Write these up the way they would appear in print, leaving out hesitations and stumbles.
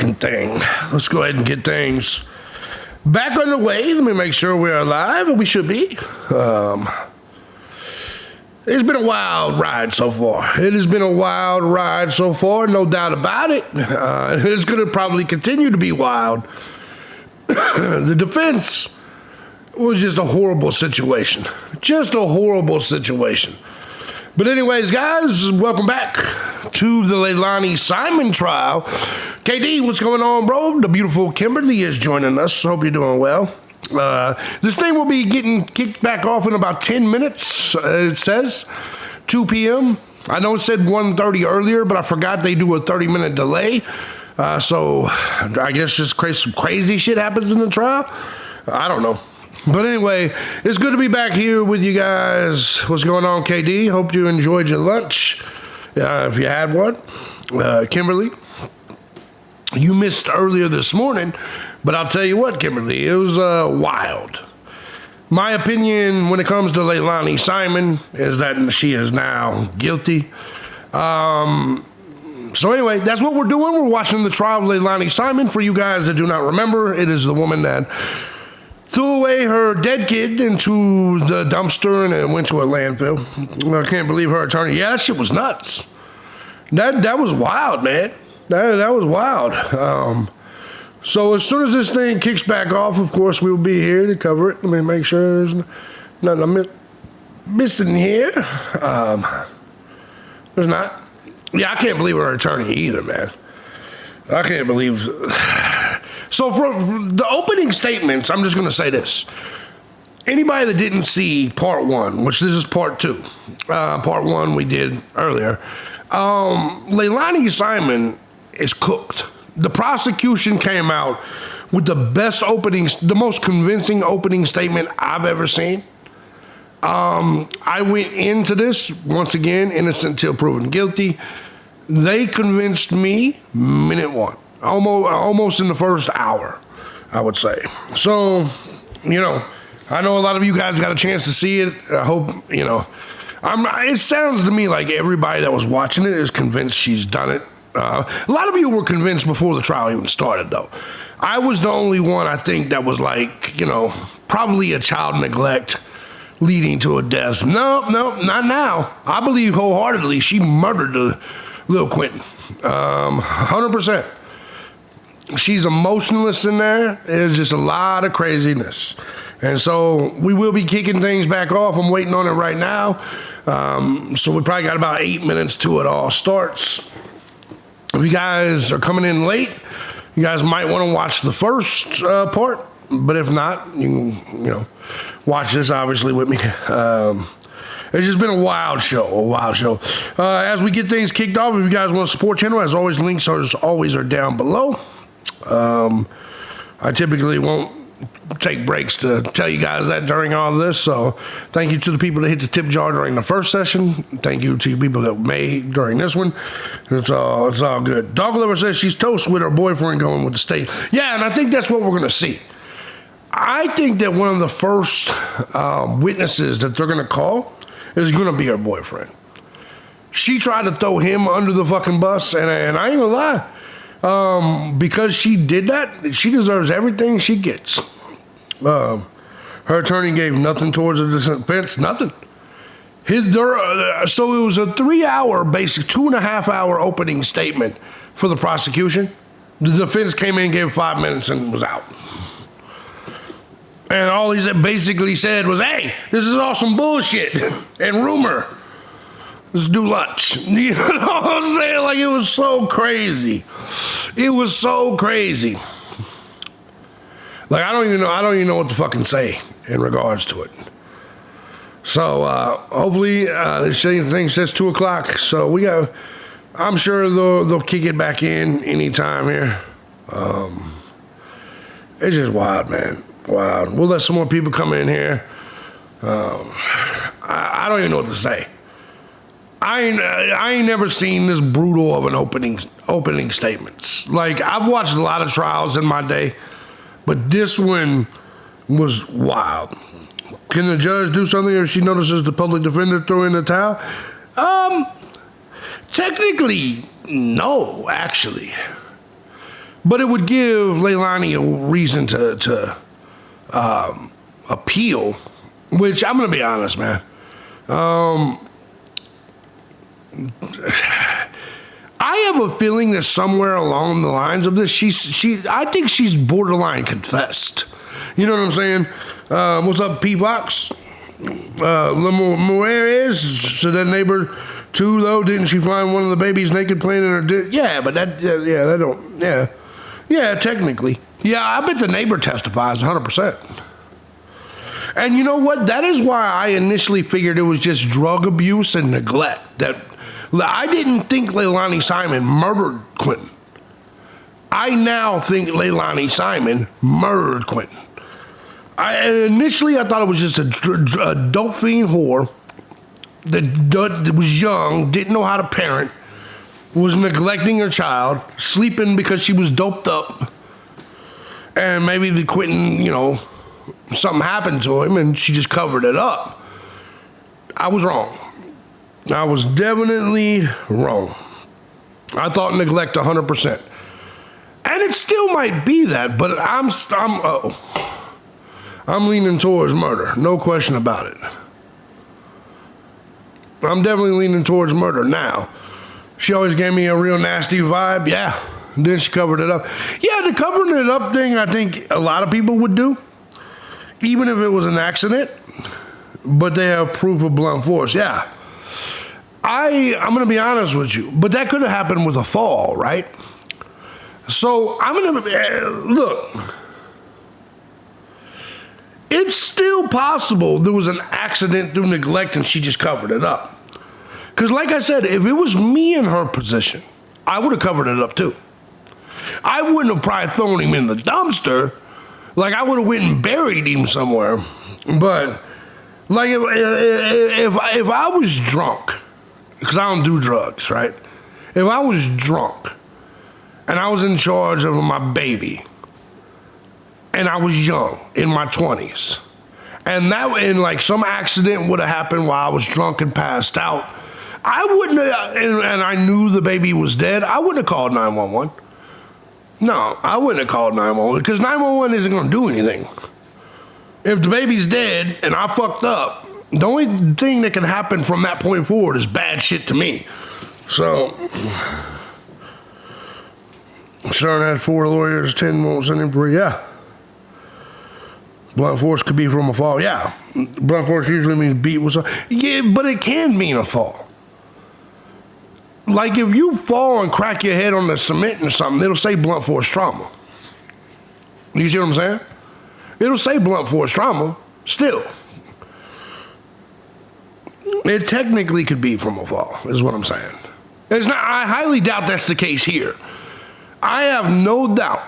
fucking thing. Let's go ahead and get things back underway. Let me make sure we're alive, and we should be. It's been a wild ride so far. It has been a wild ride so far, no doubt about it. It's going to probably continue to be wild. The defense was just a horrible situation. Just a horrible situation. But anyways, guys, welcome back to the LEILANI Simon trial. KD, what's going on, bro? The beautiful Kimberly is joining us. Hope you're doing well. This thing will be getting kicked back off in about 10 minutes, it says, 2 p.m. I know it said 1:30 earlier, but I forgot they do a 30-minute delay. So I guess just some crazy shit happens in the trial. I don't know. But anyway, it's good to be back here with you guys. What's going on, KD? Hope you enjoyed your lunch, if you had one. Kimberly, you missed earlier this morning, but I'll tell you what, Kimberly, it was wild. My opinion when it comes to LEILANI Simon is that she is now guilty. So anyway, that's what we're doing. We're watching the trial of LEILANI Simon. For you guys that do not remember, it is the woman that threw away her dead kid into the dumpster and it went to a landfill. I can't believe her attorney. Yeah, that shit was nuts. That was wild, man. That was wild. So as soon as this thing kicks back off, of course, we'll be here to cover it. Let me make sure there's nothing I'm missing here. There's not. Yeah, I can't believe her attorney either, man. I can't believe. So for the opening statements, I'm just going to say this. Anybody that didn't see part one, which this is part two. Part one we did earlier. LEILANI Simon is cooked. The prosecution came out with the most convincing opening statement I've ever seen. I went into this, once again, innocent till proven guilty. They convinced me minute one, almost in the first hour, I would say. So, I know a lot of you guys got a chance to see it. I hope, it sounds to me like everybody that was watching it is convinced she's done it. A lot of you were convinced before the trial even started, though. I was the only one, I think, that was like, probably a child neglect leading to a death. No, not now. I believe wholeheartedly she murdered Lil Quentin. 100%. She's emotionless in there. There's just a lot of craziness. And so we will be kicking things back off. I'm waiting on it right now. So we probably got about 8 minutes till it all starts. If you guys are coming in late, you guys might want to watch the first part. But if not, you can, watch this obviously with me. It's just been a wild show, As we get things kicked off, if you guys want to support the channel, as always, links are down below. I typically won't take breaks to tell you guys that during all of this. So thank you to the people that hit the tip jar during the first session. Thank you to people that made during this one. It's all good. Dog Lover says she's toast with her boyfriend going with the state. Yeah, and I think that's what we're going to see. I think that one of the first witnesses that they're going to call is going to be her boyfriend. She tried to throw him under the fucking bus, and I ain't gonna lie. Because she did that, she deserves everything she gets. Her attorney gave nothing towards the defense, nothing. So it was a 3-hour, basic 2.5-hour opening statement for the prosecution. The defense came in, gave 5 minutes, and was out. And all he basically said was, hey, this is all some bullshit and rumor. Let's do lunch. You know what I'm saying? Like, it was so crazy. It was so crazy. Like, I don't even know what to fucking say in regards to it. So, hopefully, this thing says 2 o'clock. So I'm sure they'll kick it back in anytime here. It's just wild, man. Wow, we'll let some more people come in here. I don't even know what to say. I ain't never seen this brutal of an opening statements. Like, I've watched a lot of trials in my day, but this one was wild. Can the judge do something if she notices the public defender throw in the towel? Technically, no, actually. But it would give Leilani a reason to appeal, which I'm going to be honest, man. I have a feeling that somewhere along the lines of this, I think she's borderline confessed. You know what I'm saying? What's up, P-Vox? Lemueres, so that neighbor too, though, didn't she find one of the babies naked playing in her dick? Yeah, but yeah, technically. Yeah, I bet the neighbor testifies 100%. And you know what? That is why I initially figured it was just drug abuse and neglect. That I didn't think Leilani Simon murdered Quentin. I now think Leilani Simon murdered Quentin. Initially, I thought it was just a dope fiend whore that was young, didn't know how to parent, was neglecting her child, sleeping because she was doped up, and maybe the Quentin, something happened to him and she just covered it up. I was wrong. I was definitely wrong. I thought neglect 100%. And it still might be that, but I'm leaning towards murder. No question about it. I'm definitely leaning towards murder now. She always gave me a real nasty vibe. Yeah. Then she covered it up. Yeah, the covering it up thing, I think a lot of people would do, even if it was an accident, but they have proof of blunt force. Yeah. I'm going to be honest with you, but that could have happened with a fall, right? So I'm going to look. It's still possible there was an accident through neglect and she just covered it up. Because like I said, if it was me in her position, I would have covered it up too. I wouldn't have probably thrown him in the dumpster. Like I would have went and buried him somewhere. But like if I was drunk, because I don't do drugs, right? If I was drunk and I was in charge of my baby, and I was young, in my 20s, and like some accident would have happened while I was drunk and passed out, I wouldn't have, and I knew the baby was dead, I wouldn't have called 911. No, I wouldn't have called 911, because 911 isn't going to do anything. If the baby's dead and I fucked up, the only thing that can happen from that point forward is bad shit to me. So, Sharon had 4 lawyers, 10 won't send him for, yeah. Blunt force could be from a fall, yeah. Blunt force usually means beat with something. Yeah, but it can mean a fall. Like if you fall and crack your head on the cement or something, it'll say blunt force trauma. You see what I'm saying? It'll say blunt force trauma still. It technically could be from a fall, is what I'm saying. It's not. I highly doubt that's the case here. I have no doubt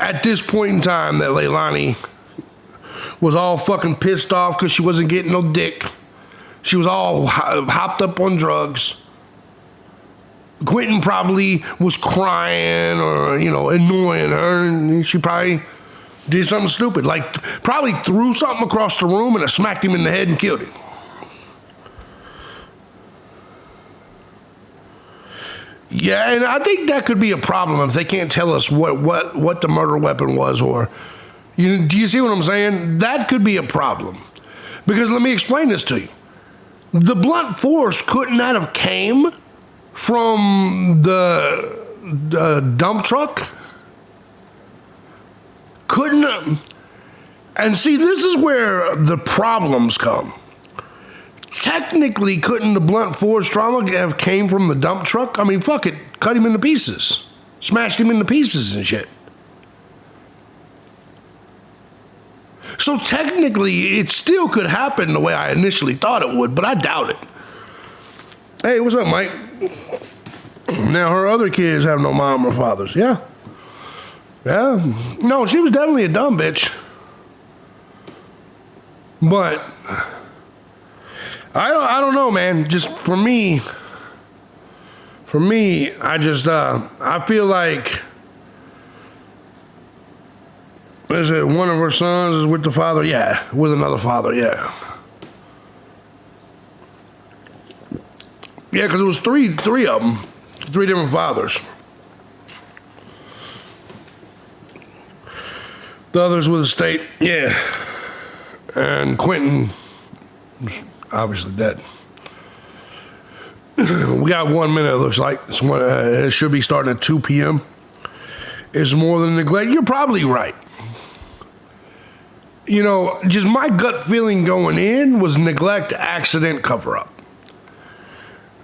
at this point in time that Leilani was all fucking pissed off because she wasn't getting no dick. She was all hopped up on drugs. Quentin probably was crying or, annoying her, and she probably did something stupid. Like, probably threw something across the room and it smacked him in the head and killed him. Yeah, and I think that could be a problem if they can't tell us what the murder weapon was, or do you see what I'm saying? That could be a problem. Because let me explain this to you. The blunt force couldn't that have came from the dump truck? Couldn't. And see, this is where the problems come. Technically, couldn't the blunt force trauma have came from the dump truck? I mean, fuck it, cut him into pieces. Smashed him into pieces and shit. So technically, it still could happen the way I initially thought it would, but I doubt it. Hey, what's up, Mike? Now, her other kids have no mom or fathers. Yeah. Yeah. No, she was definitely a dumb bitch. But I don't know, man. Just for me, I just, I feel like, is it one of her sons is with the father? Yeah, with another father, yeah. Yeah, because it was three of them, 3 different fathers. The others with the state, yeah. And Quentin was obviously dead. We got 1 minute, it looks like. It should be starting at 2 p.m. It's more than neglect. You're probably right. You know, just my gut feeling going in was neglect, accident, cover-up.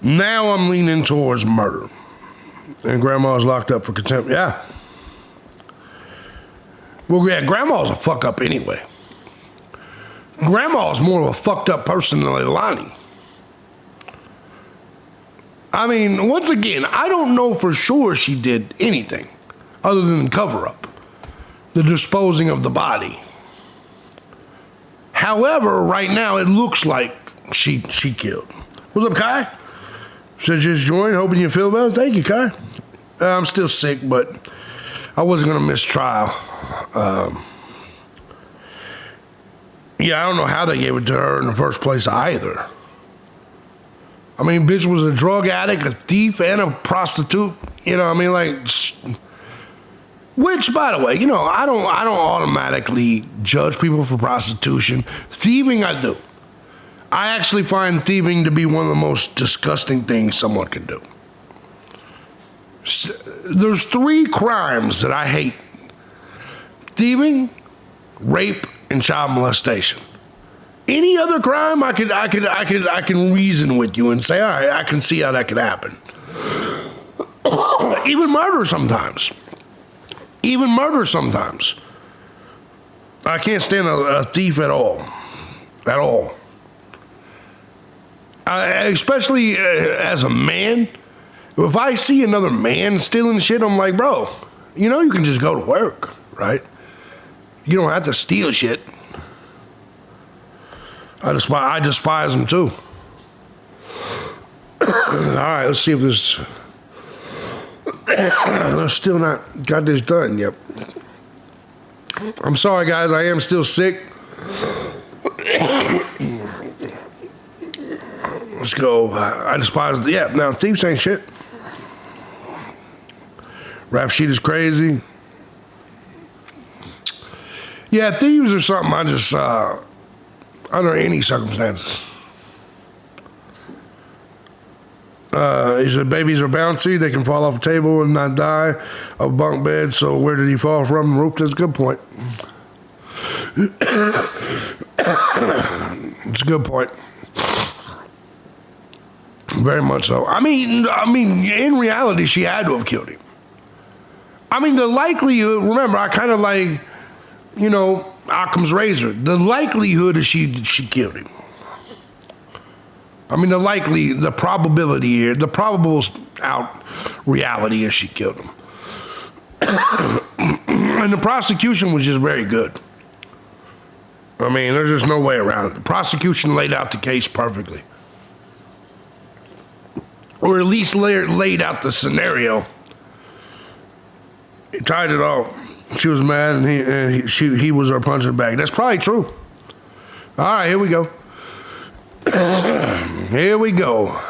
Now I'm leaning towards murder. And grandma's locked up for contempt. Yeah. Well, yeah, grandma's a fuck-up anyway. Grandma's more of a fucked-up person than LEILANI. I mean, once again, I don't know for sure she did anything other than cover-up. The disposing of the body. However, right now, it looks like she killed. What's up, Kai? Said just joined, hoping you feel better. Thank you, Kai. I'm still sick, but I wasn't going to miss trial. Yeah, I don't know how they gave it to her in the first place either. I mean, bitch was a drug addict, a thief, and a prostitute. You know what I mean? Like, which, by the way, you know, I don't automatically judge people for prostitution. Thieving, I do. I actually find thieving to be one of the most disgusting things someone can do. There's 3 crimes that I hate: thieving, rape, and child molestation. Any other crime, I can reason with you and say, all right, I can see how that could happen. Even murder sometimes. I can't stand a thief at all. At all. Especially as a man. If I see another man stealing shit, I'm like, bro, you know you can just go to work, right? You don't have to steal shit. I despise them too. All right, let's see if this... They're still not got this done yet. I'm sorry, guys. I am still sick. Let's go. I despise... Yeah, now, thieves ain't shit. Rap sheet is crazy. Yeah, thieves are something I just... under any circumstances. He said babies are bouncy. They can fall off a table and not die of bunk bed. So where did he fall from? The roof? That's a good point. It's a good point. Very much so. I mean, in reality, she had to have killed him. I mean, the likelihood, remember, I kind of like, you know, Occam's razor. The likelihood is she killed him. I mean, the probability here, the probable out reality is she killed him. And the prosecution was just very good. I mean, there's just no way around it. The prosecution laid out the case perfectly. Or at least laid out the scenario. He tied it all. She was mad, and he was her punching bag. That's probably true. All right, here we go. Here we go.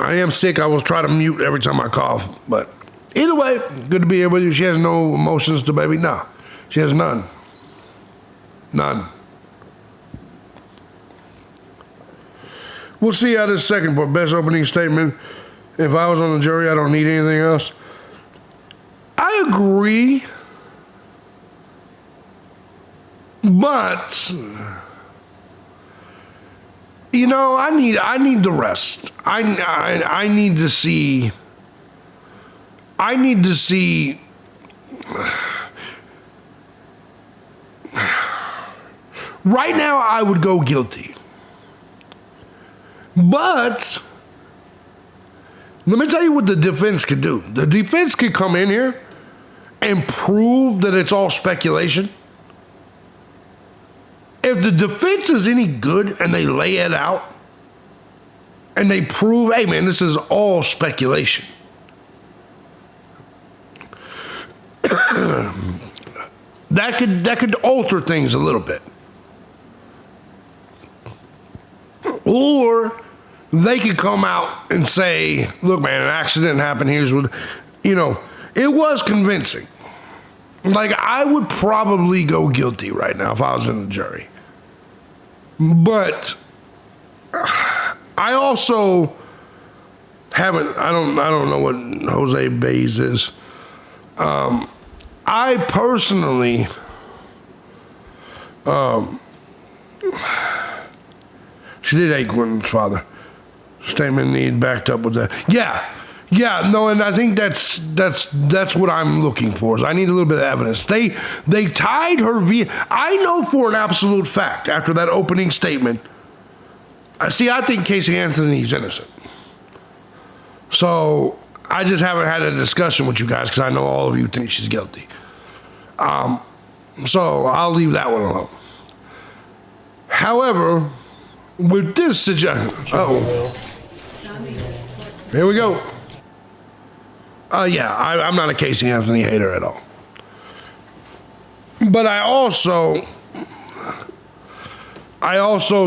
I am sick. I will try to mute every time I cough. But either way, good to be here with you. She has no emotions to baby. Nah, she has none. None. We'll see how this second part. Best opening statement. If I was on the jury, I don't need anything else. I agree. But, you know, I need the rest. I need to see. Right now, I would go guilty. But let me tell you what the defense could do. The defense could come in here and prove that it's all speculation. If the defense is any good and they lay it out and they prove, hey man, this is all speculation. That could alter things a little bit. Or they could come out and say, look, man, an accident happened. Here's what, it was convincing. Like, I would probably go guilty right now if I was in the jury. But I also haven't, I don't know what Jose Baez is. I personally, she did hate Gwyneth's father. Statement need backed up with that. Yeah, no, and I think that's what I'm looking for. Is I need a little bit of evidence. They tied her I know for an absolute fact after that opening statement. I think Casey Anthony's innocent. So I just haven't had a discussion with you guys because I know all of you think she's guilty. So I'll leave that one alone. However, with this situation, here we go. I'm not a Casey Anthony hater at all. But I also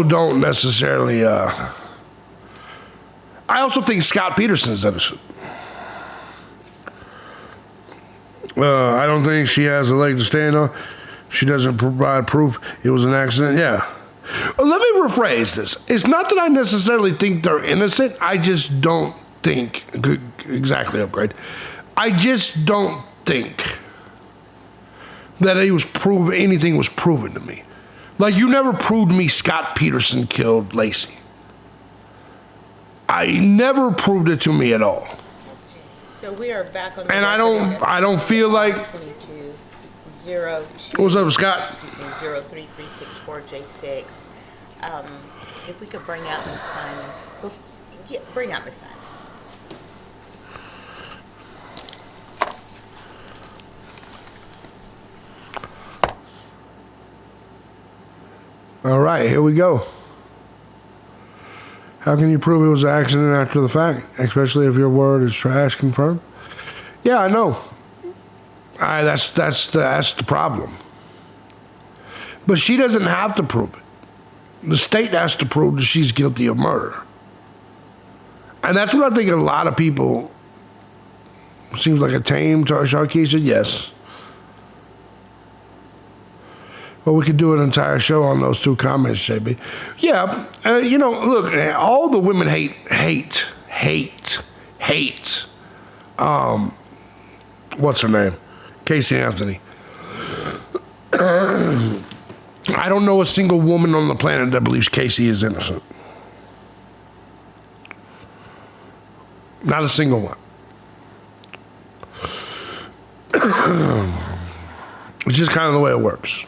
don't necessarily, I also think Scott Peterson's innocent. I don't think she has a leg to stand on. She doesn't provide proof it was an accident. Yeah. Let me rephrase this. It's not that I necessarily think they're innocent. I just don't think, exactly, Upgrade. I just don't think that anything was proven to me. Like, you never proved me Scott Peterson killed Lacey. I never proved it to me at all. Okay, so we are back on the and I don't feel like 2202. What's up, Scott? 03364J6. If we could bring out Miss Simon. Bring out Miss Simon. All right, here we go. How can you prove it was an accident after the fact, especially if your word is trash confirmed? Yeah, I know. That's the problem. But she doesn't have to prove it. The state has to prove that she's guilty of murder. And that's what I think a lot of people, seems like a tame Sharkeisha, yes. Well, we could do an entire show on those two comments, JB. Yeah, look, all the women hate. What's her name? Casey Anthony. I don't know a single woman on the planet that believes Casey is innocent. Not a single one. It's just kind of the way it works.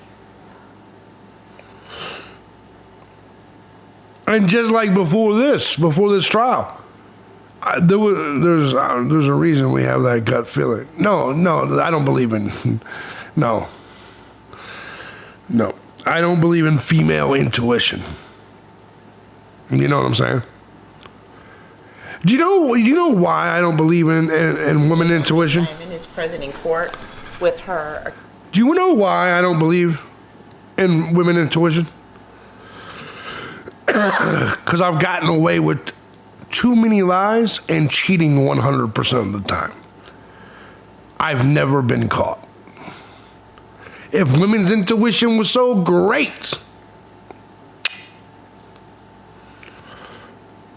And just like before this trial, there's a reason we have that gut feeling. No, I don't believe in, no. I don't believe in female intuition. You know what I'm saying? Do you know why I don't believe in women intuition? Simon is present in court with her. Do you know why I don't believe in women intuition? Because I've gotten away with too many lies and cheating 100% of the time. I've never been caught. If women's intuition was so great.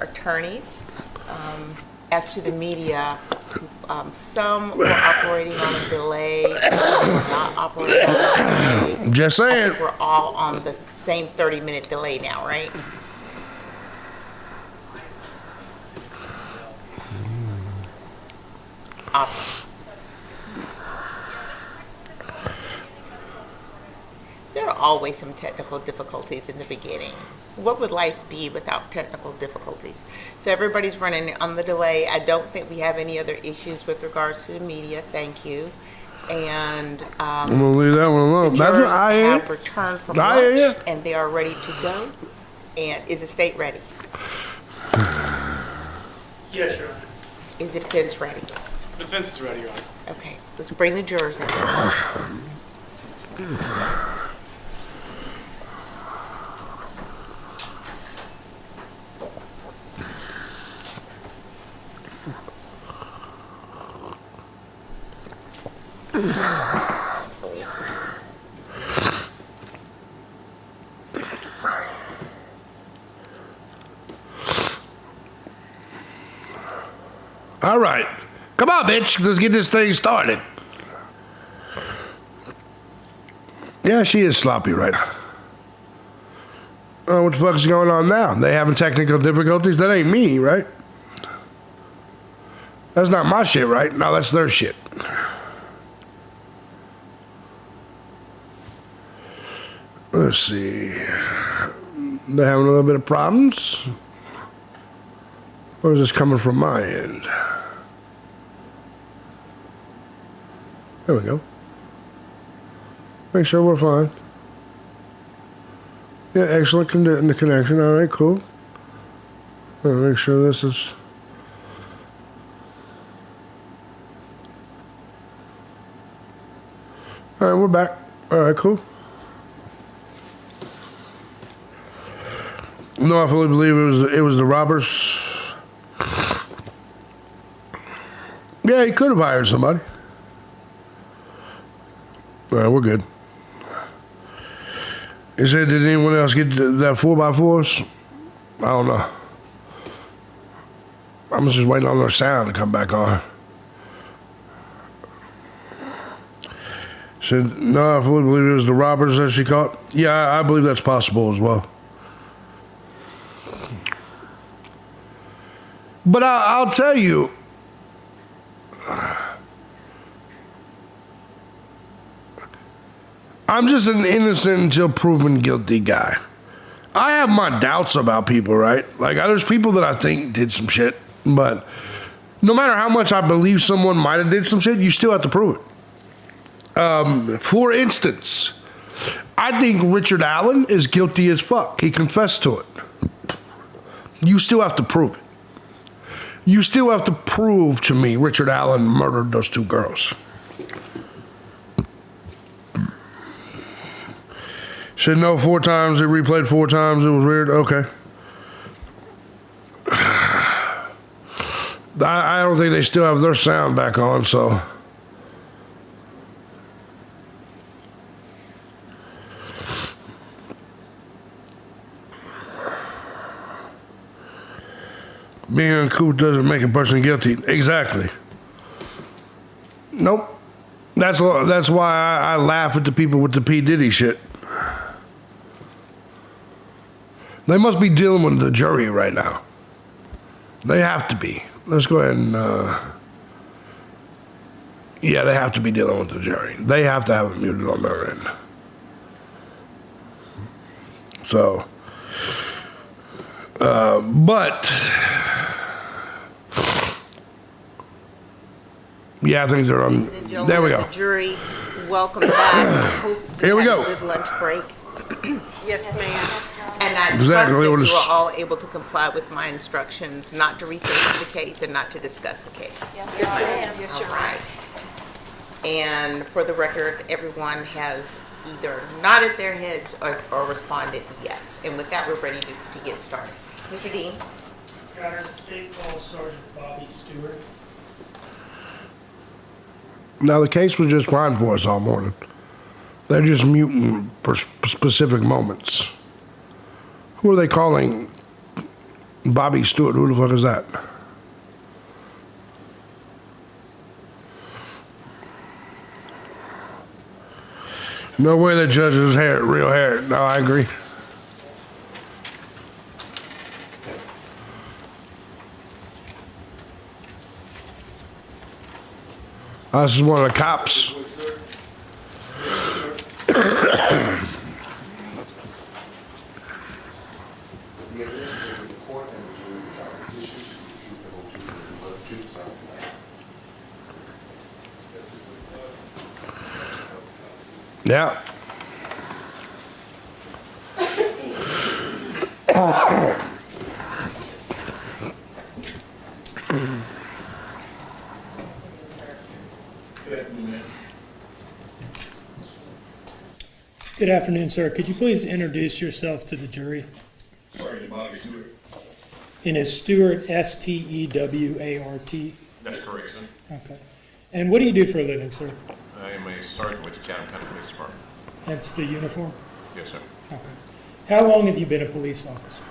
Attorneys, as to the media, some were operating on a delay, some were not operating on a delay. Just saying. I think we're all on the same 30-minute delay now, right? Awesome. There are always some technical difficulties in the beginning. What would life be without technical difficulties? So everybody's running on the delay. I don't think we have any other issues with regards to the media. Thank you. And I'm gonna leave that one alone. the jurors have returned from lunch and they are ready to go. And is the state ready? Yes, Your Honor. Is the defense ready? The defense is ready, Your Honor. Okay, let's bring the jurors in. All right. Come on, bitch. Let's get this thing started. Yeah, she is sloppy right now. What the fuck is going on now? They having technical difficulties? That ain't me, right? That's not my shit, right? No, that's their shit. Let's see. They're having a little bit of problems. Or is this coming from my end? There we go. Make sure we're fine. Yeah, excellent connection. All right, cool. Make sure this is... All right, we're back. All right, cool. No, I fully believe it was the robbers. Yeah, he could have hired somebody. All right, we're good. He said, did anyone else get that 4x4s? I don't know. I'm just waiting on their sound to come back on. Said, no, I fully believe it was the robbers that she caught. Yeah, I believe that's possible as well. But I'll tell you, I'm just an innocent until proven guilty guy. I have my doubts about people, right? Like, there's people that I think did some shit, but no matter how much I believe someone might have did some shit, you still have to prove it. For instance, I think Richard Allen is guilty as fuck. He confessed to it. You still have to prove it. You still have to prove to me Richard Allen murdered those two girls. Should know 4 times. It replayed 4 times. It was weird. Okay. I don't think they still have their sound back on, so. Being uncouth doesn't make a person guilty. Exactly. Nope. That's why I laugh at the people with the P. Diddy shit. They must be dealing with the jury right now. They have to be. Let's go ahead and... yeah, they have to be dealing with the jury. They have to have it muted on their end. So... but... yeah, things are on... There we go. The jury, welcome back. Hope you Here we had go. a good lunch break. Yes, ma'am. And I Exactly trust that what you it's- are all able to comply with my instructions not to research the case and not to discuss the case. Yes, ma'am. Yes, All you're right. And for the record, everyone has either nodded their heads or responded yes. And with that, we're ready to get started. Mr. Dean? Your Honor, the state calls Sergeant Bobby Stewart. Now, the case was just fine for us all morning. They're just muting for specific moments. Who are they calling Bobby Stewart? Who the fuck is that? No way that judge is real hair. No, I agree. This is one of the cops. Yeah. Good afternoon, sir. Could you please introduce yourself to the jury? Sergeant Bobby Stewart. And is Stewart S-T-E-W-A-R-T? That's correct, sir. Okay. And what do you do for a living, sir? I am a sergeant with the Chatham County Police Department. That's the uniform? Yes, sir. Okay. How long have you been a police officer?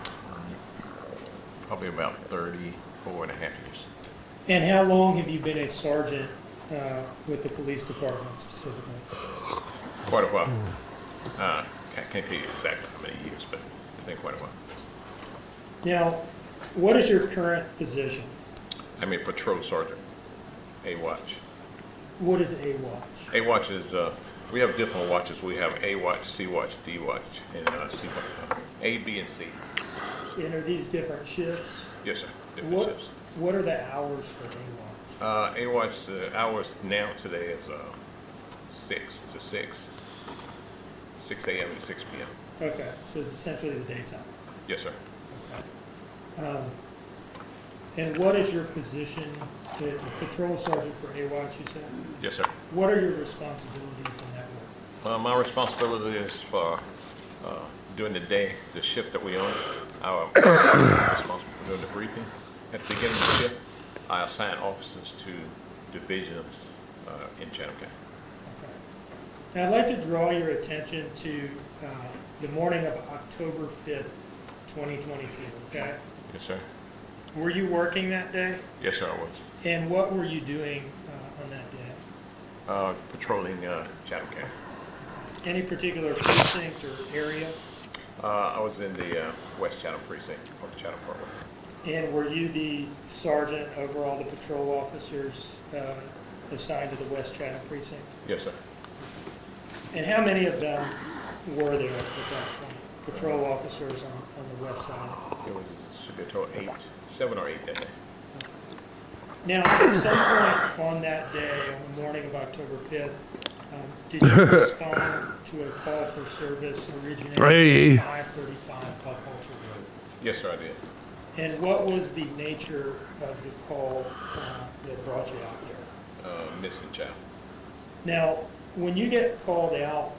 Probably about 34 and a half years. And how long have you been a sergeant with the police department specifically? Quite a while. Can't tell you exactly how many years, but it's been quite a while. Now, what is your current position? I'm a patrol sergeant, A-Watch. What is a watch? A-Watch is, we have different watches. We have A-Watch, C-Watch, D-Watch, and C-Watch. A, B, and C. And are these different shifts? Yes, sir. Different What, shifts. what are the hours for a watch? A-Watch, hours now today is 6 to 6. 6 a.m. to 6 p.m. Okay, so it's essentially the daytime. Yes, sir. And what is your position, the patrol sergeant for A-Watch, you said? Yes, sir. What are your responsibilities in that role? My responsibility is for during the day, the shift that we own. I'm responsible for doing the briefing. At the beginning of the shift, I assign officers to divisions in Chatham County. Okay. Now, I'd like to draw your attention to the morning of October 5th, 2022, okay? Yes, sir. Were you working that day? Yes, sir, I was. And what were you doing on that day? Patrolling Chatham County. Any particular precinct or area? I was in the West Chatham precinct of the Chatham Parkway. And were you the sergeant over all the patrol officers assigned to the West Chatham precinct? Yes, sir. And how many of them were there at that point? Patrol officers on the west side? It was, should be a total 7 or 8 that day. Now, at some point on that day, on the morning of October 5th, did you respond to a call for service originating from 535 Buckhalter Road? Yes, sir, I did. And what was the nature of the call that brought you out there? Missing child. Now, when you get called out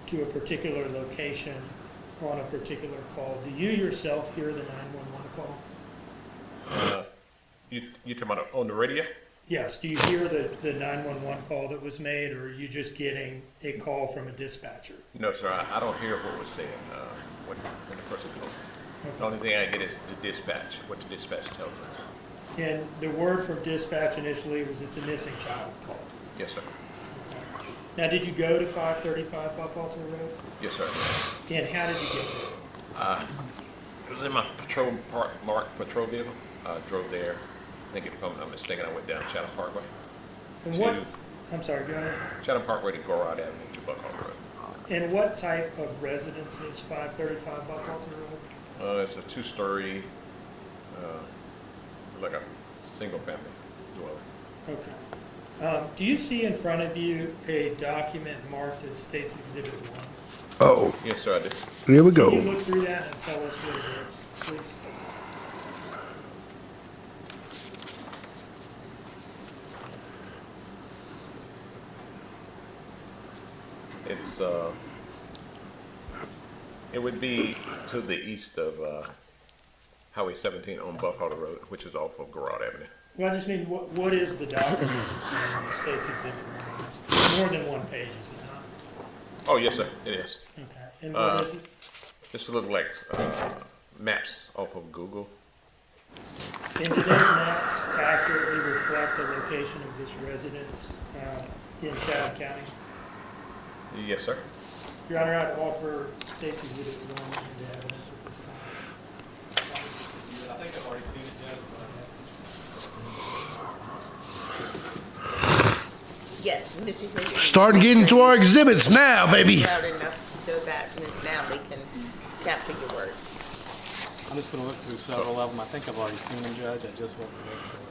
to a particular location on a particular call, do you yourself hear the 911 call? You talking about on the radio? Yes. Do you hear the 911 call that was made, or are you just getting a call from a dispatcher? No, sir, I don't hear what was said when the person calls. The only thing I get is the dispatch, what the dispatch tells us. And the word from dispatch initially was it's a missing child call. Yes, sir. Okay. Now, did you go to 535 Buckhalter Road? Yes, sir. And how did you get there? It was in my marked patrol vehicle. I drove there. I think if I'm not mistaken, I went down Chatham Parkway. And what? I'm sorry. Go ahead. Chatham Parkway to Gorod Avenue to Buckhalter Road. And what type of residence is 535 Buckhalter Road? It's a 2-story, like a single-family dwelling. Okay. Do you see in front of you a document marked as State's Exhibit 1? Oh, Yes, sir, I did. here we Can you go. look through that and tell us what it is, please? It's, it would be to the east of Highway 17 on Buckhalter Road, which is off of Gorod Avenue. Well, I just mean, what is the document in the State's Exhibit 1? It's more than one page, is it not? Oh, yes, sir, it is. Okay. And what is it? Just look like maps off of Google. And do those maps accurately reflect the location of this residence in Chatham County? Yes, sir. Your Honor, I'd offer State's Exhibit 1 into evidence at this time. I think I've already seen it, Judge. Yes, Mr. Hilliard. Start getting to our exhibits now, baby. Loud enough so that Ms. Natalie can capture your words. I'm just gonna look through several of them. I think I've already seen them, Judge. I just wasn't ready for it.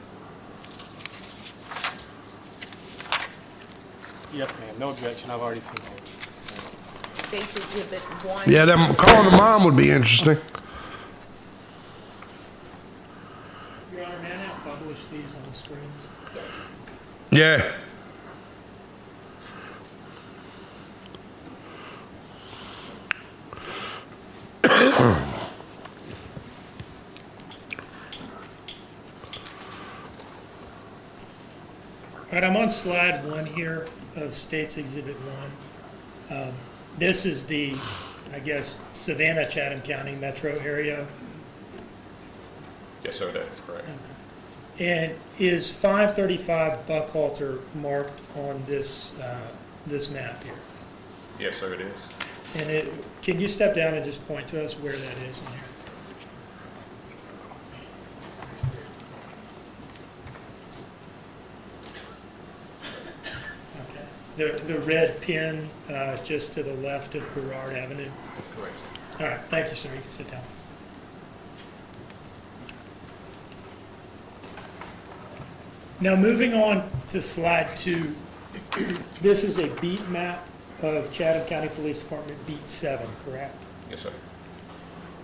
Yes, ma'am. No objection. I've already seen them. State's Exhibit 1. Yeah, them calling the mom would be interesting. Your Honor, may I now publish these on the screens? Yeah. All right, I'm on slide 1 here of States Exhibit 1. This is the, I guess, Savannah, Chatham County metro area. Yes, sir, that is correct. And is 535 Buckhalter marked on this, this map here? Yes, sir, it is. And can you step down and just point to us where that is in here? Okay. The red pin just to the left of Garrard Avenue? Correct. All right, thank you, sir. You can sit down. Now, moving on to slide 2, this is a beat map of Chatham County Police Department, beat 7, correct? Yes, sir.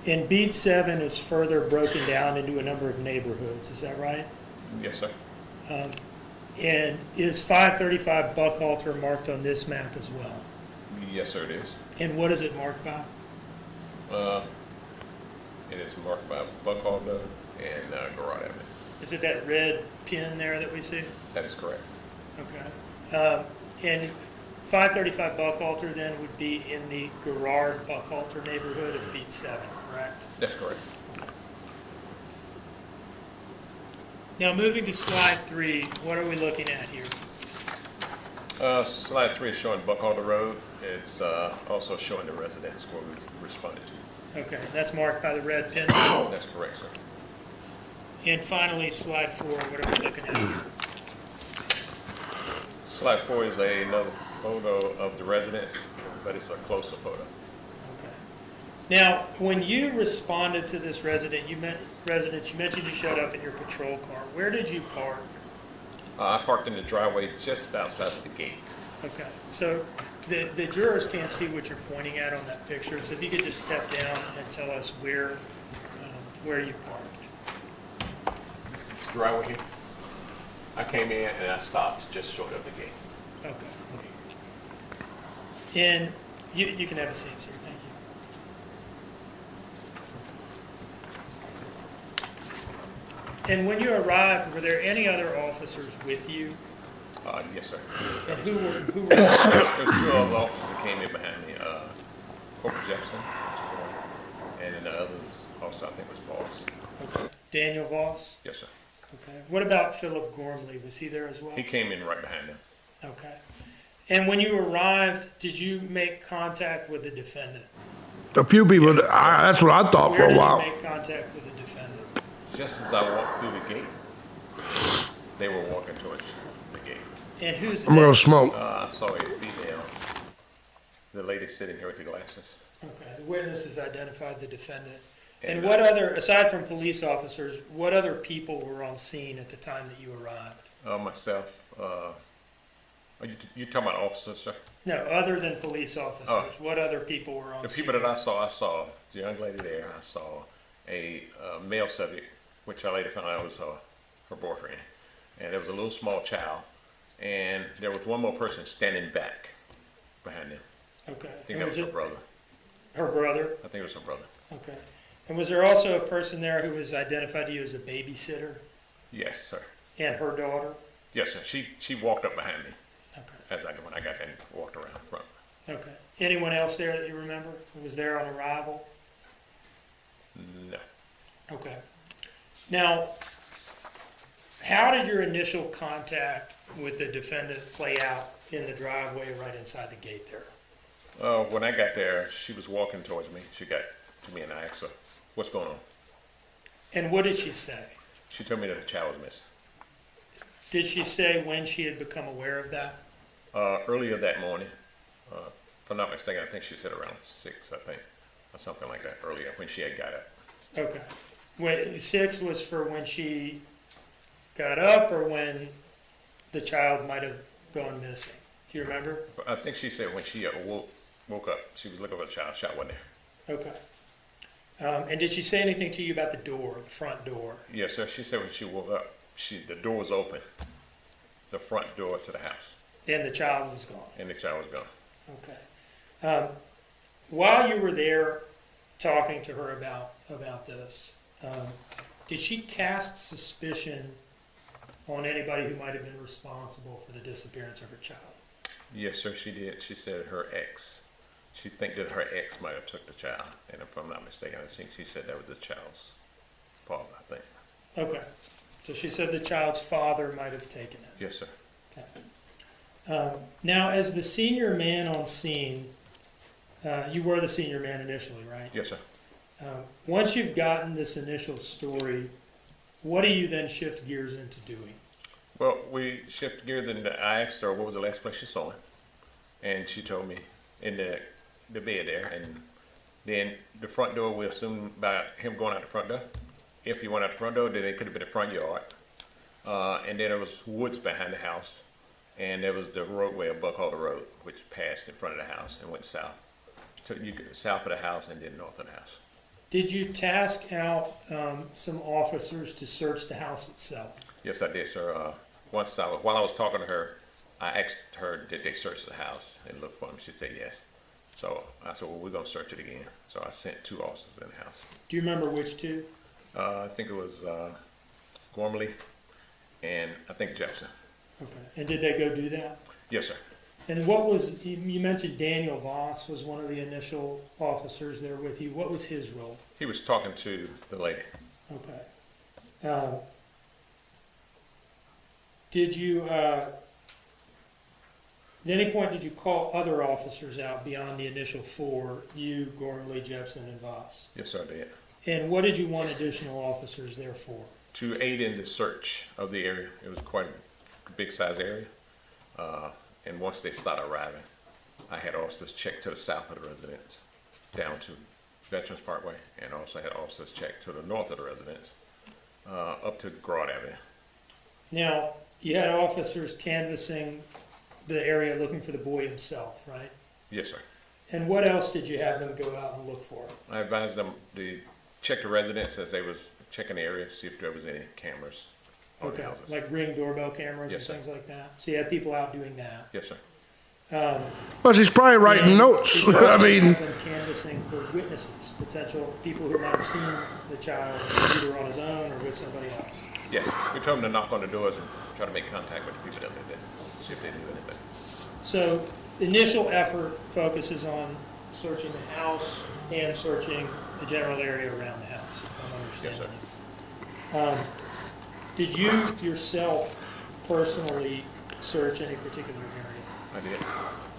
And beat 7 is further broken down into a number of neighborhoods, is that right? Yes, sir. And is 535 Buckhalter marked on this map as well? Yes, sir, it is. And what is it marked by? It is marked by Buckhalter and Garrard Avenue. Is it that red pin there that we see? That is correct. Okay. And 535 Buckhalter then would be in the Garrard Buckhalter neighborhood of beat 7, correct? That's correct. Now, moving to slide 3, what are we looking at here? Slide 3 is showing Buckhalter Road. It's also showing the residence where we responded to. Okay, that's marked by the red pin. That's correct, sir. And finally, slide 4, what are we looking at here? Slide 4 is another photo of the residence, but it's a closer photo. Okay. Now, when you responded to this resident, you mentioned you showed up in your patrol car. Where did you park? I parked in the driveway just outside of the gate. Okay, so the jurors can't see what you're pointing at on that picture, so if you could just step down and tell us where you parked. Driveway here. I came in and I stopped just short of the gate. Okay. And you can have a seat, sir, thank you. And when you arrived, were there any other officers with you? Yes, sir. And who were There was 2 other officers that came in behind me. Corporal Jefferson, and then the others also I think was Boss. Okay. Daniel Voss? Yes, sir. Okay. What about Philip Gormley? Was he there as well? He came in right behind them. Okay. And when you arrived, did you make contact with the defendant? A few people, that's what I thought for Where a did while. you make contact with the defendant? Just as I walked through the gate, they were walking towards the gate. And who's I'm gonna that? smoke. I saw a female, the lady sitting here with the glasses. Okay, the witnesses identified the defendant. And And, what other, aside from police officers, what other people were on scene at the time that you arrived? Myself, you talking about officers, sir? No, other than police officers, what other people were on The scene? people that I saw the young lady there, I saw a male subject, which I later found out was her boyfriend. And there was a little small child, and there was one more person standing back behind them. Okay. I think And that was was her it brother. her brother? I think it was her brother. Okay. And was there also a person there who was identified to you as a babysitter Yes, sir. and her daughter? Yes, sir. She walked up behind me Okay. when I got there and walked around front. Okay. Anyone else there that you remember who was there on arrival? No. Okay. Now, how did your initial contact with the defendant play out in the driveway right inside the gate there? When I got there, she was walking towards me. She got to me and I asked her, "What's going on?" And what did she say? She told me that the child was missing. Did she say when she had become aware of that? Earlier that morning, if I'm not mistaken, I think she said around 6, I think, or something like that, earlier when she had got up. Okay. Wait, 6 was for when she got up or when the child might have gone missing? Do you remember? But I think she said when she woke up, she was looking for the child. Child wasn't there. Okay. And did she say anything to you about the door, the front door? Yes, sir. She said when she woke up, the door was open, the front door to the house, And the child was gone? and the child was gone. Okay. While you were there talking to her about this, did she cast suspicion on anybody who might have been responsible for the disappearance of her child? Yes, sir, she did. She said she think that her ex might have took the child. And if I'm not mistaken, I think she said that was the child's father, I think. Okay. So she said the child's father might have taken it. Yes, sir. Okay. Now, as the senior man on scene, you were the senior man initially, right? Yes, sir. Once you've gotten this initial story, what do you then shift gears into doing? Well, we shifted gears and I asked her what was the last place she saw him. And she told me in the bed there. And then the front door, we assumed by him going out the front door. If he went out the front door, then it could have been the front yard. And then there was woods behind the house. And there was the roadway of Buckholder Road, which passed in front of the house and went south. So you could south of the house and then north of the house. Did you task out some officers to search the house itself? Yes, I did, sir. While I was talking to her, I asked her, did they search the house and look for him? She said yes. So I said, well, we're going to search it again. So I sent 2 officers in the house. Do you remember which 2? I think it was Gormley and I think Jefferson. Okay. And did they go do that? Yes, sir. And what was, you mentioned Daniel Voss was one of the initial officers there with you. What was his role? He was talking to the lady. Okay. Did you, at any point, did you call other officers out beyond the initial 4, you, Gormley, Jepson, and Voss? Yes, sir, I did. And what did you want additional officers there for? To aid in the search of the area. It was quite a big size area. And once they started arriving, I had officers check to the south of the residence, down to Veterans Parkway, and also had officers check to the north of the residence, up to Broad Avenue. Now, you had officers canvassing the area looking for the boy himself, right? Yes, sir. And what else did you have them go out and look for? I advised them to check the residence as they was checking the area, see if there was any cameras on the Okay, houses. like Ring doorbell cameras and Yes, sir. things like that? So you had people out doing that? Yes, sir. Well, she's probably writing And notes. did you also I mean, have them canvassing for witnesses, potential people who might have seen the child either on his own or with somebody else? Yes, we told them to knock on the doors and try to make contact with the people that lived there, see if they knew anything. So initial effort focuses on searching the house and searching the general area around the house, if I'm understanding you. Did you yourself personally search any particular area? I did.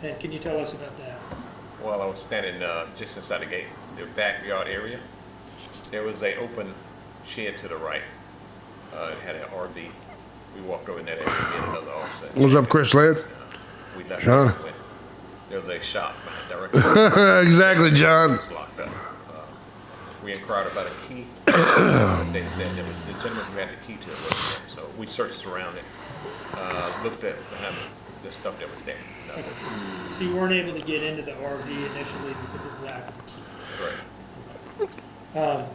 And can you tell us about that? While I was standing just inside the gate, the backyard area, there was a open shed to the right. It had an RV. We walked over in that area and did another offset. what's up, Chris Laird? We left. John? There was a shop directly. It Exactly, John. was locked up. We inquired about a key. They said there was the gentleman who had the key to it wasn't there. So we searched around it, looked at behind the stuff that was there. Nothing. So you weren't able to get into the RV initially because of lack of a key. Right.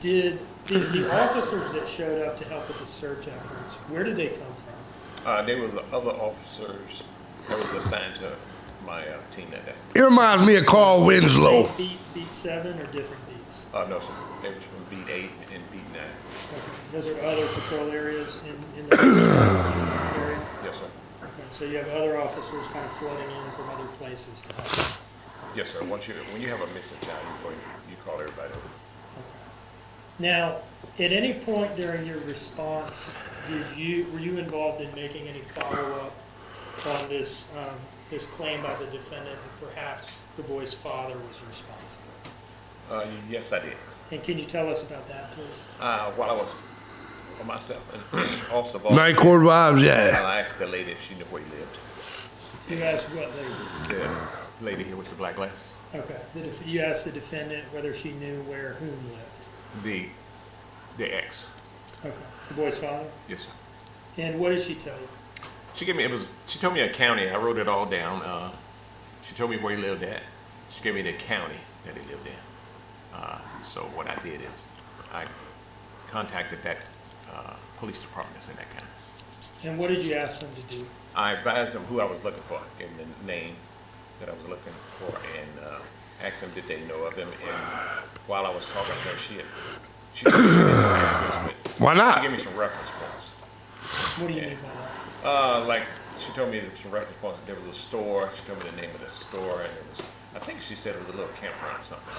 Did the officers that showed up to help with the search efforts, where did they come from? There was other officers that was assigned to my team that day. It reminds me of Carl Winslow. Same beat 7 or different beats? No, sir. They was from beat 8 and beat 9. Okay. Those are other patrol areas in the area? Yes, sir. Okay, so you have other officers kind of flooding in from other places to help. Yes, sir. When you have a missing child, you call everybody over. Now, at any point during your response, were you involved in making any follow-up on this claim by the defendant that perhaps the boy's father was responsible? Yes, I did. And can you tell us about that, please? While I was on myself and also Night court vibes, yeah. I asked the lady if she knew where he lived. You asked what lady? The lady here with the black glasses. Okay. You asked the defendant whether she knew where whom lived? The ex. Okay. The boy's father? Yes, sir. And what did she tell you? She told me a county. I wrote it all down. She told me where he lived at. She gave me the county that he lived in. So what I did is I contacted that police department that's in that county. And what did you ask them to do? I advised them who I was looking for, gave them the name that I was looking for, and asked them did they know of him. And while I was talking to her, she told me she didn't know him, Why but not? she gave me some reference points. What do you mean by that? Like, she told me that she reference point, there was a store, she told me the name of the store, and it was, I think she said it was a little campground or something.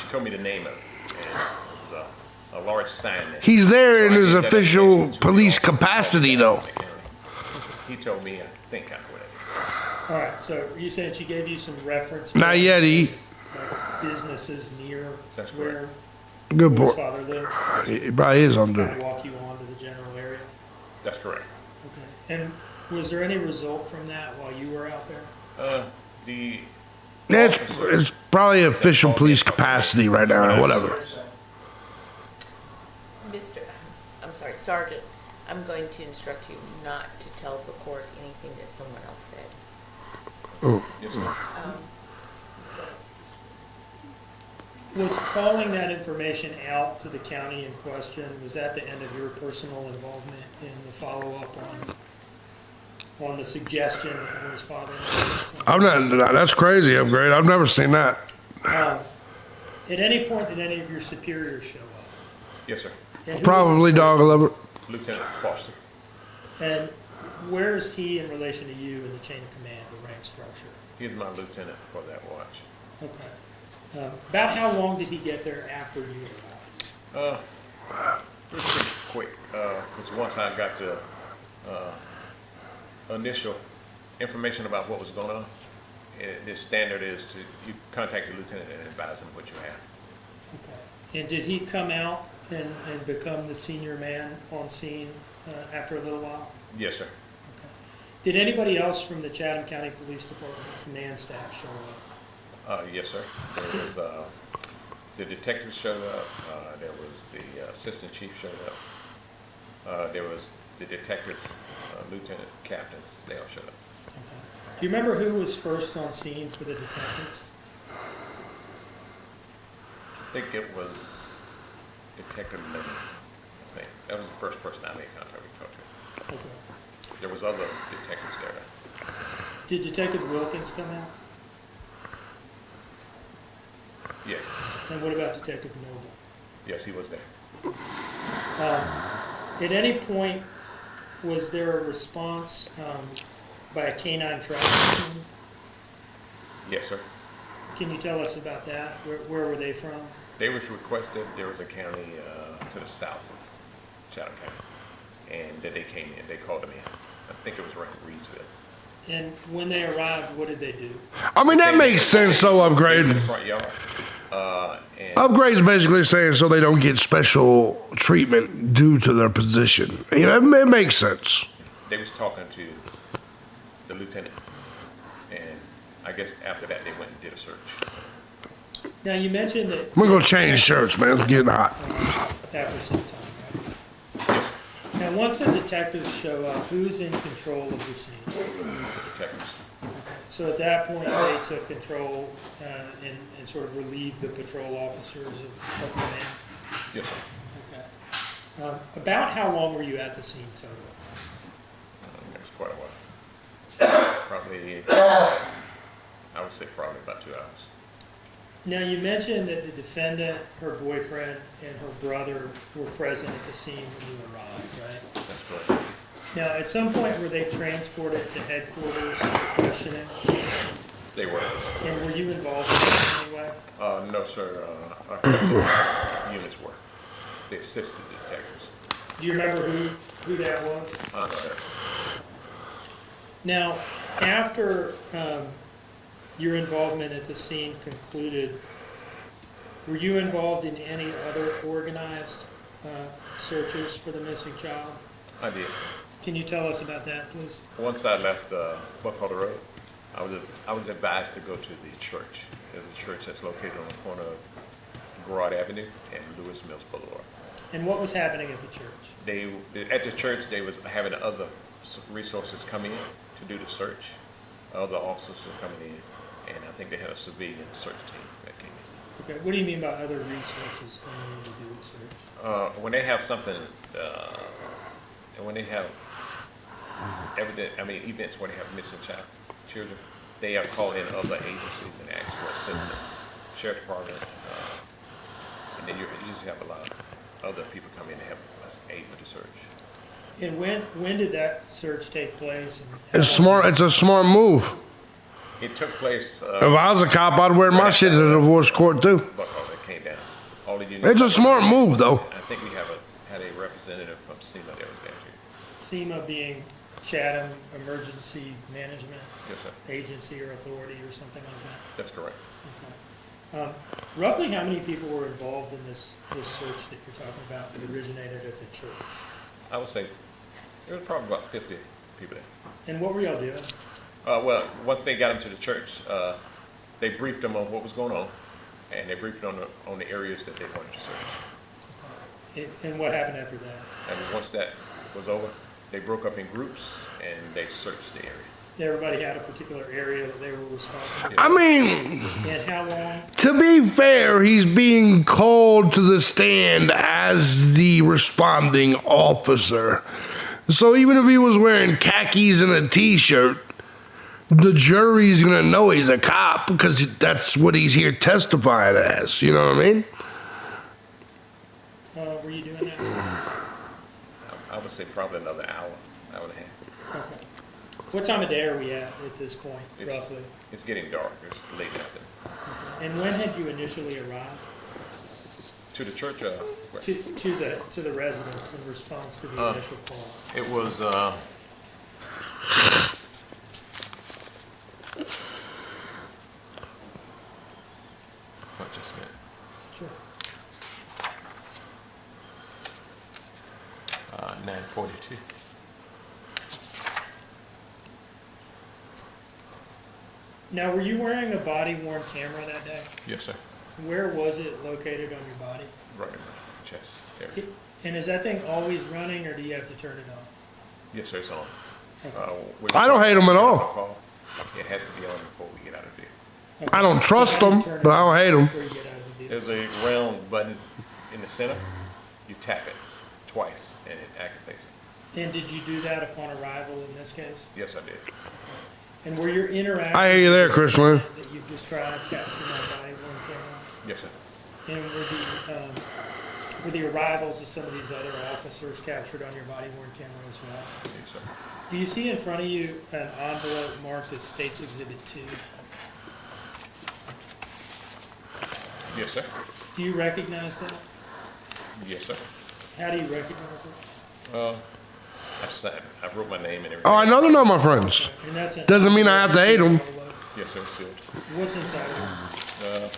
She told me the name of it, and it was a large sign there. He's there in So I his gave that official information to the police officer capacity, in though. the county. He told me, I think I know what it is. All right, so you said she gave you some reference. Not points yet, of businesses near That's where Good his point. father lived, He probably is on kind of duty. walk you on to the general area? That's correct. Okay, and was there any result from that while you were out there? The It's probably official police capacity right now, or whatever. I'm sorry, Sergeant, I'm going to instruct you not to tell the court anything that someone else said. Yes, ma'am. Was calling that information out to the county in question, was that the end of your personal involvement in the follow-up on the suggestion that his father? I'm not. That's crazy. I'm great. I've never seen that. At any point, did any of your superiors show up? Yes, sir. And who was Probably the first- dog lover. Lieutenant Foster. And where is he in relation to you in the chain of command, the rank structure? He is my lieutenant for that watch. Okay. About how long did he get there after you arrived? It was pretty quick, because once I got the initial information about what was going on, the standard is to you contact your lieutenant and advise him what you have. Okay. And did he come out and become the senior man on scene after a little while? Yes, sir. Okay. Did anybody else from the Chatham County Police Department command staff show up? Yes, sir. There was, the detectives showed up, there was the assistant chief showed up, there was the detective, lieutenant captains, they all showed up. Okay. Do you remember who was first on scene for the detectives? I think it was Detective Lemons, I think. That was the first person I made contact with. Okay. There was other detectives there. Did Detective Wilkins come out? Yes, And what about Detective Noble? yes, he was there. At any point, was there a response by a canine traffic team? Yes, sir. Can you tell us about that? Where were they from? They was requested, there was a county to the south of Chatham County, and then they came in, they called them in. I think it was around Reedsville. And when they arrived, what did they do? I mean, that makes sense, though. In Upgrade. the front yard, and Upgrade's basically saying so they don't get special treatment due to their position. You know, it makes sense. they was talking to the lieutenant, and I guess after that, they went and did a search. Now, you mentioned that We're gonna change shirts, man. It's getting hot. after some time, right? Yes, Now, once the detectives show up, who's in control of the scene? detectives. So at that point, they took control and sort of relieved the patrol officers of command? Yes, sir. Okay. About how long were you at the scene total? It was quite a while. Probably, I would say probably about 2 hours. Now, you mentioned that the defendant, her boyfriend, and her brother were present at the scene when you arrived, right? That's correct. Now, at some point, were they transported to headquarters for questioning? They were. And were you involved in that in any way? No, sir, our units were. They assisted the detectives. Do you remember who that was? I don't know that. Now, after your involvement at the scene concluded, were you involved in any other organized searches for the missing child? I did. Can you tell us about that, please? Once I left Buckholder Road, I was advised to go to the church. There's a church that's located on the corner of Garrard Avenue and Lewis Mills Boulevard. And what was happening at the church? At the church, they was having other resources coming in to do the search. Other officers were coming in, and I think they had a civilian search team that came in. Okay, what do you mean by other resources coming in to do the search? When they have something, and when they have events where they have missing children, they are calling in other agencies and ask for assistance. Sheriff's Department, and then you just have a lot of other people come in and help us aid with the search. And when did that search take place? And It's smart. It's a smart move. It took place, If I was a cop, I'd wear my shit to the divorce court too. Buckle that came down. All he did It's a smart move though. I think we had a representative from SEMA that was there too. SEMA being Chatham Emergency Management Yes, sir. Agency or authority or something like that? That's correct. Okay. Roughly how many people were involved in this search that you're talking about that originated at the church? I would say there was probably about 50 people there. And what were y'all doing? Well, once they got into the church, they briefed them on what was going on, and they briefed on the areas that they wanted to search. And what happened after that? And once that was over, they broke up in groups and they searched the area. Everybody had a particular area that they were responsible for? I mean, And how long? to be fair, he's being called to the stand as the responding officer. So even if he was wearing khakis and a t-shirt, the jury's gonna know he's a cop because that's what he's here testifying as. You know what I mean? Were you doing that? I would say probably another hour and a half. Okay. What time of day are we at this point, It's, roughly? it's getting dark. It's late afternoon. And when had you initially arrived To the church, where? to the residence in response to the initial call? It was, what, just a minute. Sure. 9:42. Now, were you wearing a body-worn camera that day? Yes, sir. Where was it located on your body? Right in my chest. There. And is that thing always running, or do you have to turn it on? Yes, sir, it's on. I don't hate 'em at all. Call, it has to be on before we get out of there. Okay. I don't trust how do you them, turn it but I on don't hate them. before you get out of the vehicle? There's a round button in the center. You tap it twice and it activates it. And did you do that upon arrival in this case? Yes, I did. And were your interactions I hear you there, with the Chris Lynn. defendant that you've described captured on body-worn camera? Yes, sir. And were the arrivals of some of these other officers captured on your body-worn camera as well? Yes, sir. Do you see in front of you an envelope marked as States Exhibit 2? Yes, sir. Do you recognize that? Yes, sir. How do you recognize it? I wrote my name and everything. Oh, I know they're not my friends. And that's an Doesn't mean I have to hate 'em. envelope. Yes, sir, it's sealed. What's inside of it?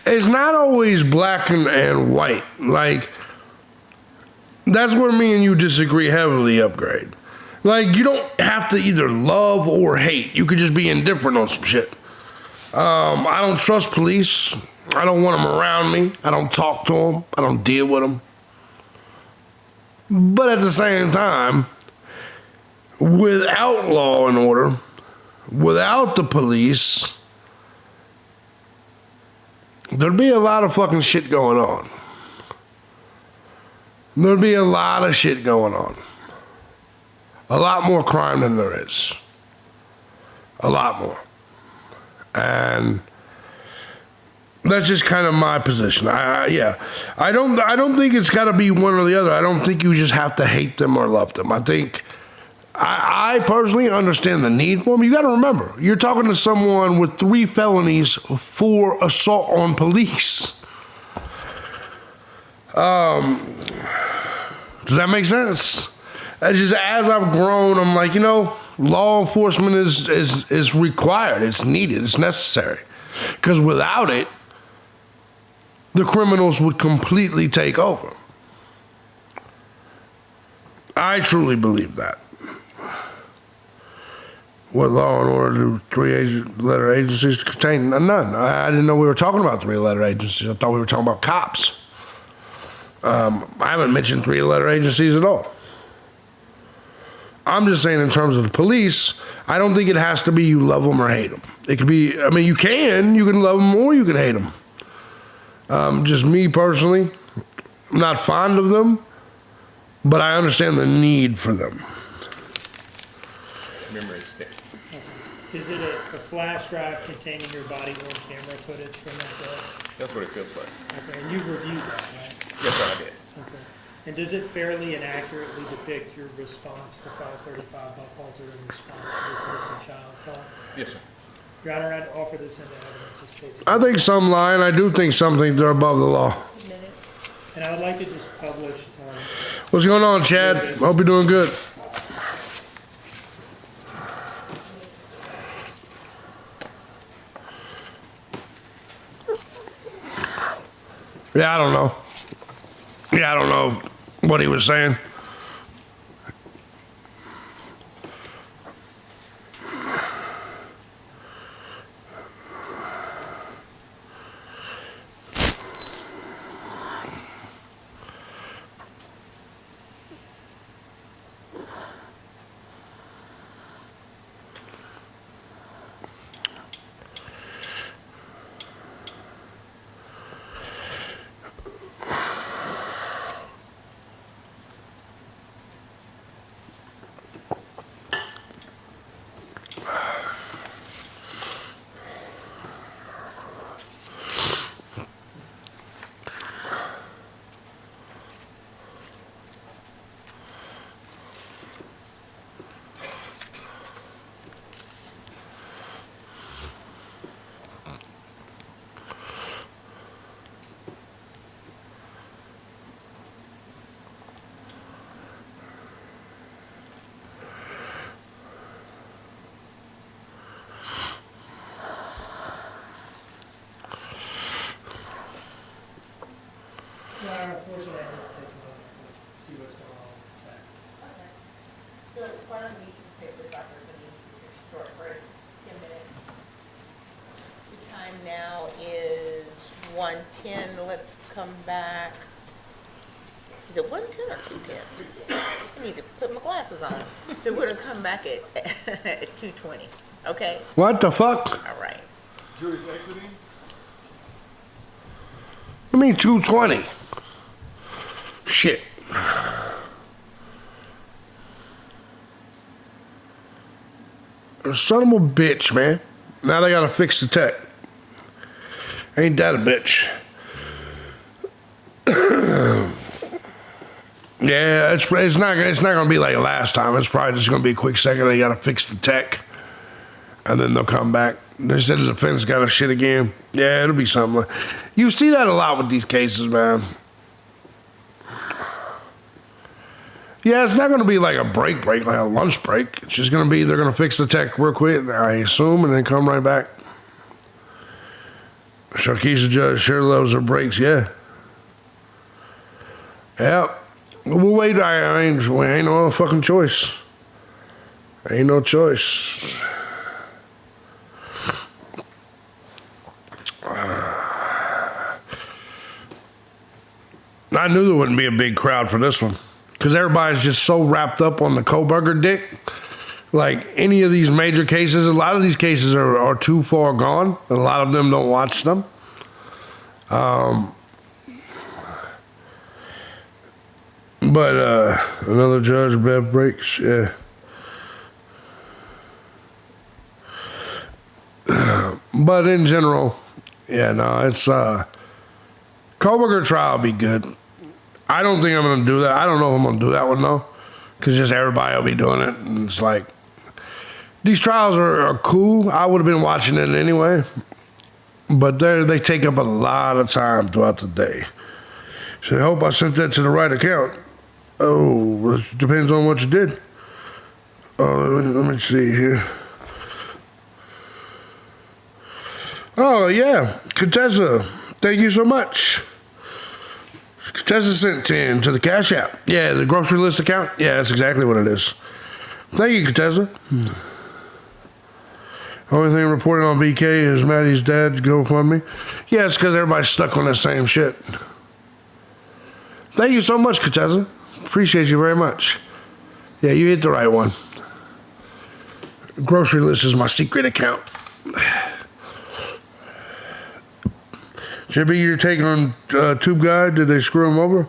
It's not always black and white. Like, that's where me and you disagree heavily, Upgrade. Like, you don't have to either love or hate. You could just be indifferent on some shit. I don't trust police. I don't want them around me. I don't talk to them. I don't deal with them. But at the same time, without law and order, without the police, there'd be a lot of fucking shit going on. There'd be a lot of shit going on. A lot more crime than there is. A lot more. And that's just kind of my position. I don't think it's got to be one or the other. I don't think you just have to hate them or love them. I think I personally understand the need for them. You got to remember, you're talking to someone with 3 felonies for assault on police. Does that make sense? Just as I've grown, I'm like, law enforcement is required. It's needed. It's necessary. Because without it, the criminals would completely take over. I truly believe that. What law and order do 3-letter agencies contain? None. I didn't know we were talking about 3-letter agencies. I thought we were talking about cops. I haven't mentioned 3-letter agencies at all. I'm just saying in terms of the police, I don't think it has to be you love them or hate them. It could be, you can love them or you can hate them. Just me personally, I'm not fond of them, but I understand the need for them. Memory stick. Is it a flash drive containing your body-worn camera footage from that day? That's what it feels like. Okay, and you've reviewed that, right? Yes, sir, I did. Okay. And does it fairly and accurately depict your response to 535 Buckhalter in response to this missing child call? Yes, sir. Your Honor, I'd offer this into evidence. The state's I think some lie, and I do think some think they're above the law. And I would like to just publish, What's going on, Chad? Hope you're doing good. Yeah, I don't know. Yeah, I don't know what he was saying. Your Honor, unfortunately, I need to take a moment to see what's going on with that. So why don't we take this off for a short break, 10 minutes? The time now is 1:10. Let's come back. Is it 1:10 or 2:10? I need to put my glasses on. So we're gonna come back at, at 2:20, okay? What the fuck? All right. I mean 220. Shit. Son of a bitch, man. Now they gotta fix the tech. Ain't that a bitch? Yeah, it's not gonna be like last time. It's probably just gonna be a quick second. They gotta fix the tech, and then they'll come back. They said the defense got a shit again. Yeah, it'll be something. You see that a lot with these cases, man. Yeah, it's not going to be like a break, like a lunch break. It's just going to be they're going to fix the tech real quick, I assume, and then come right back. Sharkeisha Judge sure loves her breaks, yeah. Yeah. We'll wait. We ain't no fucking choice. Ain't no choice. I knew there wouldn't be a big crowd for this one because everybody's just so wrapped up on the Koberger dick. Like any of these major cases, a lot of these cases are too far gone. And a lot of them don't watch them. But another judge, Bev breaks, yeah. But in general, yeah, no, it's Koberger trial will be good. I don't think I'm gonna do that. I don't know if I'm gonna do that one though, because just everybody will be doing it, and it's like these trials are cool. I would have been watching it anyway, but they take up a lot of time throughout the day. So I hope I sent that to the right account. Oh, it depends on what you did. Let me see here. Oh yeah, Contessa, thank you so much. Contessa sent 10 to the Cash App. Yeah, the grocery list account. Yeah, that's exactly what it is. Thank you, Contessa. Only thing reported on BK is Maddie's dad's GoFundMe. Yeah, it's because everybody's stuck on the same shit. Thank you so much, Contessa. Appreciate you very much. Yeah, you hit the right one. Grocery list is my secret account. Jimmy, you're taking on Tube Guy. Did they screw him over?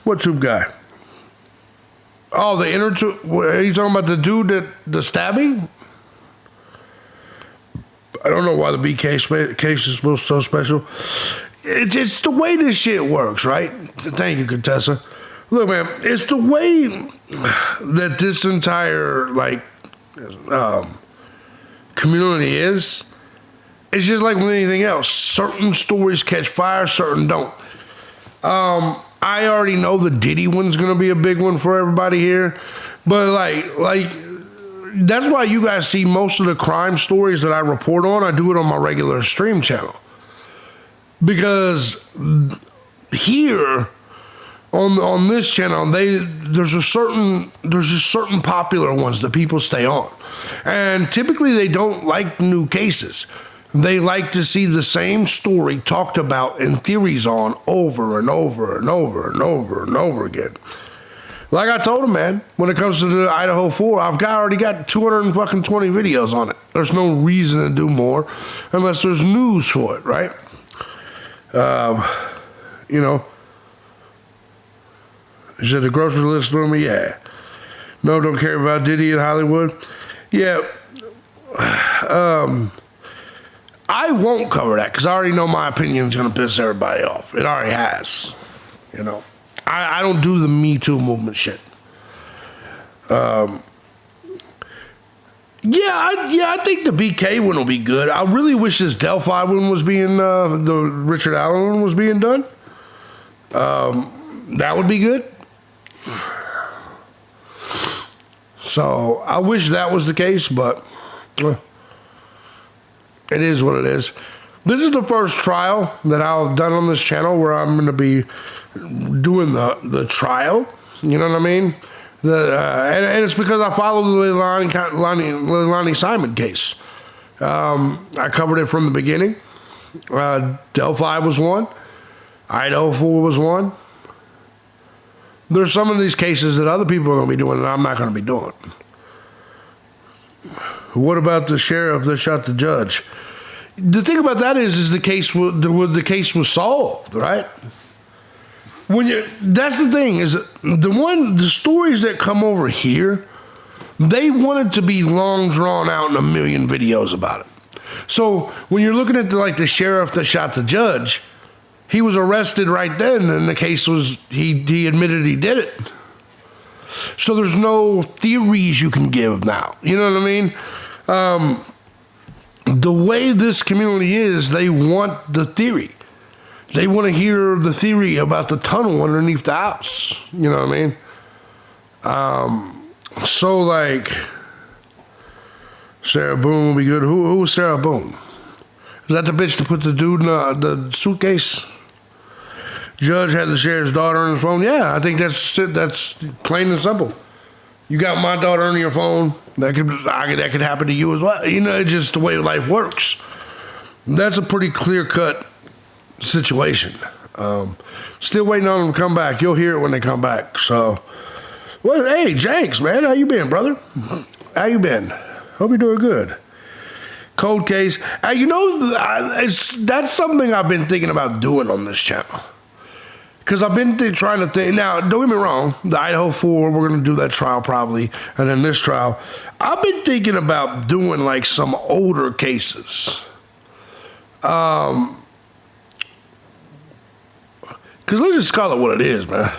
What Tube Guy? Oh, the inner tube. Are you talking about the dude that the stabbing? I don't know why the BK case is so special. It's the way this shit works, right? Thank you, Contessa. Look, man, it's the way that this entire, like, community is. It's just like with anything else. Certain stories catch fire, certain don't. I already know the Diddy one's gonna be a big one for everybody here, but like that's why you guys see most of the crime stories that I report on. I do it on my regular stream channel because here on this channel there's just certain popular ones that people stay on, and typically they don't like new cases. They like to see the same story talked about and theories on over and over and over and over and over again. Like I told him, man, when it comes to the Idaho 4, I've already got 220 videos on it. There's no reason to do more unless there's news for it, right? You know, he said the grocery list for me, yeah. No, don't care about Diddy in Hollywood. Yeah. I won't cover that because I already know my opinion is going to piss everybody off. It already has, you know. I don't do the Me Too movement shit. I think the BK one will be good. I really wish this Delphi one was being, the Richard Allen one was being done. That would be good. So I wish that was the case, but it is what it is. This is the first trial that I've done on this channel where I'm going to be doing the trial. You know what I mean? And it's because I followed the LEILANI Simon case. I covered it from the beginning. Delphi was one. Idaho 4 was one. There's some of these cases that other people are going to be doing and I'm not going to be doing. What about the sheriff that shot the judge? The thing about that is the case was solved, right? That's the thing is the stories that come over here, they want it to be long drawn out in a million videos about it. So when you're looking at the sheriff that shot the judge, he was arrested right then, and the case was he admitted he did it. So there's no theories you can give now. You know what I mean? The way this community is, they want the theory. They want to hear the theory about the tunnel underneath the house. You know what I mean? So like, Sarah Boone will be good. Who was Sarah Boone? Is that the bitch that put the dude in the suitcase? Judge had the sheriff's daughter on his phone. Yeah, I think that's plain and simple. You got my daughter on your phone. That could happen to you as well. You know, it's just the way life works. That's a pretty clear-cut situation. Still waiting on them to come back. You'll hear it when they come back. So, well, hey, Jenks, man, how you been, brother? How you been? Hope you're doing good. Cold case. You know, that's something I've been thinking about doing on this channel. Because I've been trying to think. Now, don't get me wrong. The Idaho 4, we're going to do that trial probably. And then this trial. I've been thinking about doing like some older cases. Because let's just call it what it is, man.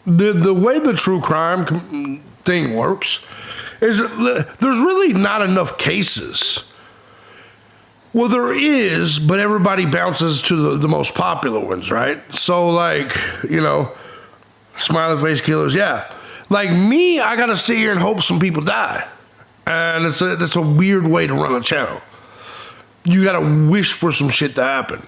The way the true crime thing works is there's really not enough cases. Well, there is, but everybody bounces to the most popular ones, right? So, like, you know, smiley face killers, yeah. Like me, I gotta sit here and hope some people die. And it's a weird way to run a channel. You gotta wish for some shit to happen.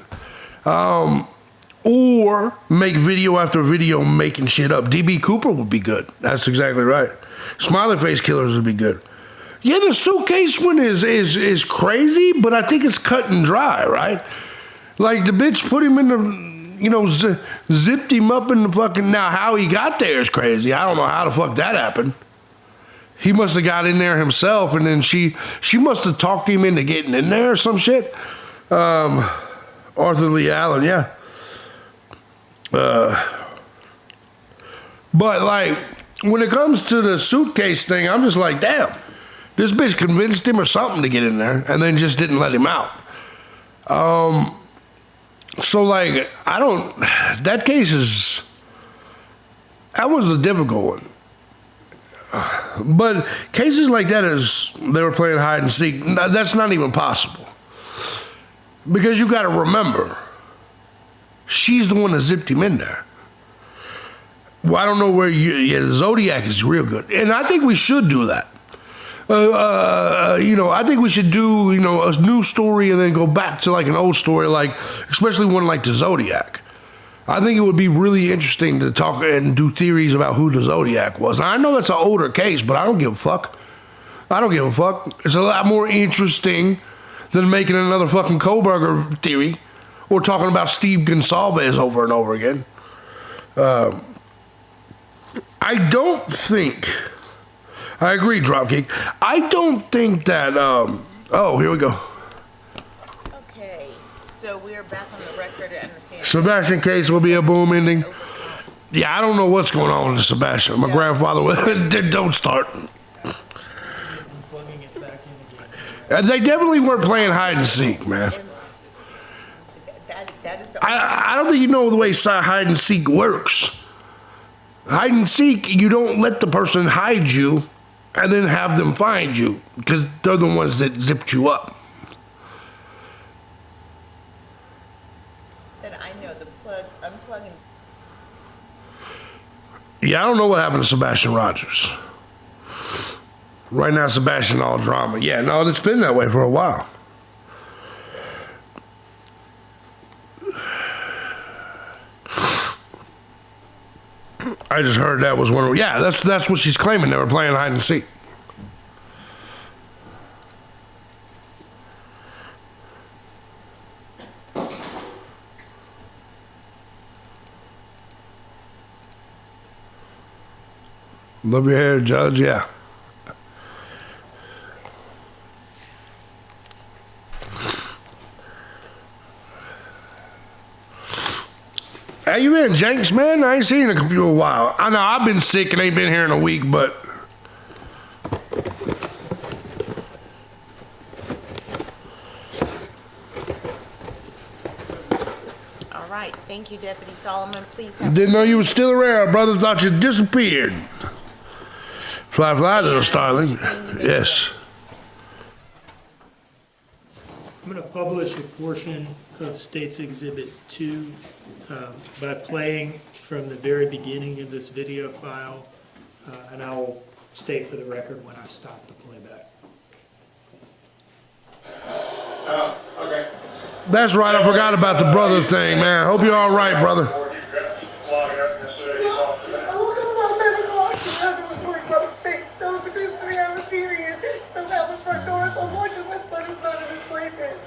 Or make video after video making shit up. DB Cooper would be good. That's exactly right. Smiley face killers would be good. Yeah, the suitcase one is crazy, but I think it's cut and dry, right? Like the bitch put him in the, you know, zipped him up in the fucking, now how he got there is crazy. I don't know how the fuck that happened. He must have got in there himself, and then she must have talked him into getting in there or some shit. Arthur Lee Allen, yeah. But like, when it comes to the suitcase thing, I'm just like, damn. This bitch convinced him or something to get in there, and then just didn't let him out. So like, that case that was a difficult one. But cases like that they were playing hide and seek, that's not even possible. Because you gotta remember, she's the one that zipped him in there. Well, I don't know where the Zodiac is real good. And I think we should do that. I think we should do, a new story and then go back to like an old story, like, especially one like the Zodiac. I think it would be really interesting to talk and do theories about who the Zodiac was. Now, I know that's an older case, but I don't give a fuck. I don't give a fuck. It's a lot more interesting than making another fucking Kohlberger theory or talking about Steve Gonsalves over and over again. I don't think... I agree, Dropkick. I don't think that, here we go. Okay, so we are back on the record to understand. Sebastian case will be a boom ending. Yeah, I don't know what's going on with Sebastian. My grandfather don't start. I'm plugging it back in again. They definitely weren't playing hide and seek, man. That is the I don't think you know the way hide and seek works. Hide and seek, you don't let the person hide you and then have them find you, because they're the ones that zipped you up. that I know, unplugging. Yeah, I don't know what happened to Sebastian Rogers. Right now, Sebastian all drama. Yeah, no, it's been that way for a while. I just heard that was one of... Yeah, that's what she's claiming. They were playing hide and seek. Love your hair, Judge. Yeah. How you been, Jenks, man? I ain't seen you in a while. I know I've been sick and ain't been here in a week, but... All right, thank you, Deputy Solomon. Please have. Didn't know you were still around, brother. Thought you disappeared. Fly, little starling. Yes. I'm going to publish a portion of State's Exhibit 2 by playing from the very beginning of this video file, and I will state for the record when I stop the playback. Okay. That's right. I forgot about the brother thing, man. Hope you're all right, brother. I woke up about 7 o'clock. The husband was worried about 6, so between a 3-hour period, somehow the front door is unlocked and my son is not in his playpen.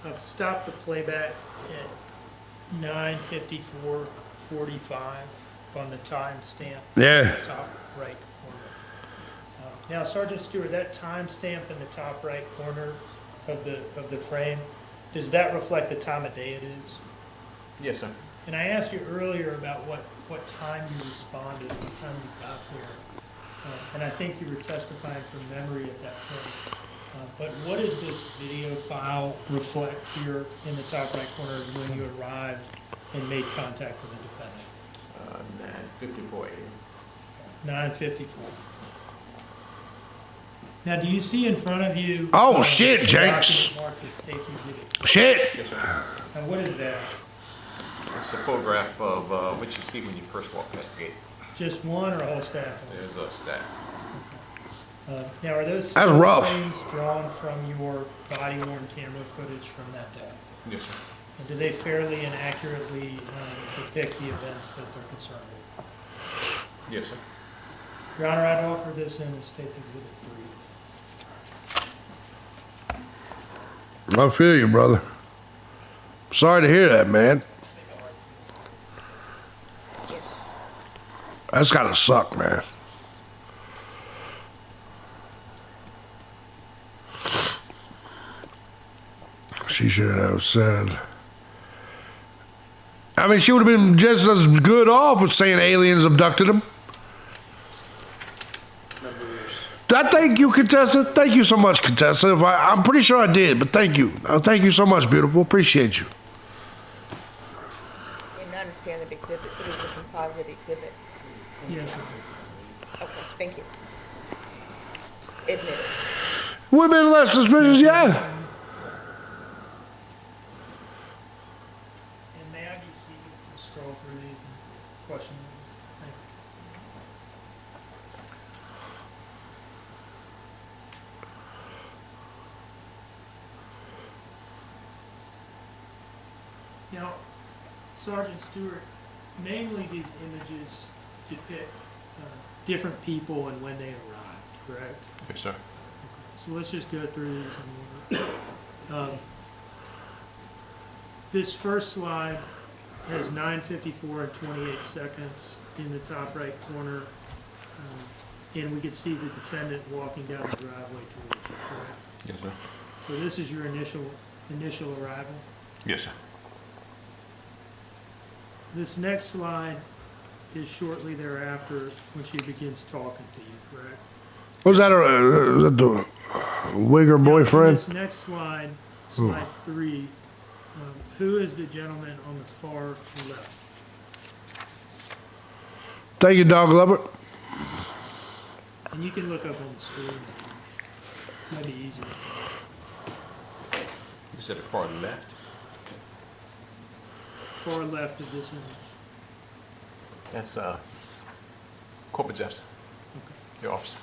I've stopped the playback at 9:54:45 on the timestamp. Yeah. Top right corner. Now, Sergeant Stewart, that timestamp in the top right corner of the frame, does that reflect the time of day it is? Yes, sir. And I asked you earlier about what time you responded, what time you got there. And I think you were testifying from memory at that point. But what does this video file reflect here in the top right corner of when you arrived and made contact with the defendant? 9:54 a.m. 9:54. Now, do you see in front of you? Oh, shit, the Jenks. document marked as State's Exhibit? Shit. Yes, sir. And what is that? It's a photograph of what you see when you first walk past the gate. Just one or a whole stack? There's a stack. Now, are those That's still rough. frames drawn from your body-worn camera footage from that day? Yes, sir. And do they fairly and accurately depict the events that they're concerned with? Yes, sir. Your Honor, I'd offer this in the State's Exhibit 3. I feel you, brother. Sorry to hear that, man. Yes. That's gotta suck, man. She should have said, I mean, she would have been just as good off with saying aliens abducted him. I thank you, Contessa. Thank you so much, Contessa. I'm pretty sure I did, but thank you. Thank you so much, beautiful. Appreciate you. And understand that Exhibit 3 is a composite exhibit. Yes. Okay, thank you. Admitted. Would have been less suspicious, yeah. And may I be seated to scroll through these and question these? Thank you. Now, Sergeant Stewart, mainly these images depict different people and when they arrived, correct? Yes, sir. So let's just go through these in order. This first slide has 9:54 and 28 seconds in the top right corner. And we can see the defendant walking down the driveway towards you, correct? Yes, sir. So this is your initial arrival. Yes, sir. This next slide is shortly thereafter when she begins talking to you, correct? Was that the Wigger boyfriend? This next slide, slide 3, who is the gentleman on the far left? Thank you, dog lover. And you can look up on the screen. Might be easier. You said it far left? Far left of this image. That's Corporal Jepson, Okay. the officer.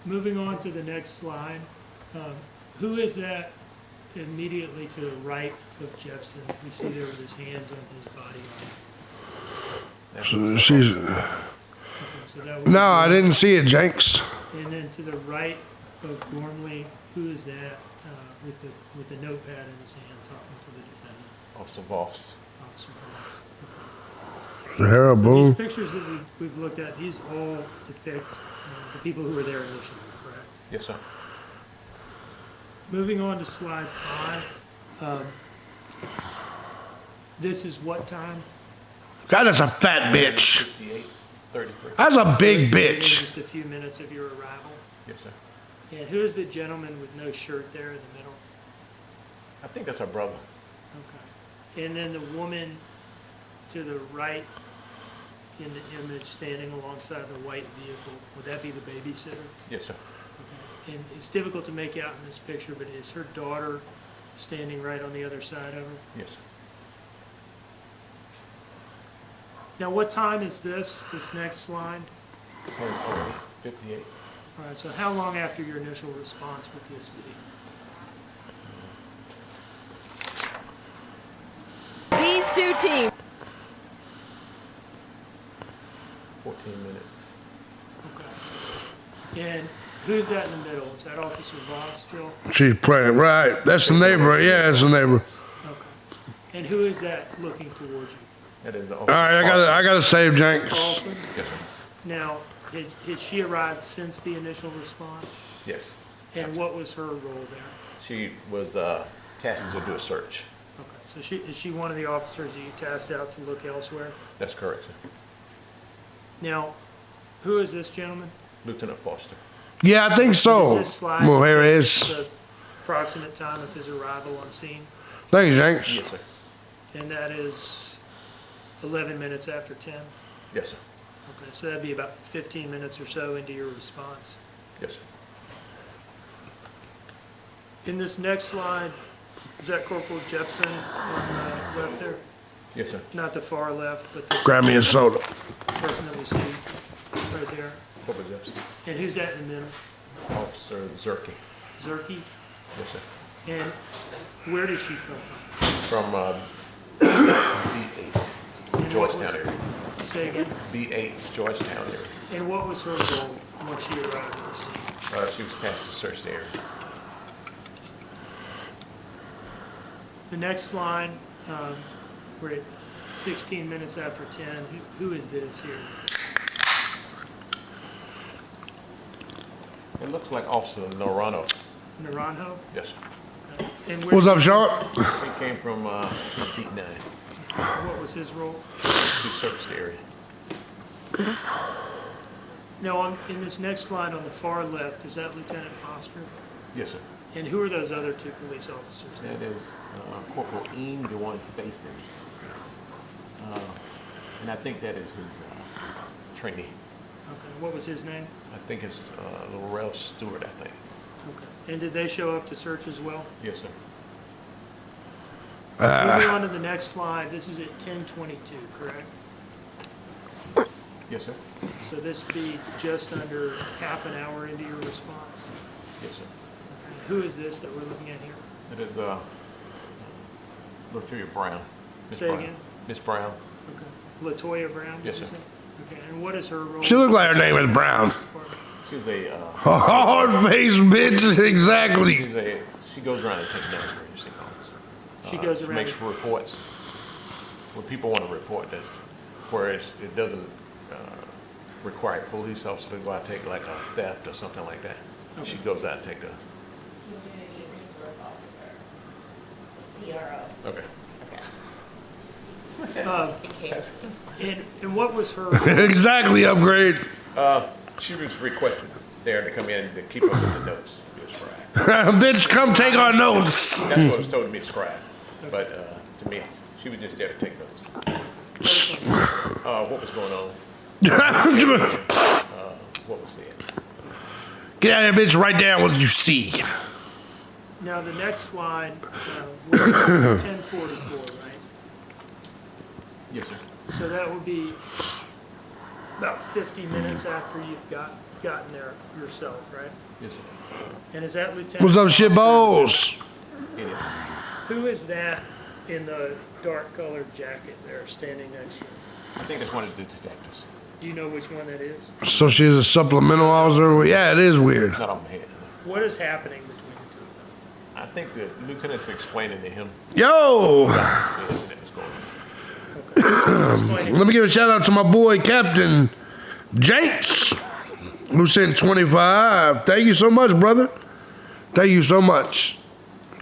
Moving on to the next slide. Who is that immediately to the right of Jepson? We see there with his hands on his body. She's. Okay, so that would No, be I didn't see it, Jenks. And then to the right of Gormley, who is that with the notepad in his hand talking to the defendant? Officer Voss. Officer Voss. Sarah So these Boone. pictures that we've looked at, these all depict the people who were there initially, correct? Yes, sir. Moving on to slide 5. This is what time? God, that's a fat bitch. 58, 33. That's a big This is bitch. Just a few minutes of your arrival. Yes, sir. And who is the gentleman with no shirt there in the middle? I think that's our brother. Okay. And then the woman to the right in the image standing alongside the white vehicle, would that be the babysitter? Yes, sir. Okay. And it's difficult to make out in this picture, but is her daughter standing right on the other side of her? Yes, sir. Now, what time is this next slide? 58. All right, so how long after your initial response would this be? These two teams. 14 minutes. Okay. And who's that in the middle? Is that Officer Voss still? She's pregnant, right? That's the neighbor. Yeah, that's the neighbor. Okay. And who is that looking towards you? That is the All right, I gotta save Jenks. Carlson? Yes, sir. Now, had she arrived since the initial response? Yes. And what was her role there? She was tasked to do a search. Okay, so is she one of the officers that you tasked out to look elsewhere? That's correct, sir. Now, who is this gentleman? Lieutenant Foster. Yeah, I think so. Does this slide Well, here it depict is. the approximate time of his arrival on scene? Thank you, Jenks. Yes, sir. And that is 11 minutes after 10? Yes, sir. Okay, so that'd be about 15 minutes or so into your response. Yes, sir. In this next slide, is that Corporal Jepson on the left there? Yes, sir. Not the far left, but the Grab me a soda. person that we see right there. Corporal Jepson. And who's that in the middle? Officer Zerke. Zerke? Yes, sir. And where did she come from? From B8, And what Georgetown was- area. Say again? B8, Georgetown area. And what was her role when she arrived at the scene? She was tasked to search the area. The next slide, we're at 16 minutes after 10. Who is this here? It looks like Officer Naranjo. Naranjo? Yes, sir. Okay. And where What's did up, you- Sean? He came from Beat 9. What was his role? He searched the area. Now, in this next slide on the far left, is that Lieutenant Foster? Yes, sir. And who are those other two police officers? That is Corporal Eam, the one facing. And I think that is his trainee. Okay, what was his name? I think it's Laurel Stewart, I think. Okay. And did they show up to search as well? Yes, sir. Moving on to the next slide, this is at 10:22, correct? Yes, sir. So this be just under half an hour into your response? Yes, sir. Okay. Who is this that we're looking at here? It is Latoya Brown. Miss Say Brown. again? Miss Brown. Okay. Latoya Brown? did Yes, you sir. say? Okay, and what is her role? She looked like her name is Brown. She's a Hard-faced bitch, exactly. she goes around and takes notes. She calls. She goes around Makes and- reports. When people want to report, that's where it doesn't require a police officer to go out and take like a theft or something like that. She goes out and take a. CRO. Okay. And what was her, Exactly, upgrade. She was requested there to come in to keep up with the notes. It was scribe. Bitch, come take our notes. That's what was told to me, scribe. But to me, she was just there to take notes. What was going on? What was said? Get out of here, bitch. Write down what you see. now the next slide, we're at 10:44, right? Yes, sir. So that would be about 50 minutes after you've gotten there yourself, right? Yes, sir. And is that Lieutenant? What's up, Foster? shitballs? It is. Who is that in the dark colored jacket there standing next to you? I think that's one of the detectives. Do you know which one that is? So she's a supplemental officer? Well, yeah, it is weird. Not on my head. What is happening between the two of them? I think the lieutenant's explaining to him Yo, the incident was going on. Explain it. let me give a shout out to my boy, Captain Jenks, who sent 25. Thank you so much, brother. Thank you so much,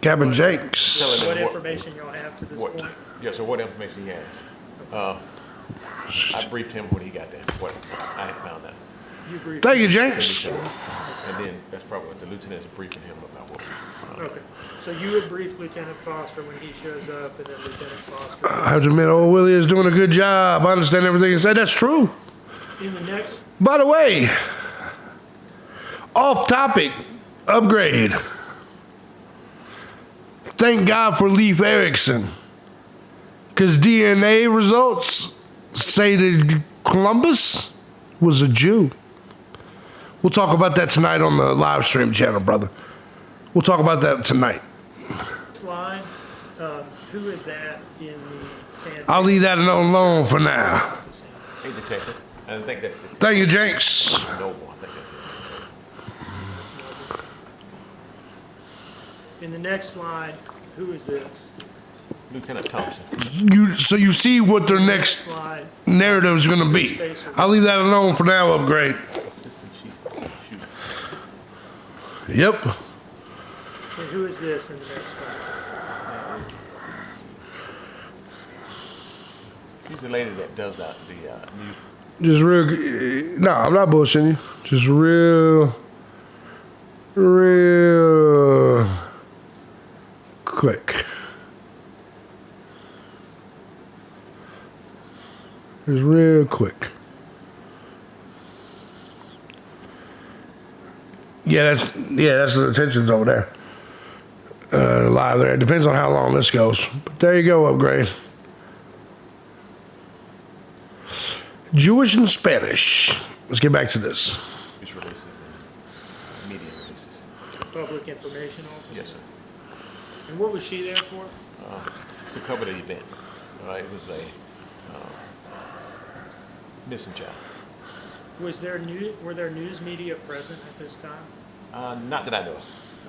Captain Jenks. Telling What them information y'all have to this what, point? yes, sir, what information he has. I briefed him when he got there, what I had found out. You briefed. Thank you, Jenks. And then that's probably what the lieutenant's briefing him about what. Okay, so you would brief Lieutenant Foster when he shows up, and then Lieutenant Foster. I have to admit, old Willie is doing a good job. I understand everything he said. That's true. In the next, By the way, off topic, upgrade. Thank God for Leif Erikson. Because DNA results say that Columbus was a Jew. We'll talk about that tonight on the live stream channel, brother. We'll talk about that tonight. slide, who is that in the tan? I'll leave that alone for now. A detective, and I think that's the Thank you, Jenks. Noble, I think that's it. In the next slide, who is this? Lieutenant Thompson. So you see what their next Slide, narrative is going to be. I'll leave that alone for now, upgrade. Assistant Chief Shooter. Yep. and who is this in the next slide? She's the lady that does the news. Just real. No, I'm not bullshitting you. Just real quick. Just real quick. Yeah, that's the attention's over there. Live there. It depends on how long this goes. But there you go, upgrade. Jewish and Spanish. Let's get back to this. News releases and media releases. Public Information Officer? Yes, sir. And what was she there for? To cover the event. It was a missing child. Were there news media present at this time? Not that I know of.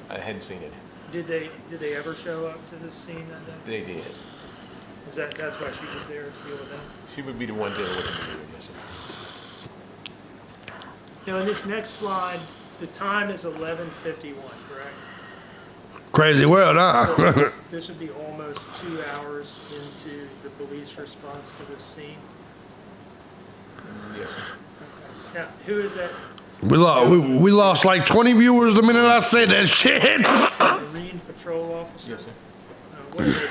I hadn't seen any. Did they ever show up to this scene that day? They did. That's why she was there to deal with them? She would be the one dealing with the media. Yes, sir. Now, in this next slide, the time is 11:51, correct? Crazy world, huh? So this would be almost 2 hours into the police response to this scene. Yes, sir. Now, who is that? We lost like 20 viewers the minute I said that shit. Marine patrol officer? Yes, sir. What do they do?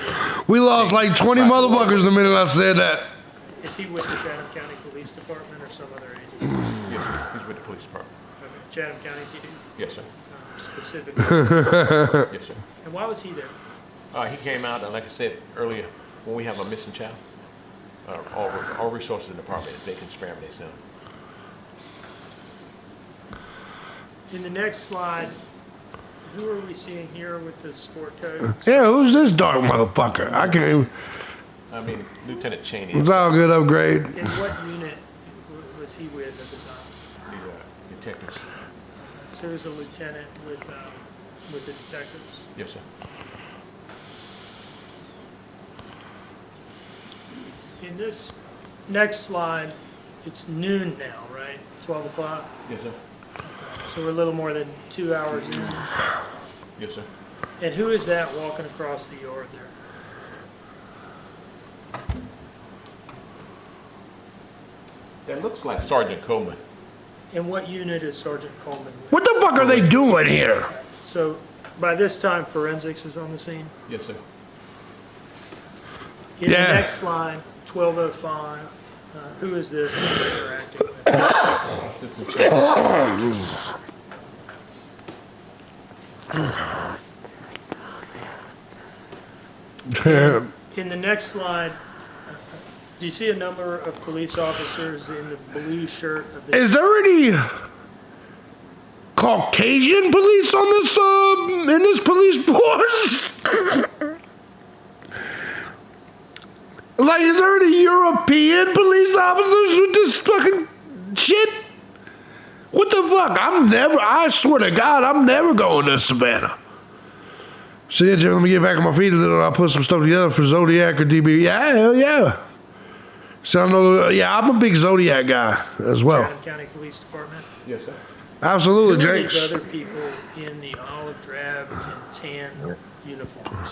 We lost like 20 motherfuckers the minute I said that. Is he with the Chatham County Police Department or some other agency? Yes, sir. He's with the police department. Okay, Chatham County PD, Yes, sir. specifically. Yes, sir. And why was he there? He came out, and like I said earlier, when we have a missing child, all resources in the department, if they can spare them, they send them. In the next slide, who are we seeing here with the sport coat? Yeah, who's this dark motherfucker? I can't even. I mean, Lieutenant Cheney, It's all good upgrade. And what unit was he with at the time? the detectives. So there's a lieutenant with the detectives. Yes, sir. In this next slide, it's noon now, right? 12 o'clock? Yes, sir. So we're a little more than 2 hours in. Yes, sir. And who is that walking across the yard there? That looks like Sergeant Coleman. And what unit is Sergeant Coleman with? What the fuck are they doing here? So by this time, forensics is on the scene. Yes, sir. In the Yeah. next slide, 12:05, who is this that they're interacting with? Assistant Chief. In the next slide, do you see a number of police officers in the blue shirt of the Is there any Caucasian police on this in this police force? Like, is there any European police officers with this fucking shit? What the fuck? I swear to God, I'm never going to Savannah. So yeah, Jim, let me get back on my feet a little. I'll put some stuff together for Zodiac or DB. Yeah, hell yeah. So I know, yeah, I'm a big Zodiac guy as well. Chatham County Police Department? Yes, sir. Absolutely, Who are these Jakes. other people in the olive drab and tan uniforms?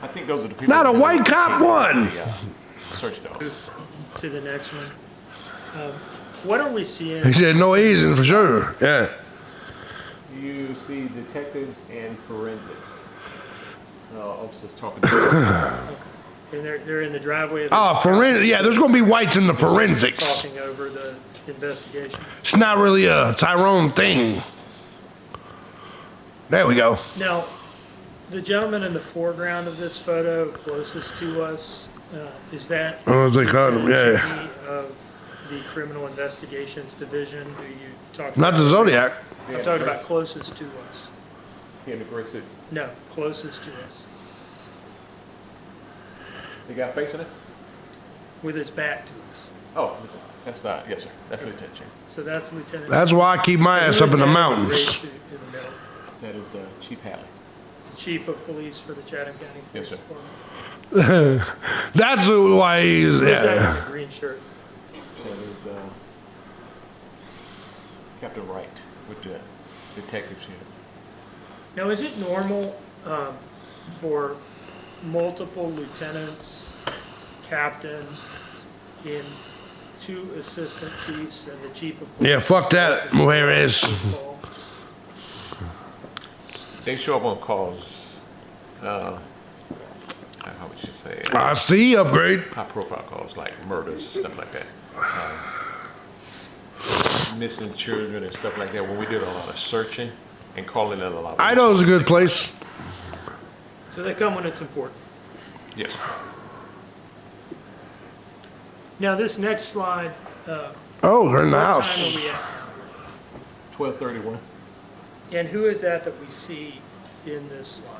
I think those are the people. Not a that- white cop one. Yeah. Search dog. To the next one. What are we seeing? He said no Asian for sure. Yeah. You see detectives and forensics. Officers talking to them. And they're in the driveway of the Oh, forensic. Yeah, there's gonna be whites in the forensics. talking over the investigation. It's not really a Tyrone thing. There we go. Now, the gentleman in the foreground of this photo, closest to us, is that Oh, they caught him. Yeah. Lieutenant Cheney of the Criminal Investigations Division, who you talked Not about? the Zodiac. I'm talking about closest to us. Here in the great city. No, closest to us, They got a face in this? with his back to us. Oh, that's not. Yes, sir. That's Lieutenant Cheney. So that's Lieutenant. That's why I keep my Who ass is up in the that gray mountains. suit in the middle? That is Chief Halley. Chief of Police for the Chatham County Yes, Police sir. Department. That's why he's. Who's that in Yeah. the green shirt? That is Captain Wright with the detectives here. Now, is it normal for multiple lieutenants, captain, in two assistant chiefs and the chief of police? Yeah, fuck that, Mujeres. They show up on calls. How would you say? I see upgrade. High-profile calls like murders, stuff like that. Missing children and stuff like that. When we did a lot of searching and calling in a lot. Of Idaho's a good place. So they come when it's important. Yes. Now, this next slide, Oh, they're in the what time house. are we at 12:31. now? And who is that we see in this slide?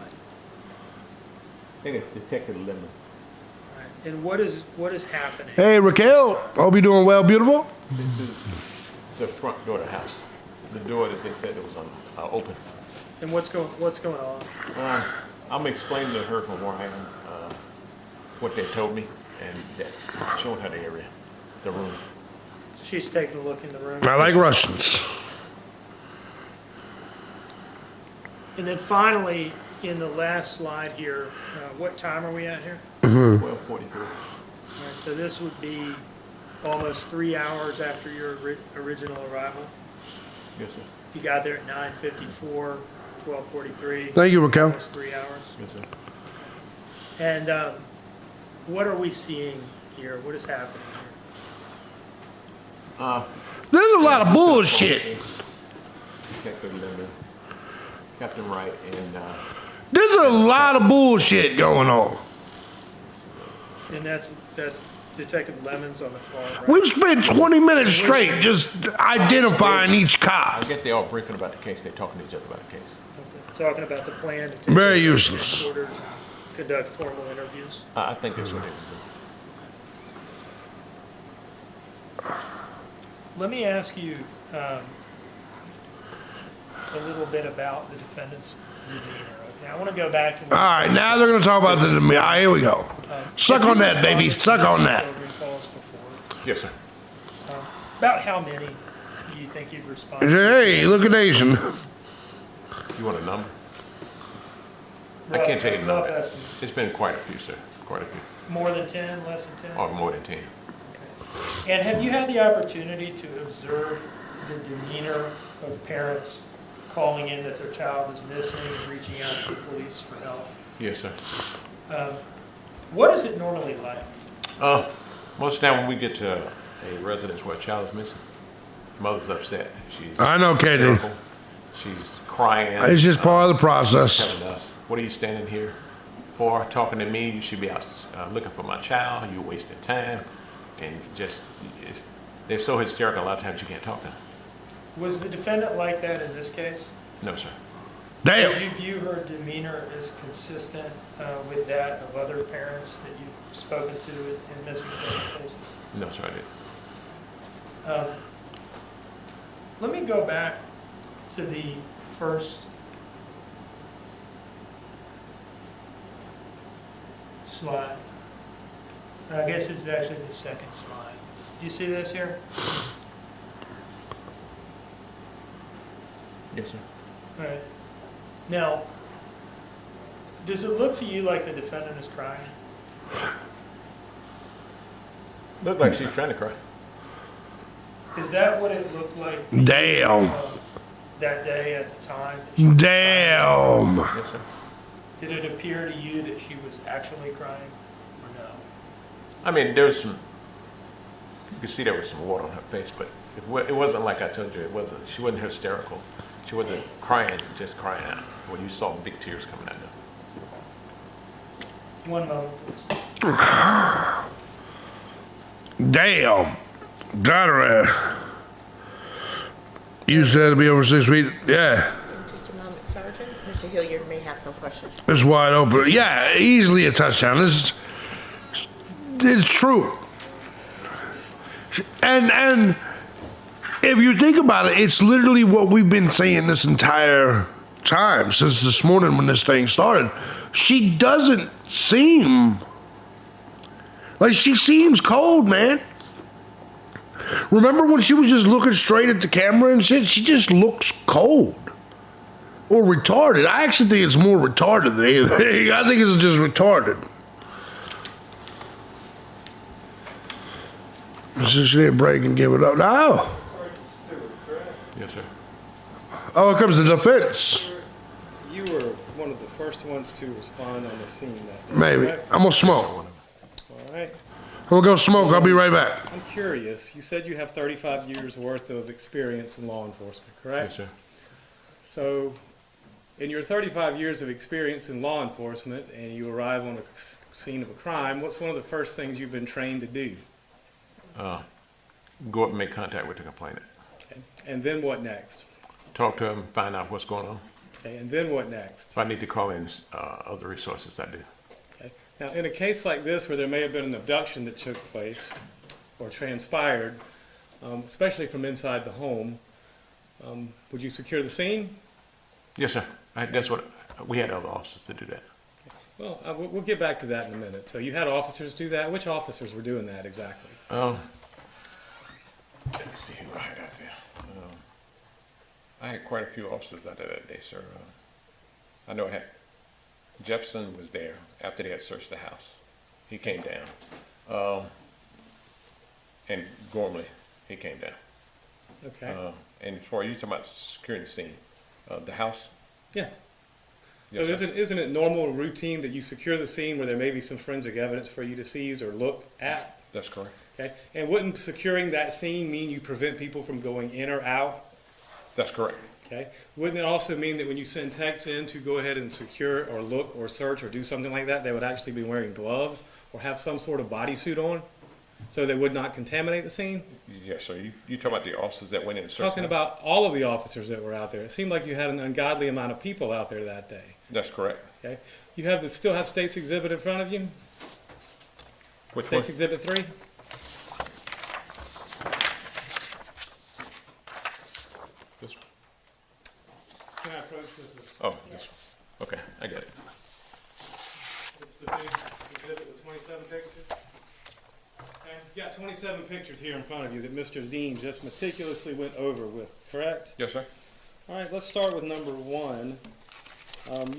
I think it's Detective Lemons. All right. And what is happening? Hey, Raquel. Hope you're doing well, beautiful. This is the front door of the house. The door that they said it was open. And what's going on? I'm explaining to her from where I am what they told me and that showing her the area, the room. She's taking a look in the room. I like Russians. And then finally, in the last slide here, what time are we at here? 12:43. All right, so this would be almost 3 hours after your original arrival. Yes, sir. You got there at 9:54, 12:43. Thank you, Raquel. Almost 3 hours. Yes, sir. And what are we seeing here? What is happening here? There's a lot of bullshit. Captain Linder, Captain Wright, and There's a lot of bullshit going on. And that's Detective Lemons on the far right. We've spent 20 minutes straight just identifying each cop. I guess they all briefing about the case. They're talking to each other about the case. Okay, talking about the plan to take Very over useless. headquarters and conduct formal interviews. I think that's what they was doing. Let me ask you a little bit about the defendant's demeanor. Okay, I want to go back to. All right, now they're going to talk about the demeanor. All right, here we go. Suck on that, baby. Suck on that. Calls before. Yes, sir. About how many do you think you'd respond to? Hey, liquidation. You want a number? I can't tell you the Rough number. estimate. It's been quite a few, sir. Quite a few. More than 10, less than 10? Or more than 10. And have you had the opportunity to observe the demeanor of parents calling in that their child is missing and reaching out to the police for help? Yes, sir. What is it normally like? Most of the time when we get to a residence where a child is missing, mother's upset. She's I know, Katie. hysterical. She's crying. It's just part of the She's process. telling us, what are you standing here for? Talking to me? You should be out looking for my child. You're wasting time. And just, they're so hysterical, a lot of times you can't talk to them. Was the defendant like that in this case? No, sir. Did Damn. you view her demeanor as consistent with that of other parents that you've spoken to in missing children cases? No, sir, I didn't. Let me go back to the first slide. I guess it's actually the second slide. Do you see this here? Yes, sir. All right. Now, does it look to you like the defendant is crying? Looked like she's trying to cry. Is that what it looked like to you, Damn. that day at the time? that she was crying? Damn. Yes, sir. Did it appear to you that she was actually crying or no? I mean, there was some, you could see there was some water on her face, but it wasn't like I told you, she wasn't hysterical. She wasn't crying, just crying out when you saw big tears coming out of her. 1 moment, please. Damn. Got her. You said it'd be over 6 feet. Yeah. Just a moment, Sergeant. Mr. Hilliard may have some questions. It's wide open. Yeah, easily a touchdown. It's true. And if you think about it, it's literally what we've been saying this entire time since this morning when this thing started. She doesn't seem like she seems cold, man. Remember when she was just looking straight at the camera and shit? She just looks cold. Or retarded. I actually think it's more retarded than anything. I think it's just retarded. So she didn't break and give it up. No. Yes, sir. Oh, here comes the defense. You were one of the first ones to respond on the scene that day. Maybe. correct? I'm gonna smoke. All right. I'm gonna go smoke. I'll be right back. I'm curious. You said you have 35 years worth of experience in law enforcement, correct? Yes, sir. So, in your 35 years of experience in law enforcement, and you arrive on a scene of a crime, what's one of the first things you've been trained to do? Go up and make contact with the complainant. Okay. And then what next? Talk to him, find out what's going on. Okay. And then what next? If I need to call in other resources, I do. Okay. Now, in a case like this where there may have been an abduction that took place or transpired, especially from inside the home, would you secure the scene? Yes, sir. That's what we had other officers to do that. Well, we'll get back to that in a minute. So you had officers do that. Which officers were doing that exactly? Let me see who I had out there. I had quite a few officers out there that day, sir. I know I had Jefferson was there after they had searched the house. He came down. And Gormley, he came down. Okay. And for you talking about securing the scene, the house? Yeah. So Yes, sir. isn't it normal routine that you secure the scene where there may be some forensic evidence for you to seize or look at? That's correct. Okay. And wouldn't securing that scene mean you prevent people from going in or out? That's correct. Okay. Wouldn't it also mean that when you send techs in to go ahead and secure or look or search or do something like that, they would actually be wearing gloves or have some sort of bodysuit on so they would not contaminate the scene? Yes, sir. You talking about the officers that went in and searched Talking the house? about all of the officers that were out there. It seemed like you had an ungodly amount of people out there that day. That's correct. Okay. You have still have State's Exhibit in front of you? Which one? State's Exhibit 3? This one? Can I approach this? Oh, this one. Okay, I get it. It's the big exhibit with 27 pictures. Okay. You got 27 pictures here in front of you that Mr. Dean just meticulously went over with, correct? Yes, sir. All right, let's start with number one.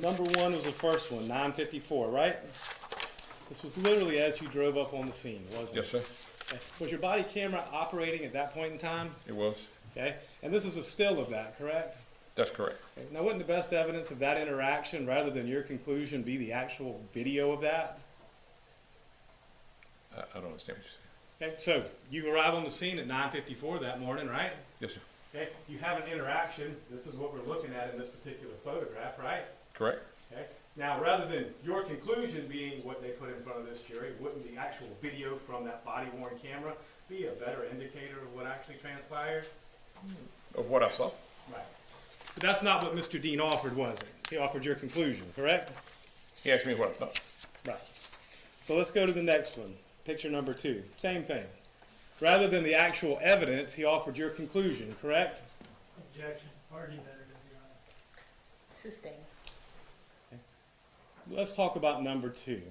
Number one was the first one, 954, right? This was literally as you drove up on the scene, wasn't Yes, it? sir. Okay. Was your body camera operating at that point in time? It was. Okay. And this is a still of that, correct? That's correct. Okay. Now, wouldn't the best evidence of that interaction, rather than your conclusion, be the actual video of that? I don't understand what you're saying. Okay. So you arrive on the scene at 9:54 that morning, right? Yes, sir. Okay. You have an interaction. This is what we're looking at in this particular photograph, right? Correct. Okay. Now, rather than your conclusion being what they put in front of this jury, wouldn't the actual video from that body-worn camera be a better indicator of what actually transpired? Of what I saw? Right. But that's not what Mr. Dean offered, was it? He offered your conclusion, correct? He asked me what I thought. Right. So let's go to the next one. Picture number 2. Same thing. Rather than the actual evidence, he offered your conclusion, correct? Objection, argumentative, Your Honor. Sustain. Let's talk about number 2.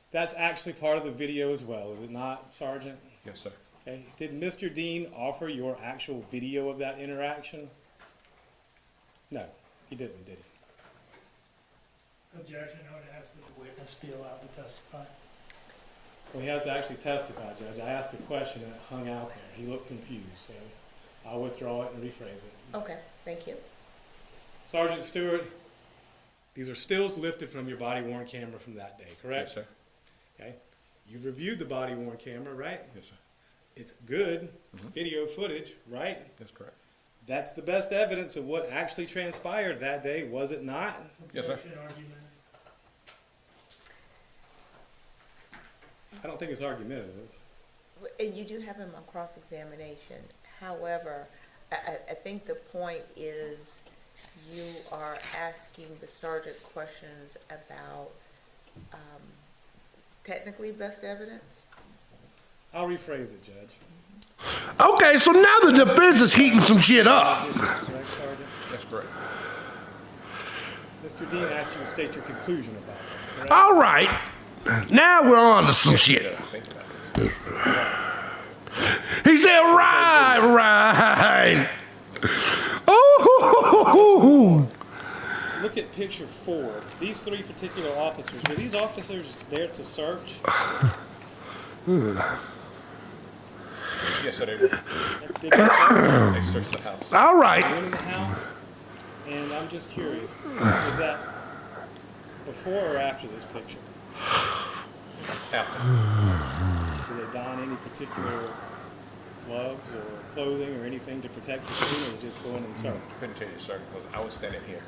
That's actually part of the video as well, is it not, Sergeant? Yes, sir. Okay. Did Mr. Dean offer your actual video of that interaction? No, he didn't, did he? Objection, I would ask that the witness be allowed to testify. Well, he has to actually testify, Judge. I asked a question and it hung out there. He looked confused, so I'll withdraw it and rephrase it. Okay, thank you. Sergeant Stewart, these are stills lifted from your body-worn camera from that day, correct? Yes, sir. Okay. You've reviewed the body-worn camera, right? Yes, sir. It's good video footage, right? That's correct. That's the best evidence of what actually transpired that day, was it not? Yes, sir. Objection, argumentative. I don't think it's argumentative. And you do have him on cross-examination. However, I think the point is you are asking the sergeant questions about technically best evidence. I'll rephrase it, Judge. Okay, so now the defense is heating some shit up. Correct, Sergeant? That's correct. Mr. Dean asked you to state your conclusion about that, correct? All right, now we're on to some shit. Yeah, think about this. He said, right. Oh, Look at picture 4. These 3 particular officers, were these officers there to search? Yes, sir. They were. Did they search? They searched the house. all right. Went in the house? And I'm just curious, was that before or after this picture? After. Did they don any particular gloves or clothing or anything to protect the scene, or just go in and search? Couldn't tell you, sir, because I was standing here.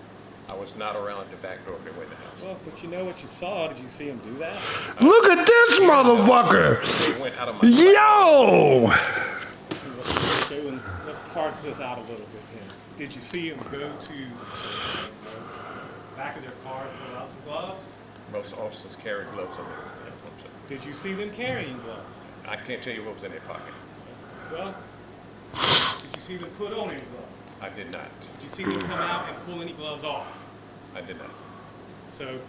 I was not around the back door if they went in the house. Well, but you know what you saw. Did you see them do that? Look at this motherfucker. They went out of my Yo. Okay, well, let's parse this out a little bit then. Did you see them go to back of their car and pull out some gloves? Most officers carry gloves on them. That's what I'm saying. Did you see them carrying gloves? I can't tell you what was in their pocket. Well, did you see them put on any gloves? I did not. Did you see them come out and pull any gloves off? I did not. So,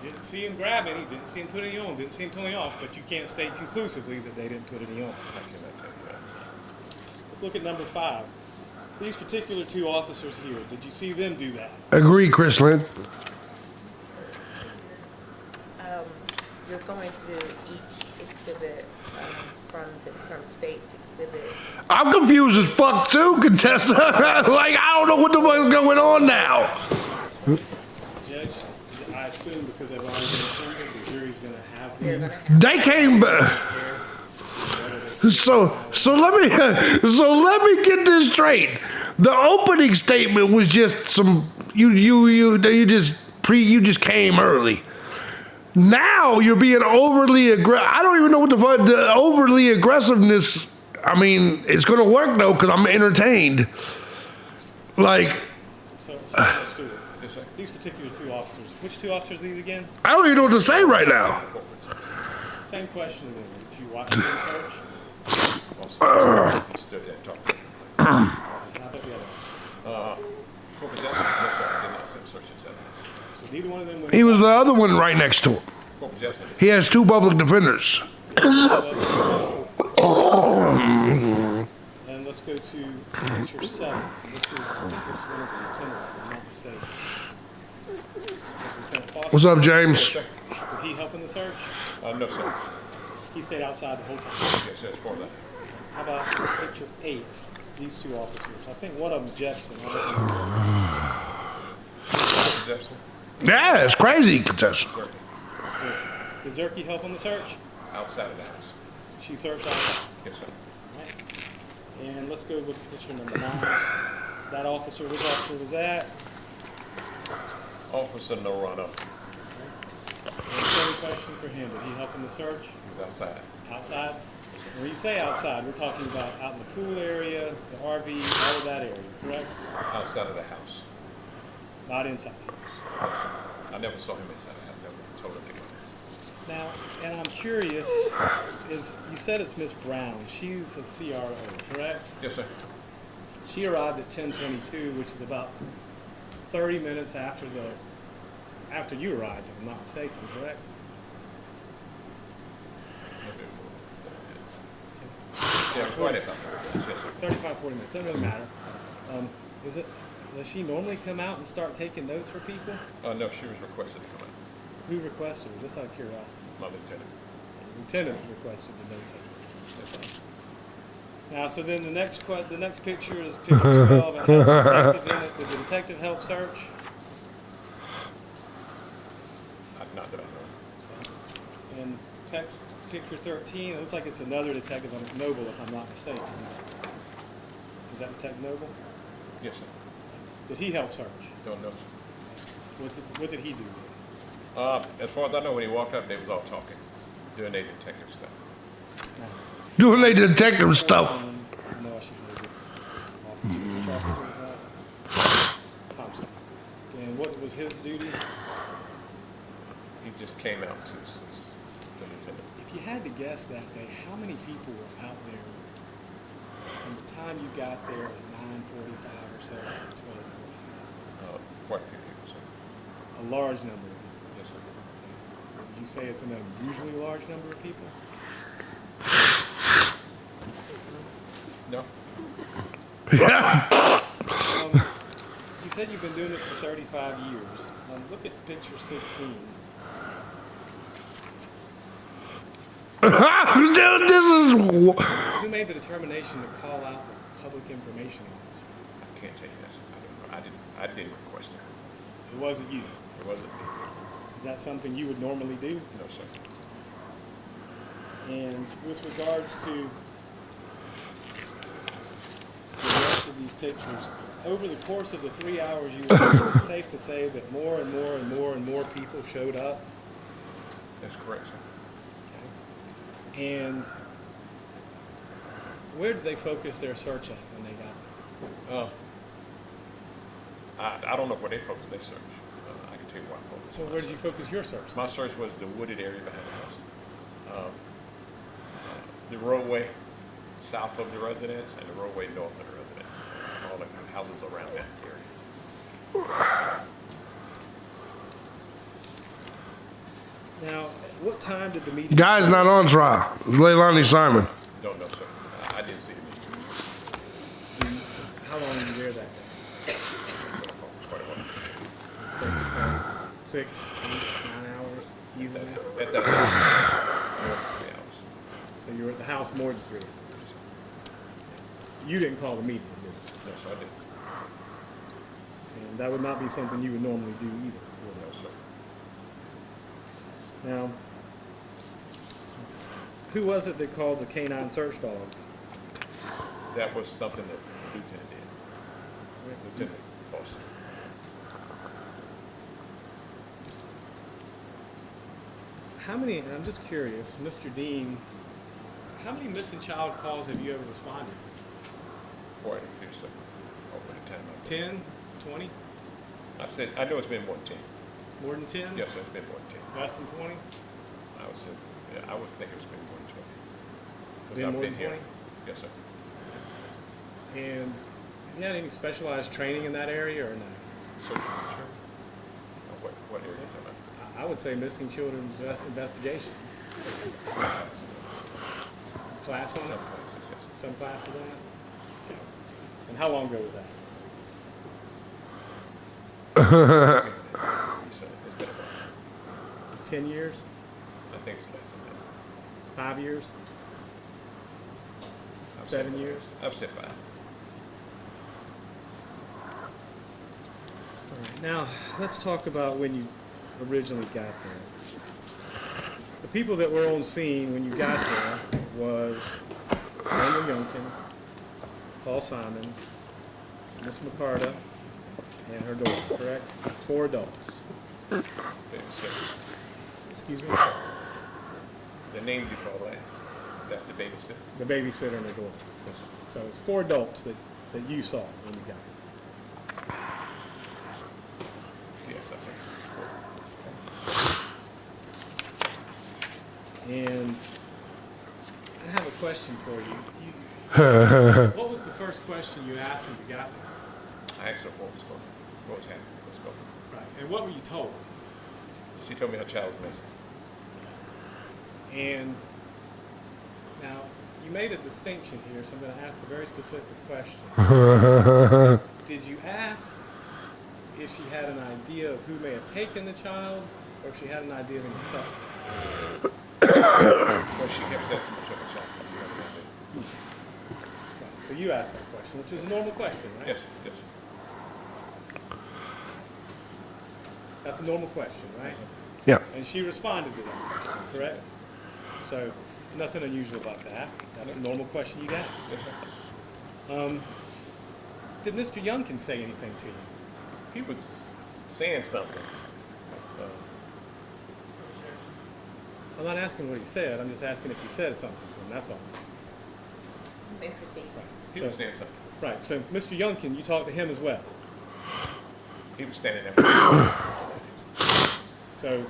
you didn't see him grab any, didn't see him put any on, didn't see him pull any off, but you can't state conclusively that they didn't put any on. I cannot tell you that. Let's look at number 5. These particular 2 officers here, did you see them do that? Agree, Chris Lynn. you're going through each exhibit from state's exhibit. I'm confused as fuck too, Contessa. Like, I don't know what the fuck's going on now. Judge, I assume because they've already been appointed, the jury's gonna have They're these. gonna They came back. So let me get this straight. The opening statement was just some you just came early. Now you're being overly aggressive. I don't even know what the overly aggressiveness. I mean, it's gonna work though because I'm entertained. Like, So let's do it. These particular two officers, which two officers are these again? I don't even know what to say right now. Same question again. Did you watch them search? Stood there talking. How about the other officer? Corporal Jackson, no, sir, I did not send searches at the house. So neither one of them went He was the inside. other one right next to him. Corporal Jackson, He has two public defenders. And let's go to picture 7. This is, I think it's one of the lieutenants, if I'm not mistaken. Lieutenant Foster. What's up, James? Did he help in the search? no, sir. He stayed outside the whole time. Yes, sir, it's for that. How about picture 8? These two officers. I think one of them Jepson. I don't know. Corporal Jackson, Yeah, it's crazy, Contessa. Did Zerke help on the search? outside of the house. She searched outside. Yes, sir. Right. And let's go with picture number 9. That officer, which officer was that? Officer No Runner, And same question for him. Did he help in the search? he was outside. Outside? When you say outside, we're talking about out in the pool area, the RV, all of that area, correct? Outside of the house. Not inside the house. No, sir. I never saw him inside the house. Never told him anything. Now, and I'm curious, is you said it's Miss Brown. She's a CRO, correct? Yes, sir. She arrived at 10:22, which is about 30 minutes after you arrived, if I'm not mistaken, correct? Yeah, Friday about that. Yes, sir. 35, 40 minutes, doesn't really matter. Does she normally come out and start taking notes for people? No, she was requested to come out. Who requested her, just out of curiosity? My lieutenant. The lieutenant requested the note taker. Yes, sir. Now, so then the next picture is picture 12. It has a detective in it. Did the detective help search? Not that I know. And picture 13, it looks like it's another detective, Noble, if I'm not mistaken. Is that Detective Noble? Yes, sir. Did he help search? Don't know. What did he do? As far as I know, when he walked up, they was all talking, doing their detective stuff. Doing their detective stuff. I know I should know this officer. Which officer was that? Thompson. And what was his duty? He just came out to assist the lieutenant. If you had to guess that day, how many people were out there from the time you got there at 9:45 or so to 12:45? Quite a few people, sir. A large number of people. Yes, sir. Did you say it's an unusually large number of people? No? Yeah. You said you've been doing this for 35 years. Look at picture 16. Dude, this is. Who made the determination to call out the public information officer? I can't tell you that, sir. I don't know. I didn't request it. It wasn't you. It wasn't me. Is that something you would normally do? No, sir. And with regards to the rest of these pictures, over the course of the 3 hours you were there, is it safe to say that more and more and more and more people showed up? That's correct, sir. And where did they focus their search at when they got there? I don't know where they focused their search. I can tell you where I focused. So where did you focus your search? My search was the wooded area behind the house. The roadway south of the residence and the roadway north of the residence. All the houses around that area. Now, what time did the meeting? Guy's not on trial. Leilani Simon. Don't know, sir. I didn't see the meeting. How long were you there that day? Quite a while. Safe to say 6, 8, 9 hours. hours easily? At that house, more than 3 hours. So you were at the house more than 3 hours? You didn't call the meeting, did you? No, sir, I didn't. And that would not be something you would normally do either, would No, it? sir. Now, who was it that called the canine search dogs? That was something that the lieutenant did. Lieutenant Foster. How many, and I'm just curious, Mr. Dean, how many missing child calls have you ever responded to? Quite a few, sir. Over the time. 10, 20, I know it's been more than 10. more than 10? Yes, sir, it's been more than 10. Less than 20? I would say, yeah, I would think it's been more than 20. 'Cause Been I've more than here. 20? Yes, sir. And have you had any specialized training in that area or no? Search and return. What area is that? I would say missing children's investigations. Class on it? Some places, yes. Some classes on it? Okay. And how long ago was that? It's been about, 10 years? I think it's less than that. 5 years? I've 7 said years? I've said 5. All right, now, let's talk about when you originally got there. The people that were on scene when you got there was Daniel Youngkin, Paul Simon, Miss McCarta, and her daughter, correct? 4 adults. Excuse me? The name you call last, that the babysitter. The babysitter and her daughter. So it's 4 adults that you saw when you got there. Yes, I think. And I have a question for you. What was the first question you asked when you got there? I asked her what was going on, what was happening, what's going on. Right. And what were you told? She told me her child was missing. And now you made a distinction here, so I'm going to ask a very specific question. Did you ask if she had an idea of who may have taken the child, or if she had an idea of any suspect? Well, she kept saying so much of her child. Right. So you asked that question, which is a normal question, right? Yes, yes. That's a normal question, right? Yeah. And she responded to that question, correct? So nothing unusual about that. That's a normal question you got. Yes, sir. Did Mr. Youngkin say anything to you? He was saying something. I'm not asking what he said. I'm just asking if he said something to him. That's all. May proceed. He was saying something. Right. So Mr. Youngkin, you talked to him as well. He was standing there. So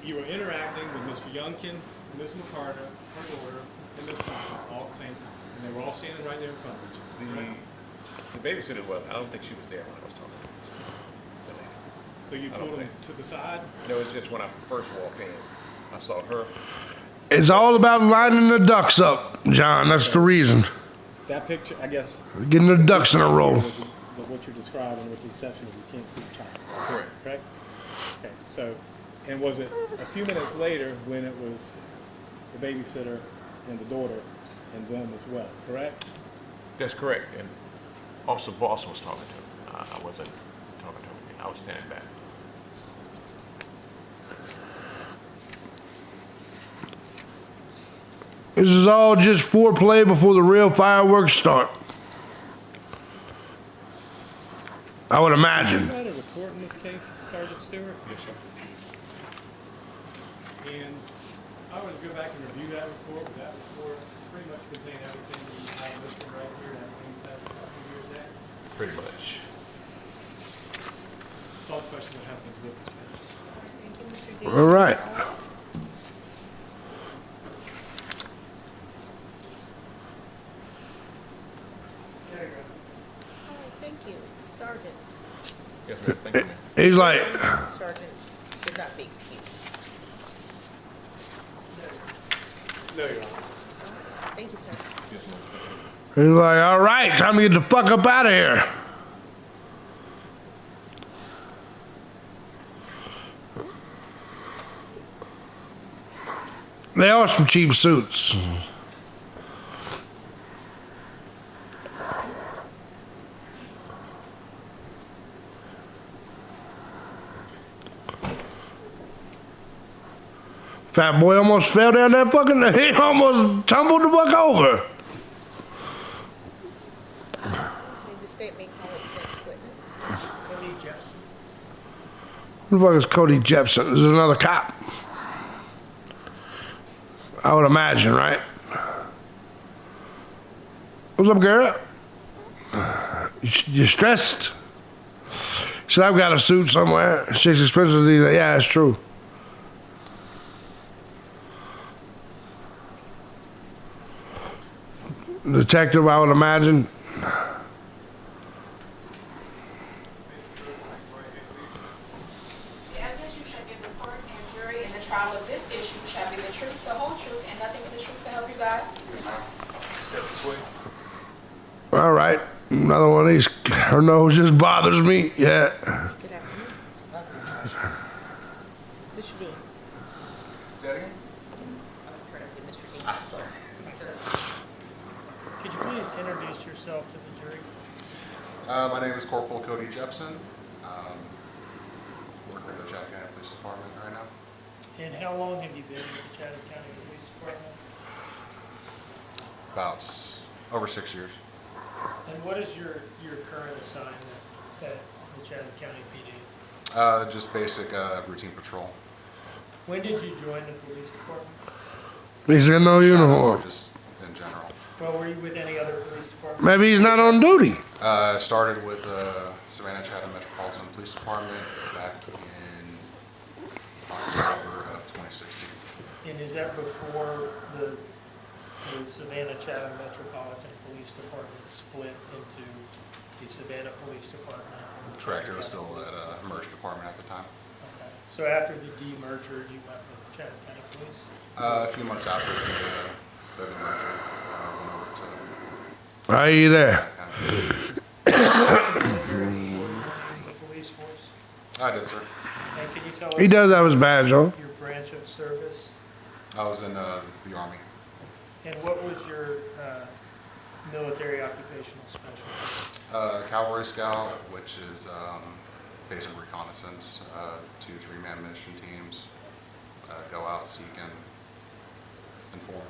you were interacting with Mr. Youngkin, Ms. McCarter, her daughter, and Ms. Simon all at the same time. And they were all standing right there in front of each other. correct? The babysitter, well, I don't think she was there when I was talking to her. So you I don't pulled him think- to the side? No, it was just when I first walked in, I saw her. It's all about lining the ducks up, John. That's the reason. That picture, I guess. Getting the ducks in a row. What you're describing, with the exception of you can't see the child. Correct. Correct? Okay, so, and was it a few minutes later when it was the babysitter and the daughter and them as well, correct? That's correct. And Officer Boss was talking to her. I wasn't talking to her. I was standing back. This is all just foreplay before the real fireworks start. I would Did you imagine. write a report in this case, Sergeant Stewart? Yes, sir. And I would go back and review that report, but that report pretty much contained everything that you have listed right here, and everything you tested a few years back. Pretty much. It's all the questions that happens with this case. Thank you, Mr. Dean. All right. There you go. All right, thank you, Sergeant. Yes, ma'am. Thank you, ma'am. He's like, Sergeant should not be excused. No, Your Honor. Thank you, sir. Yes, ma'am. he's like, all right, time to get the fuck up out of here. They are some cheap suits. Fat boy almost fell down that fucking. He almost tumbled the fuck over. Did the state may call its next witness? Cody Jepson. Who the fuck is Cody Jepson? This is another cop. I would imagine, right? What's up, girl? You stressed? Said I've got a suit somewhere. Shit's expensive these days. Yeah, it's true. Detective, I would imagine. The evidence you shall give the court and jury in the trial of this issue shall be the truth, the whole truth, and nothing but the truth, so help you God. Step this way. All right. Another one of these. Her nose just bothers me. Yeah. Good afternoon. Mr. Dean. Say that again? I was trying to do Mr. Dean. Sorry. Could you please introduce yourself to the jury? My name is Corporal Cody Jepson. Work with the Chatham County Police Department right now. And how long have you been with the Chatham County Police Department? About over 6 years. And what is your current assignment at the Chatham County PD? Just basic routine patrol. When did you join the police department? He's got no uniform. Just in general. Well, were you with any other police department? Maybe he's not on duty. Started with Savannah Chatham Metropolitan Police Department back in October of 2016. And is that before the Savannah Chatham Metropolitan Police Department split into the Savannah Police Department? and the Correct, it Chatham was County still Police at a merged department at the time. Okay. So after the demerger, you went with Chatham County Police? A few months after the merger, went over to Are you there? The police force? I did, sir. And can you tell us He does have his badge on. your branch of service? I was in the Army. And what was your military occupational specialty? Cavalry Scout, which is basic reconnaissance, 2 3-man mission teams, go out, seek, and inform.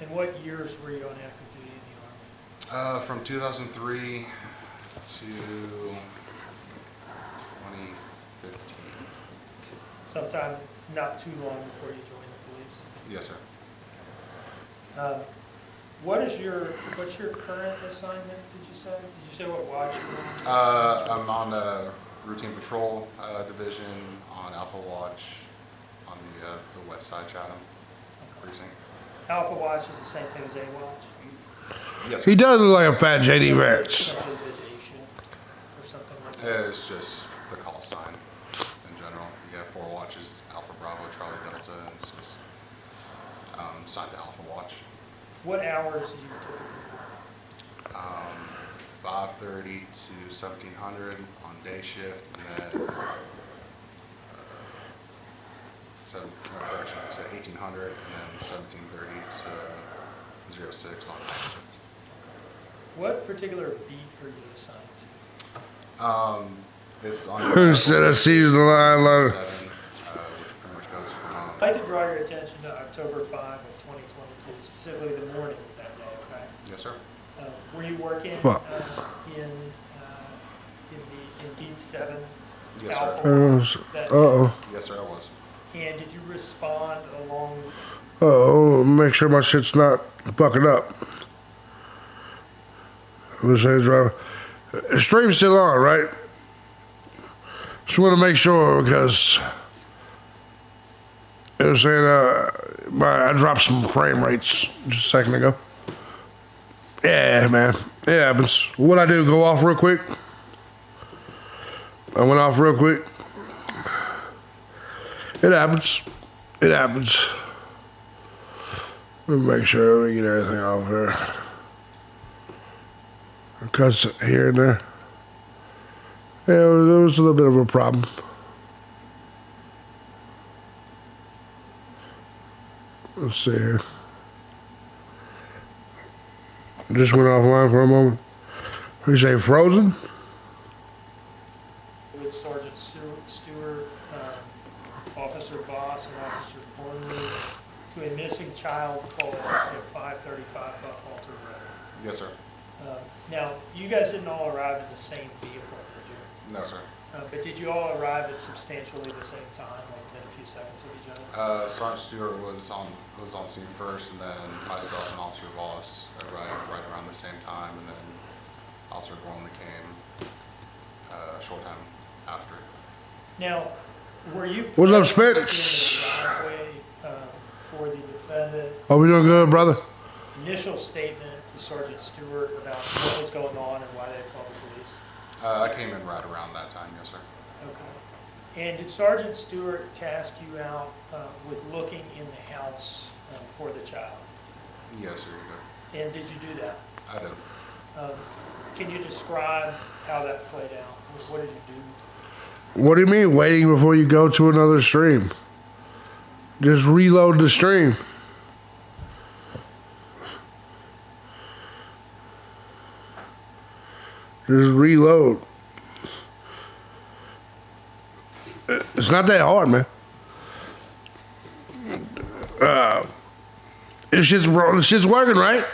And what years were you on active duty in the Army? From 2003 to 2015. Sometime not too long before you joined the police? Yes, sir. What's your current assignment, did you say? Did you say what watch you're on? I'm on the routine patrol division on Alpha Watch on the west side Chatham precinct. Alpha Watch is the same thing as A Watch? Yes, sir. He does look like a fat JD Vance. Essentially the day shift or something like that? It's just the call sign in general. You have 4 watches, Alpha Bravo, Charlie Delta, and it's just signed to Alpha Watch. What hours do you typically work? 5:30 to 1700 on day shift, and then correction to 1800, and then 1730 to 06 on night shift. What particular beat are you assigned to? It's on Who said I sees the line low? 7, which pretty much goes from I'd like to draw your attention to October 5 of 2022, specifically the morning of that day, okay? yes, sir. Were you working What? in beat 7? Yes, Alpha sir. Watch that day? Uh-oh. Yes, sir. I was. And did you respond along, Uh-oh. Make sure my shit's not fucking up. Let's say driver. Stream's still on, right? Just want to make sure because it was saying I dropped some frame rates just a second ago. Yeah, man. It happens. What I do, go off real quick? I went off real quick. It happens. It happens. Let me make sure we get everything off here. Cuts here and there. Yeah, there was a little bit of a problem. Let's see here. Just went offline for a moment. We say frozen? With Sergeant Stewart, Officer Voss, and Officer Cornley to a missing child called at 535 Buckhalter Road. Yes, sir. Now, you guys didn't all arrive in the same vehicle, did you? No, sir. But did you all arrive at substantially the same time, like within a few seconds of each other? Sergeant Stewart was on scene first, and then myself and Officer Voss arrived right around the same time, and then Officer Gormley came a short time after. Now, were you What's up, present Spence? in the driveway for the defendant? Are we doing good, brother? Initial statement to Sergeant Stewart about what was going on and why they had called the police? I came in right around that time, yes, sir. Okay. And did Sergeant Stewart task you out with looking in the house for the child? Yes, sir, you And did you do that? did. I did. Can you describe how that played out? What did you do? What do you mean waiting before you go to another stream? Just reload the stream. Just reload. It's not that hard, man. This shit's working, right?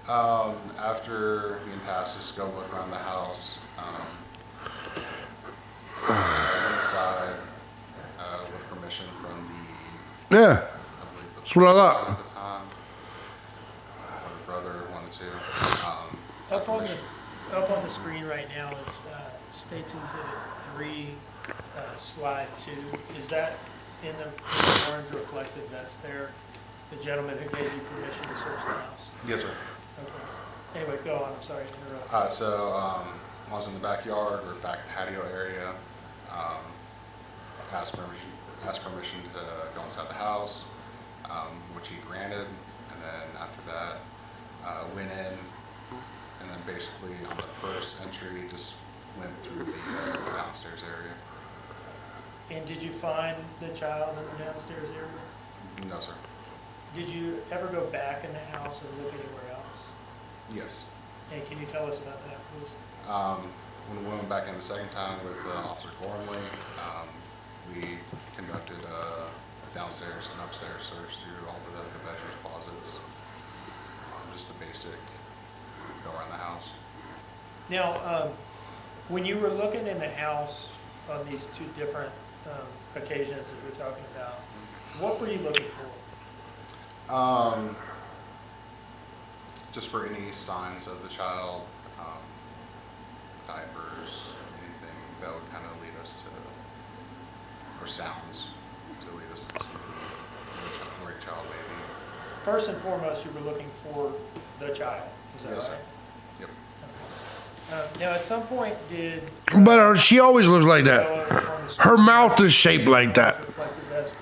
After being tasked just to go look around the house, I went inside with permission from the, Yeah, I believe, the that's what I thought. at the time. My brother wanted to. Up on the screen right now is States Exhibit 3, Slide 2. Is that in the orange reflective vest there? The gentleman who gave you permission to search the house? Yes, sir. Okay. Anyway, go on. I'm sorry to interrupt. So I was in the backyard or back patio area. Asked permission to go inside the house, which he granted. And then after that, went in, and then basically on the first entry, just went through the downstairs area. And did you find the child in the downstairs area? No, sir. Did you ever go back in the house and look anywhere else? Yes. And can you tell us about that, please? When we went back in the second time with Officer Gormley, we conducted a downstairs and upstairs search through all the bedrooms, closets, just the basic go around the house. Now, when you were looking in the house on these two different occasions that we're talking about, what were you looking for? Just for any signs of the child, diapers, anything that would kind of lead us to, or sounds to lead us to where a child may be. First and foremost, you were looking for the child, is that Yes, right? sir. Yep. Now, at some point, did But she always looks like that. on the Her mouth is shaped like that. reflective vest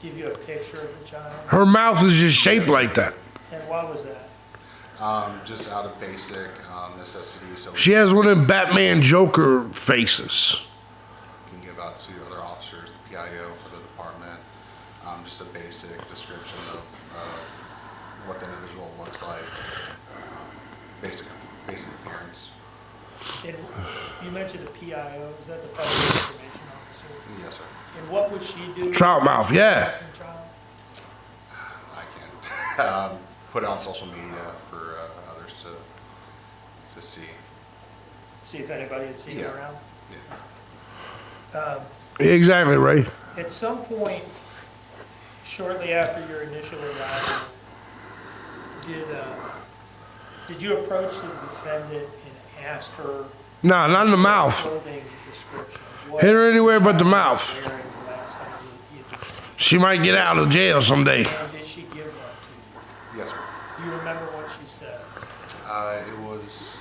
give you a picture of the child? Her mouth is just shaped like that. And why was that? Just out of basic necessity, so She has one of them Batman Joker faces. we can give out to other officers, the PIO for the department, just a basic description of what the individual looks like, basic appearance. And you mentioned the PIO, is that the Public Information Officer? Yes, sir. And what would she do? Trout mouth, yeah. I can put it on social media for others to see. See if anybody had seen it Yeah. around? Yeah. Exactly, Ray. At some point, shortly after your initial arrival, did you approach the defendant and ask her Nah, not in the mouth. clothing description? What Hit her anywhere but the child mouth. was wearing the last time you could see? She might get out of jail someday. And did she give one to you? Yes, sir. Do you remember what she said? It was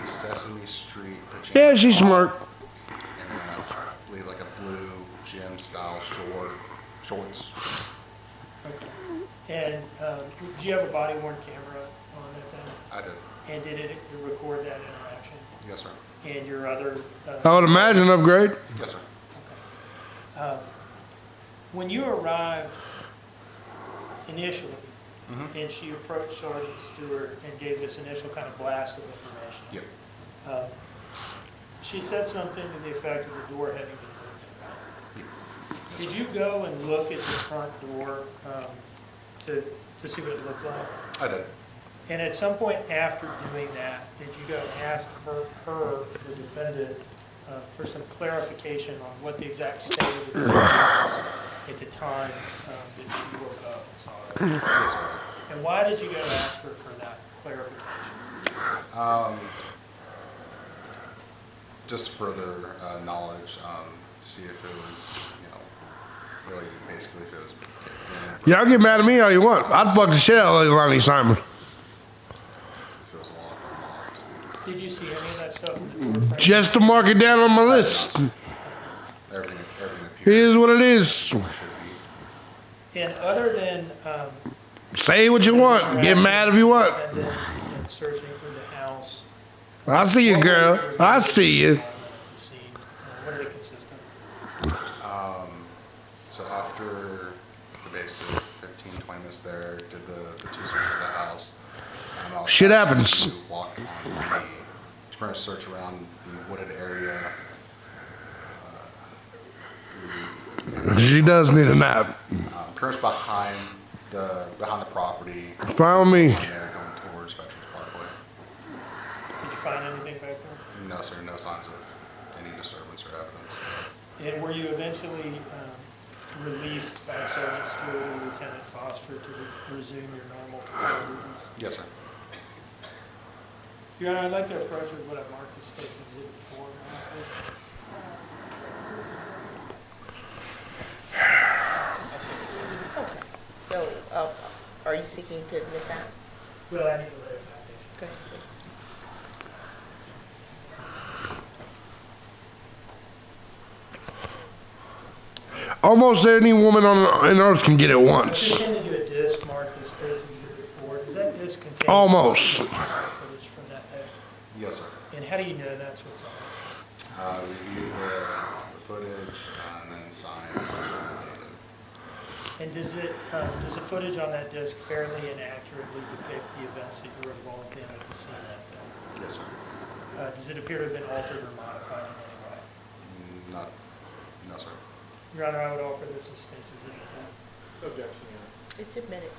a Sesame Street pajama. Yeah, she smart. And then I believe like a blue gym style shorts. Okay. And did you have a body worn camera on it then? I did. And did it record that interaction? Yes, sir. And your other? I would imagine upgrade. Yes, sir. When you arrived initially, and she approached Sergeant Stewart and gave this initial kind of blast of information. Yep. She said something to the effect of the door having been moved. Did you go and look at the front door to see what it looked like? I did. And at some point after doing that, did you go and ask for her, the defendant, for some clarification on what the exact state of the door was at the time that she woke up and saw it? Yes, sir. And why did you go ask her for that clarification? Just further knowledge, see if it was, really basically if it was. Y'all get mad at me all you want. I'd fuck the shit out of LEILANI Simon. If it was locked. Did you see any of that stuff in the door frame? Just to mark it down on my list. Everything appeared. Here's what it is. Should be. And other than Say what you want. Get mad if you want. and searching through the house, I see you, girl. I see you. the scene, what did it consist of? So after the basic 15-20 minutes there, did the two searches of the house. I was Shit asked happens. To walk on to pretty much search around the wooded area. She does need a nap. Pretty much behind the property. Follow me. There going towards Veterans Parkway. Did you find anything back there? No, sir. No signs of any disturbance or evidence. And were you eventually released by Sergeant Stewart or Lieutenant Foster to resume your normal patrol duties? Yes, sir. Your Honor, I'd like to approach with what I've marked as State's Exhibit 4. Please. Okay, so, are you seeking to admit that? Well, I need to lay a foundation. Go ahead, please. Almost any woman on earth can get it once. I handed you a disc marked as State's Exhibit 4. Does that disc contain Almost. footage from that day? Yes, sir. And how do you know that's what's on it? Reviewed the footage and then signed the data. And does the footage on that disc fairly and accurately depict the events that you were involved in at the scene that day? Yes, sir. Does it appear to have been altered or modified in any way? No, sir. Your Honor, I would offer this as State's Exhibit 4. Objection, Your Honor. It's admitted.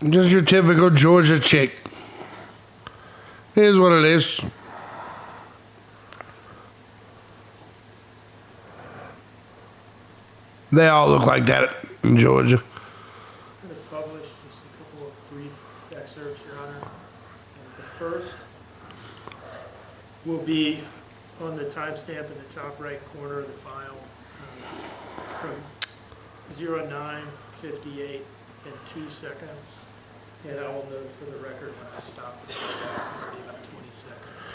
Just your typical Georgia chick. Here's what it is. They all look like that in Georgia. I'm going to publish just a couple of brief excerpts, Your Honor. The first will be on the timestamp in the top right corner of the file from 09:58 and 2 seconds. And I will note for the record when I stop this, this will be about 20 seconds.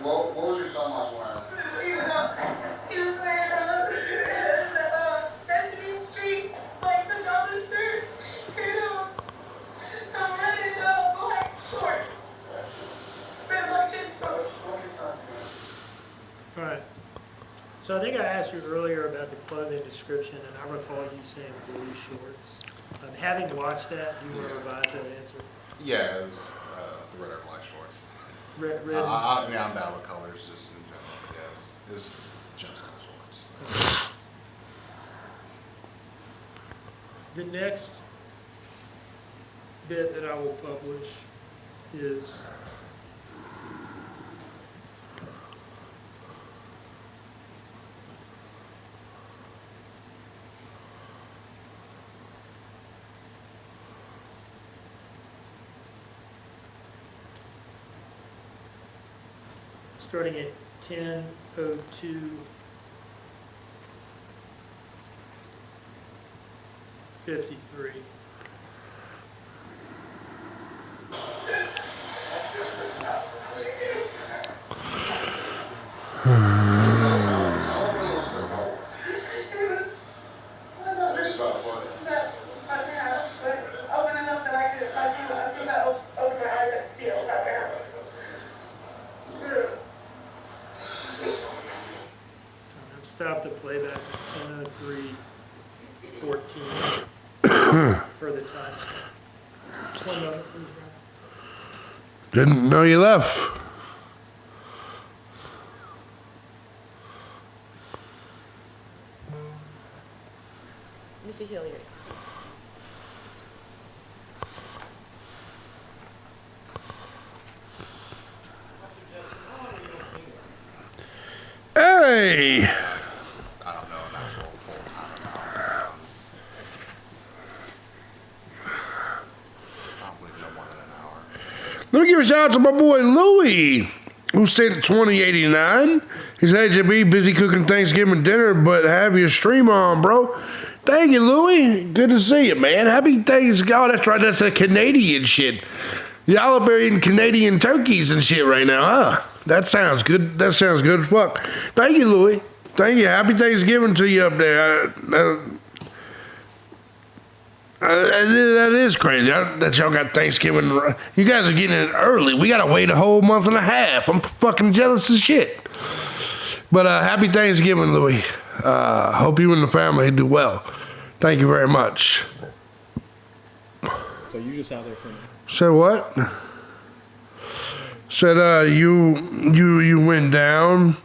What was your son last wearing? He was wearing Sesame Street, like the dollar shirt, and red and black shorts, red black jeans shorts. All right. So I think I asked you earlier about the clothing description, and I recall you saying blue shorts. Having watched that, do you want to revise that answer? Yeah, it was the red or black shorts. Red. I mean, I'm bad with colors just in general, but yeah, it was gemstone shorts. The next bit that I will publish is starting at 10:02 53. Open enough that I still got open my eyes, I can see outside the house. Stop the playback at 10:03:14 for the timestamp. 1 moment, please, Ryan. Didn't know you left. Mr. Hilliard. Hey! I don't know an actual full-time amount. Probably no more than an hour. Let me give a shout out to my boy Louie, who sent 2089. He said, HB, busy cooking Thanksgiving dinner, but have your stream on, bro. Thank you, Louie. Good to see you, man. Happy Thanksgiving. Oh, that's right. That's a Canadian shit. Y'all are eating Canadian turkeys and shit right now, huh? That sounds good. That sounds good as fuck. Thank you, Louie. Thank you. Happy Thanksgiving to you up there. That is crazy that y'all got Thanksgiving. You guys are getting it early. We got to wait a whole month and a half. I'm fucking jealous as shit. But happy Thanksgiving, Louie. Hope you and the family do well. Thank you very much. So you just out there for me. Said what? Said you went down.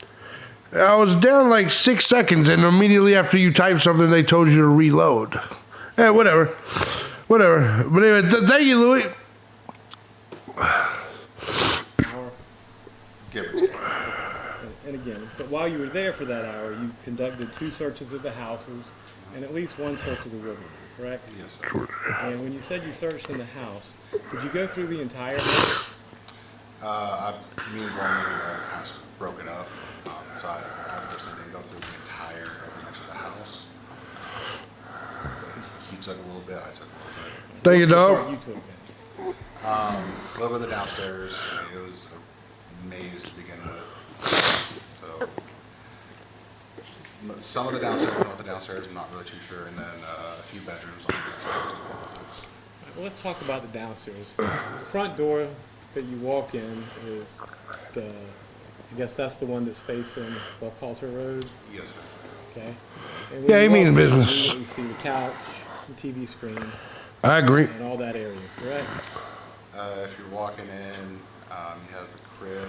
I was down like 6 seconds, and immediately after you typed something, they told you to reload. Yeah, whatever. But anyway, thank you, Louie. Hour. Give or take. And again, but while you were there for that hour, you conducted 2 searches of the houses and at least 1 search of the woodland, correct? Yes, sir. And when you said you searched in the house, did you go through the entire house? Me and Gorman kind of broke it up. So I personally didn't go through the entire every inch of the house. He took a little bit, I took a little bit. Thank you, What dog. part you took then? A little bit of the downstairs. I mean, it was a maze to begin with. So some of the downstairs, I'm not really too sure, and then a few bedrooms on the upstairs. Well, let's talk about the downstairs. The front door that you walk in is I guess that's the one that's facing Buckhalter Road, Yes, sir. okay? And when Yeah, you he means walk in, business. You see the couch, the TV screen, I agree. and all that area, correct? If you're walking in, you have the crib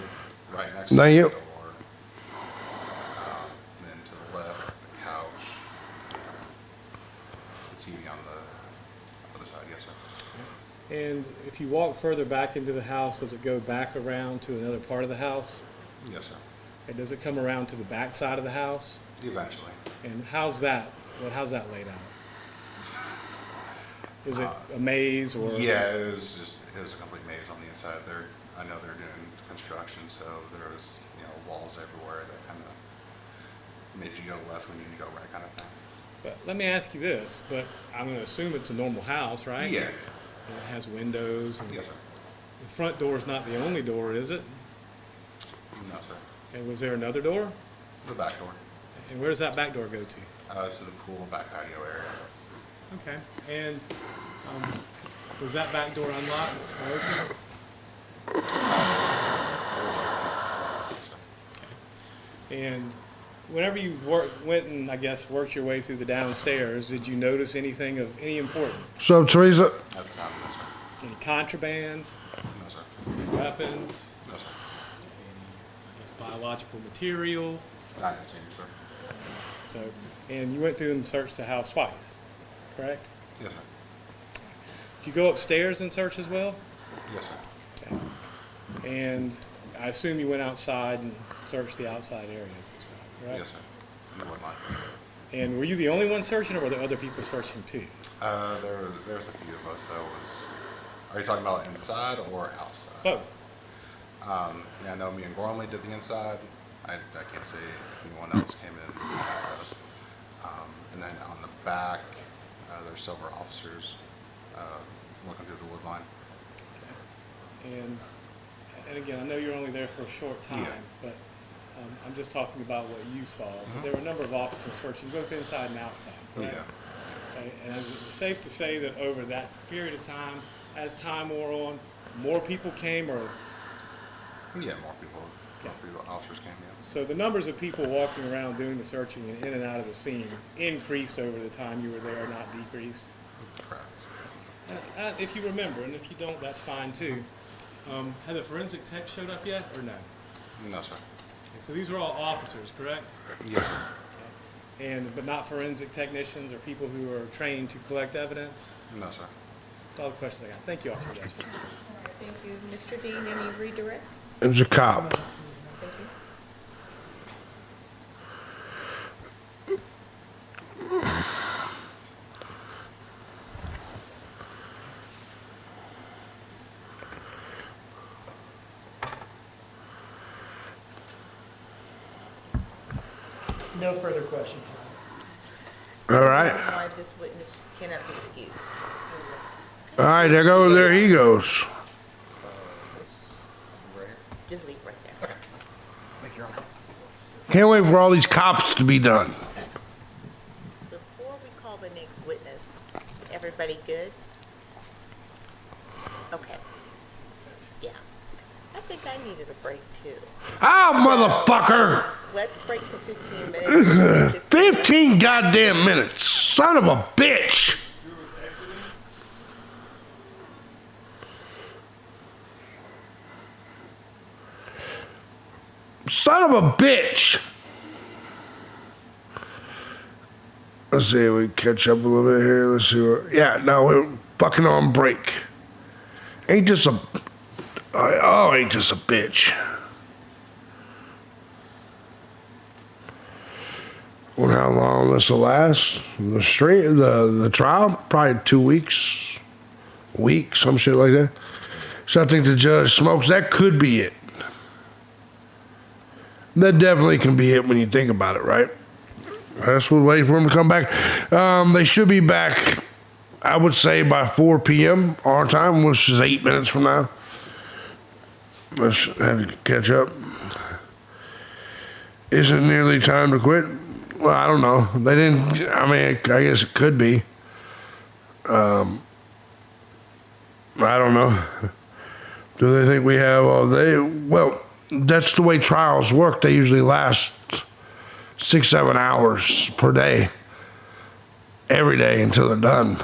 right next Thank to you. the door. Then to the left, the couch, the TV on the other side. Yes, sir. And if you walk further back into the house, does it go back around to another part of the house? Yes, sir. And does it come around to the back side of the house? Eventually. And how's that laid out? Is it a maze or? Yeah, it was a complete maze on the inside there. I know they're doing construction, so there was, walls everywhere that kind of made you go left when you need to go right kind of thing. But let me ask you this, but I'm gonna assume it's a normal house, right? Yeah. And it has windows and Yes, sir. the front door is not the only door, is it? No, sir. And was there another door? The back door. And where does that back door go to? To the pool back patio area. Okay. And was that back door unlocked or open? And whenever you went and I guess worked your way through the downstairs, did you notice anything of any importance? So, Teresa, At the time, no, sir. Any contraband, No, sir. weapons, No, sir. I guess biological material? Not in the same, sir. So, and you went through and searched the house twice, correct? Yes, sir. Did you go upstairs and search as well? Yes, sir. Okay. And I assume you went outside and searched the outside areas as well, correct? Yes, sir. And whatnot. And were you the only one searching, or were there other people searching too? There's a few of us that was. Are you talking about inside or outside? Both. Yeah, I know me and Gormley did the inside. I can't say if anyone else came in after us. And then on the back, There's several officers looking through the wood line. And again, I know you're only there for a short time, but I'm just talking about what you saw. But there were a number of officers searching both inside and outside, correct? Yeah. Okay, and is it safe to say that over that period of time, as time wore on, more people came, or Yeah, more people officers came in. so the numbers of people walking around doing the searching and in and out of the scene increased over the time you were there, not decreased? Correct. If you remember, and if you don't, that's fine too. Have the forensic tech showed up yet, or no? No, sir. Okay, so these were all officers, correct? Yes. But not forensic technicians or people who are trained to collect evidence? No, sir. That's all the questions I got. Thank you, Officer Dexter. All right, thank you. Mr. Dean, any redirect? It was a cop. Thank you. No further questions. All right. Why this witness cannot be excused. All right, there he goes. Just leave right there. Thank you, Your Honor. Can't wait for all these cops to be done. Before we call the next witness, is everybody good? Okay. Yeah. I think I needed a break too. Ah, motherfucker! Let's break for 15 minutes. 15 goddamn minutes. Son of a bitch. Son of a bitch. Let's see if we catch up a little bit here. Let's see what. Yeah, no, we're fucking on break. Ain't just a. Oh, ain't just a bitch. Wonder how long this will last. The trial, probably 2 weeks, a week, some shit like that. So I think the judge smokes. That could be it. That definitely can be it when you think about it, right? I guess we'll wait for them to come back. They should be back, I would say, by 4 p.m. our time, which is 8 minutes from now. Let's have to catch up. Is it nearly time to quit? Well, I don't know. They didn't. I mean, I guess it could be. I don't know. Do they think we have all day? Well, that's the way trials work. They usually last 6-7 hours per day, every day until they're done.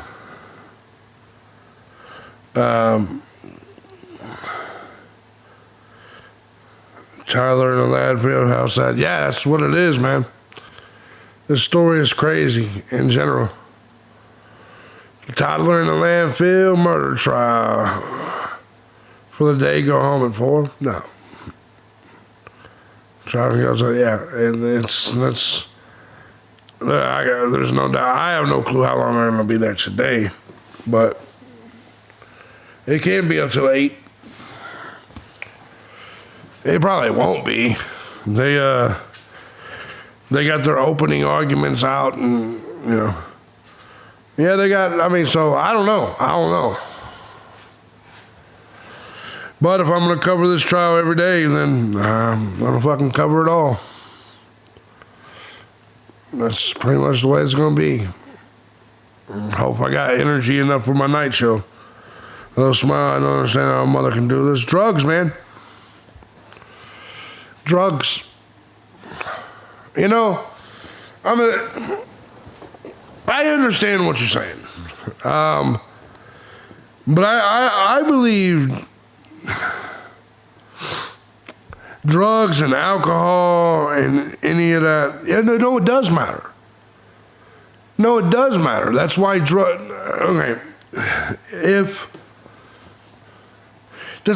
Tyler in the Ladfield house. Yeah, that's what it is, man. This story is crazy in general. Toddler in the landfill murder trial. For the day, go home at 4? No. Trial goes, yeah, and there's no doubt. I have no clue how long I'm going to be there today, but it can be until 8. It probably won't be. They got their opening arguments out, and yeah, they got. I mean, so I don't know. But if I'm gonna cover this trial every day, then I'm gonna fucking cover it all. That's pretty much the way it's gonna be. Hope I got energy enough for my night show. Little smile. I don't understand how a mother can do this. Drugs, man. Drugs. I understand what you're saying. But I believe drugs and alcohol and any of that, no, it does matter. No, it does matter. That's why that's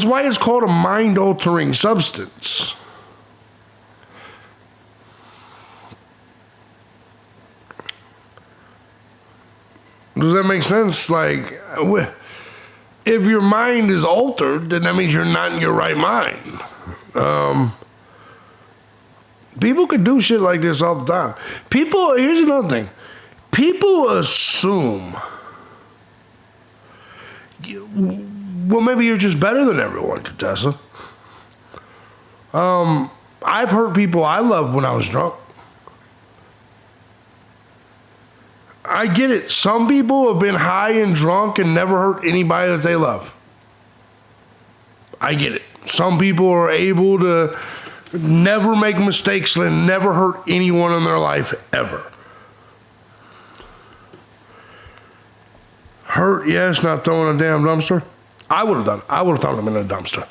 why it's called a mind-altering substance. Does that make sense? Like, if your mind is altered, then that means you're not in your right mind. People could do shit like this all the time. Here's another thing. people assume, well, maybe you're just better than everyone, Contessa. I've hurt people I loved when I was drunk. I get it. Some people have been high and drunk and never hurt anybody that they love. I get it. Some people are able to never make mistakes and never hurt anyone in their life ever. Hurt, yes, not throwing a damn dumpster. I would have done it. I would have thrown him in a dumpster.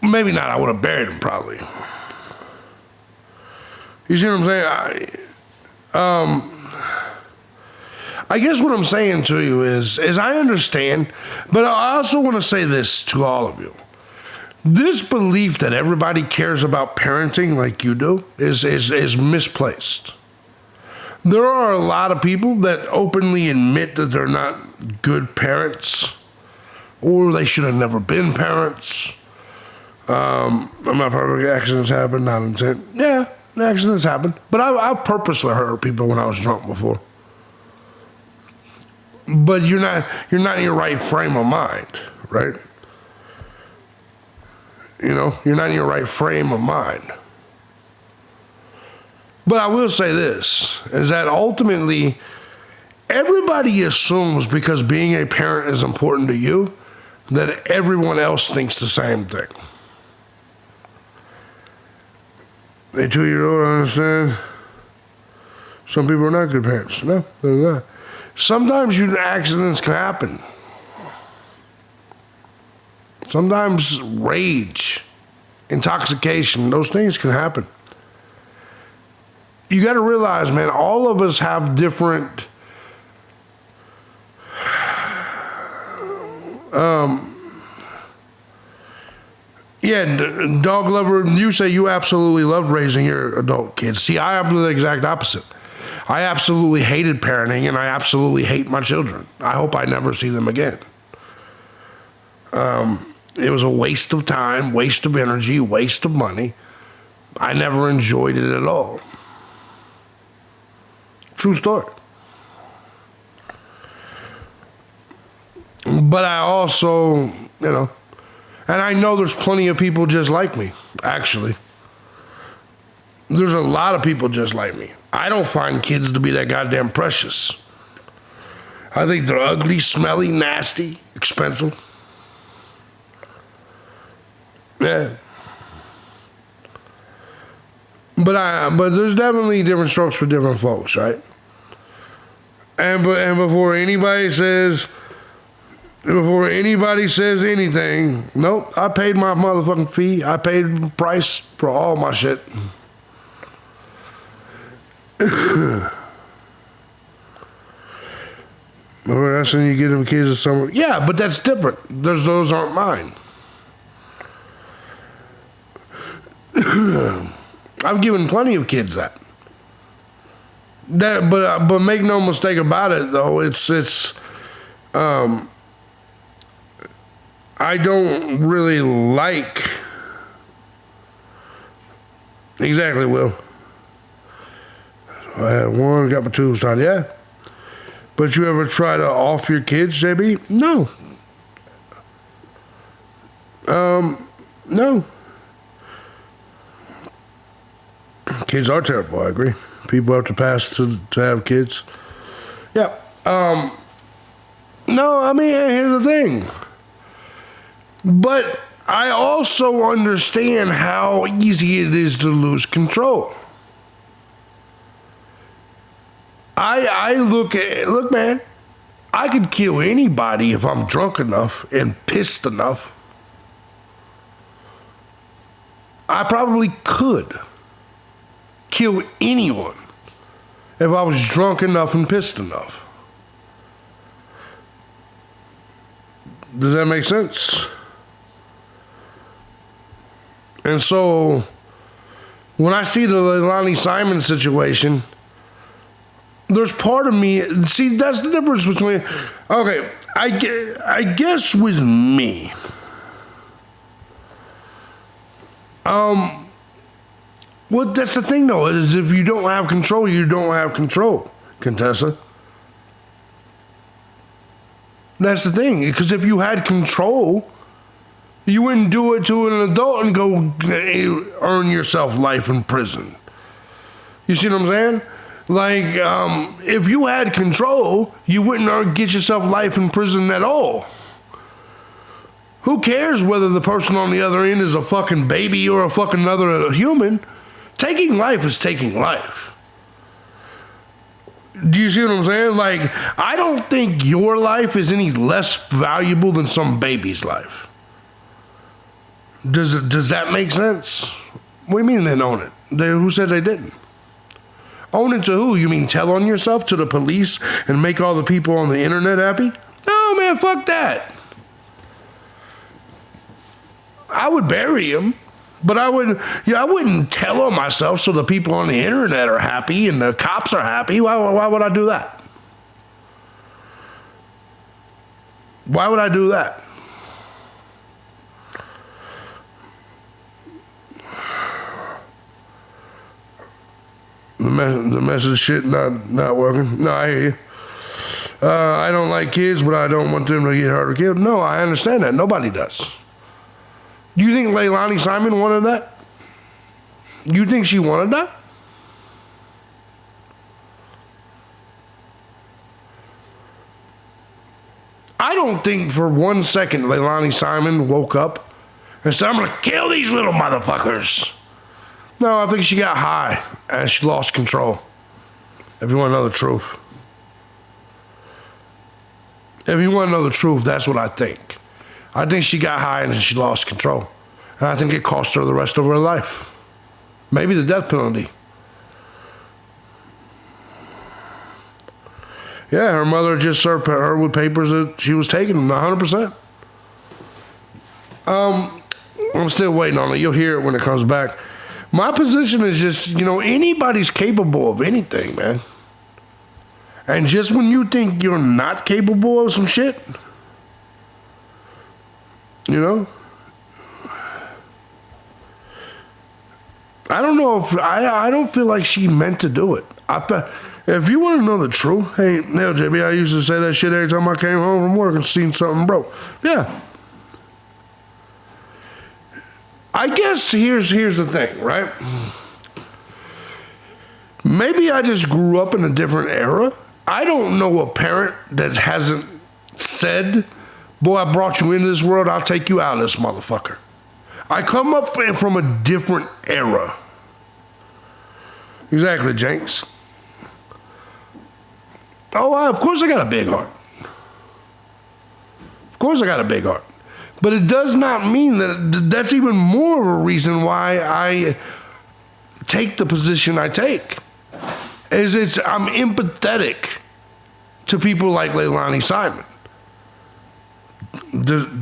Maybe not. I would have buried him probably. You see what I'm saying? I guess what I'm saying to you is I understand, but I also want to say this to all of you. This belief that everybody cares about parenting like you do is misplaced. There are a lot of people that openly admit that they're not good parents, or they should have never been parents. I'm not perfect. Accidents happen, not intent. Yeah, accidents happen. But I purposely hurt people when I was drunk before. But you're not in your right frame of mind, right? You know, you're not in your right frame of mind. But I will say this, is that ultimately, everybody assumes because being a parent is important to you, that everyone else thinks the same thing. A 2-year-old, I understand. Some people are not good parents. No, they're not. Sometimes accidents can happen. Sometimes rage, intoxication, those things can happen. You got to realize, man, all of us have different dog lover. You say you absolutely loved raising your adult kids. See, I am the exact opposite. I absolutely hated parenting, and I absolutely hate my children. I hope I never see them again. It was a waste of time, waste of energy, waste of money. I never enjoyed it at all. True story. But I also, and I know there's plenty of people just like me, actually. There's a lot of people just like me. I don't find kids to be that goddamn precious. I think they're ugly, smelly, nasty, expensive. Yeah. But there's definitely different strokes for different folks, right? And before anybody says anything, nope, I paid my motherfucking fee. I paid the price for all my shit. Remember that's when you get them kids to someone. Yeah, but that's different. Those aren't mine. I've given plenty of kids that. But make no mistake about it, though. I don't really like. Exactly, Will. I had one, got my tubes done. Yeah. But you ever try to off your kids, JB? No. No. Kids are terrible, I agree. People have to pass to have kids. Yeah. No, I mean, here's the thing. But I also understand how easy it is to lose control. Look, man, I could kill anybody if I'm drunk enough and pissed enough. I probably could kill anyone if I was drunk enough and pissed enough. Does that make sense? And so, when I see the LEILANI Simon situation, there's part of me, see, that's the difference between, okay, I guess with me, Well, that's the thing, though, is if you don't have control, you don't have control, Contessa. That's the thing, because if you had control, you wouldn't do it to an adult and go earn yourself life in prison. You see what I'm saying? Like, if you had control, you wouldn't get yourself life in prison at all. Who cares whether the person on the other end is a fucking baby or a fucking another human? Taking life is taking life. Do you see what I'm saying? Like, I don't think your life is any less valuable than some baby's life. Does that make sense? What do you mean they own it? Who said they didn't? Own it to who? You mean tell on yourself to the police and make all the people on the internet happy? No, man, fuck that. I would bury him, but I wouldn't tell on myself so the people on the internet are happy and the cops are happy. Why would I do that? Why would I do that? The message shit not working. No, I hear you. I don't like kids, but I don't want them to get hurt or killed. No, I understand that. Nobody does. Do you think LEILANI Simon wanted that? You think she wanted that? I don't think for 1 second LEILANI Simon woke up and said, I'm going to kill these little motherfuckers. No, I think she got high and she lost control. If you want to know the truth. If you want to know the truth, that's what I think. I think she got high and she lost control. And I think it cost her the rest of her life. Maybe the death penalty. Yeah, her mother just served her with papers that she was taking 100%. I'm still waiting on it. You'll hear it when it comes back. My position is just, anybody's capable of anything, man. And just when you think you're not capable of some shit, I don't know if, I don't feel like she meant to do it. If you want to know the truth, hey, JB, I used to say that shit every time I came home from work and seen something broke. Yeah. I guess here's the thing, right? Maybe I just grew up in a different era. I don't know a parent that hasn't said, boy, I brought you into this world, I'll take you out of this motherfucker. I come up from a different era. Exactly, Jenks. Oh, of course I got a big heart. Of course I got a big heart. But it does not mean that's even more of a reason why I take the position I take. I'm empathetic to people like LEILANI Simon.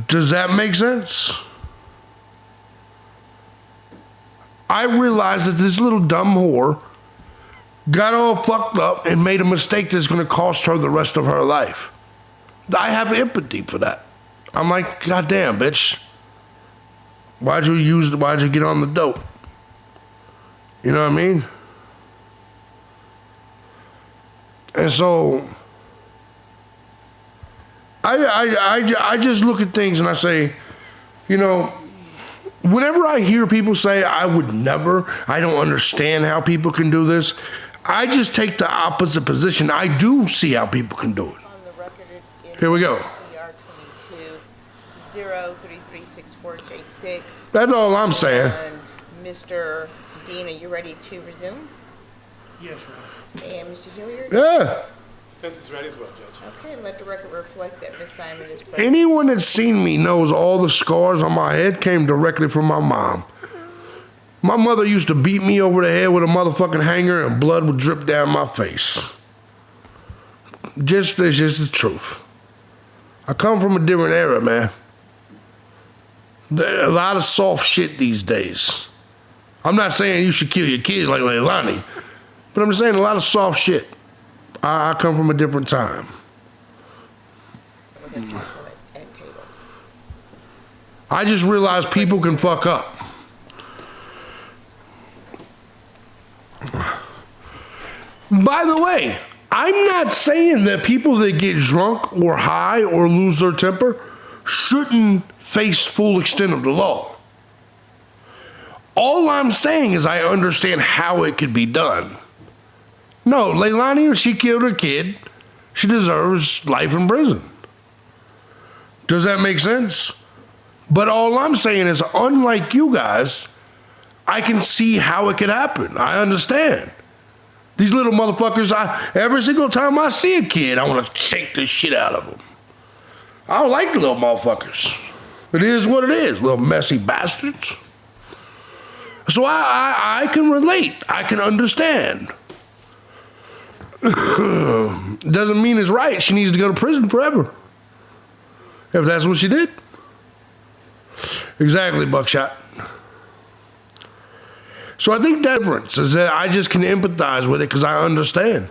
Does that make sense? I realized that this little dumb whore got all fucked up and made a mistake that's going to cost her the rest of her life. I have empathy for that. I'm like, goddamn, bitch. Why'd you get on the dope? You know what I mean? And so I just look at things and I say, whenever I hear people say, I would never, I don't understand how people can do this, I just take the opposite position. I do see how people can do it. Here we go. 03364J6. That's all I'm saying. And Mr. Dean, are you ready to resume? Yes, sir. And Mr. Hilliard? Yeah. Defense is ready as well, Judge. Okay, and let the record reflect that Ms. Simon is present. Anyone that's seen me knows all the scars on my head came directly from my mom. My mother used to beat me over the head with a motherfucking hanger and blood would drip down my face. It's just the truth. I come from a different era, man. There's a lot of soft shit these days. I'm not saying you should kill your kids like LEILANI, but I'm just saying a lot of soft shit. I come from a different time. I just realized people can fuck up. By the way, I'm not saying that people that get drunk or high or lose their temper shouldn't face full extent of the law. All I'm saying is I understand how it could be done. No, LEILANI, she killed her kid. She deserves life in prison. Does that make sense? But all I'm saying is, unlike you guys, I can see how it could happen. I understand. These little motherfuckers, every single time I see a kid, I want to shake the shit out of them. I don't like the little motherfuckers. It is what it is, little messy bastards. So I can relate. I can understand. Doesn't mean it's right. She needs to go to prison forever. If that's what she did. Exactly, Buckshot. So I think the difference is that I just can empathize with it because I understand.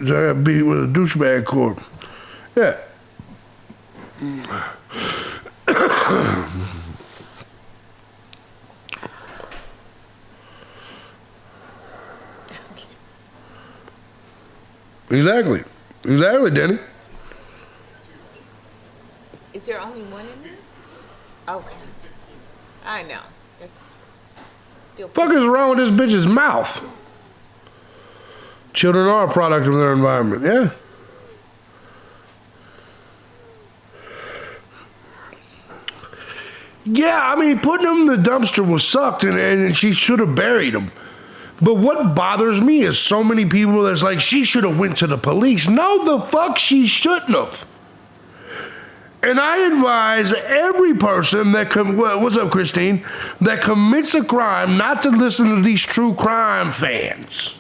I got beat with a douchebag cord. Yeah. Exactly. Exactly, Denny. Is there only one in there? Okay. I know. That's still. Fuck is wrong with this bitch's mouth? Children are a product of their environment, yeah. Yeah, I mean, putting them in the dumpster was sucked, and she should have buried him. But what bothers me is so many people that's like, she should have went to the police. No, the fuck she shouldn't have. And I advise every person that what's up, Christine, that commits a crime not to listen to these true crime fans.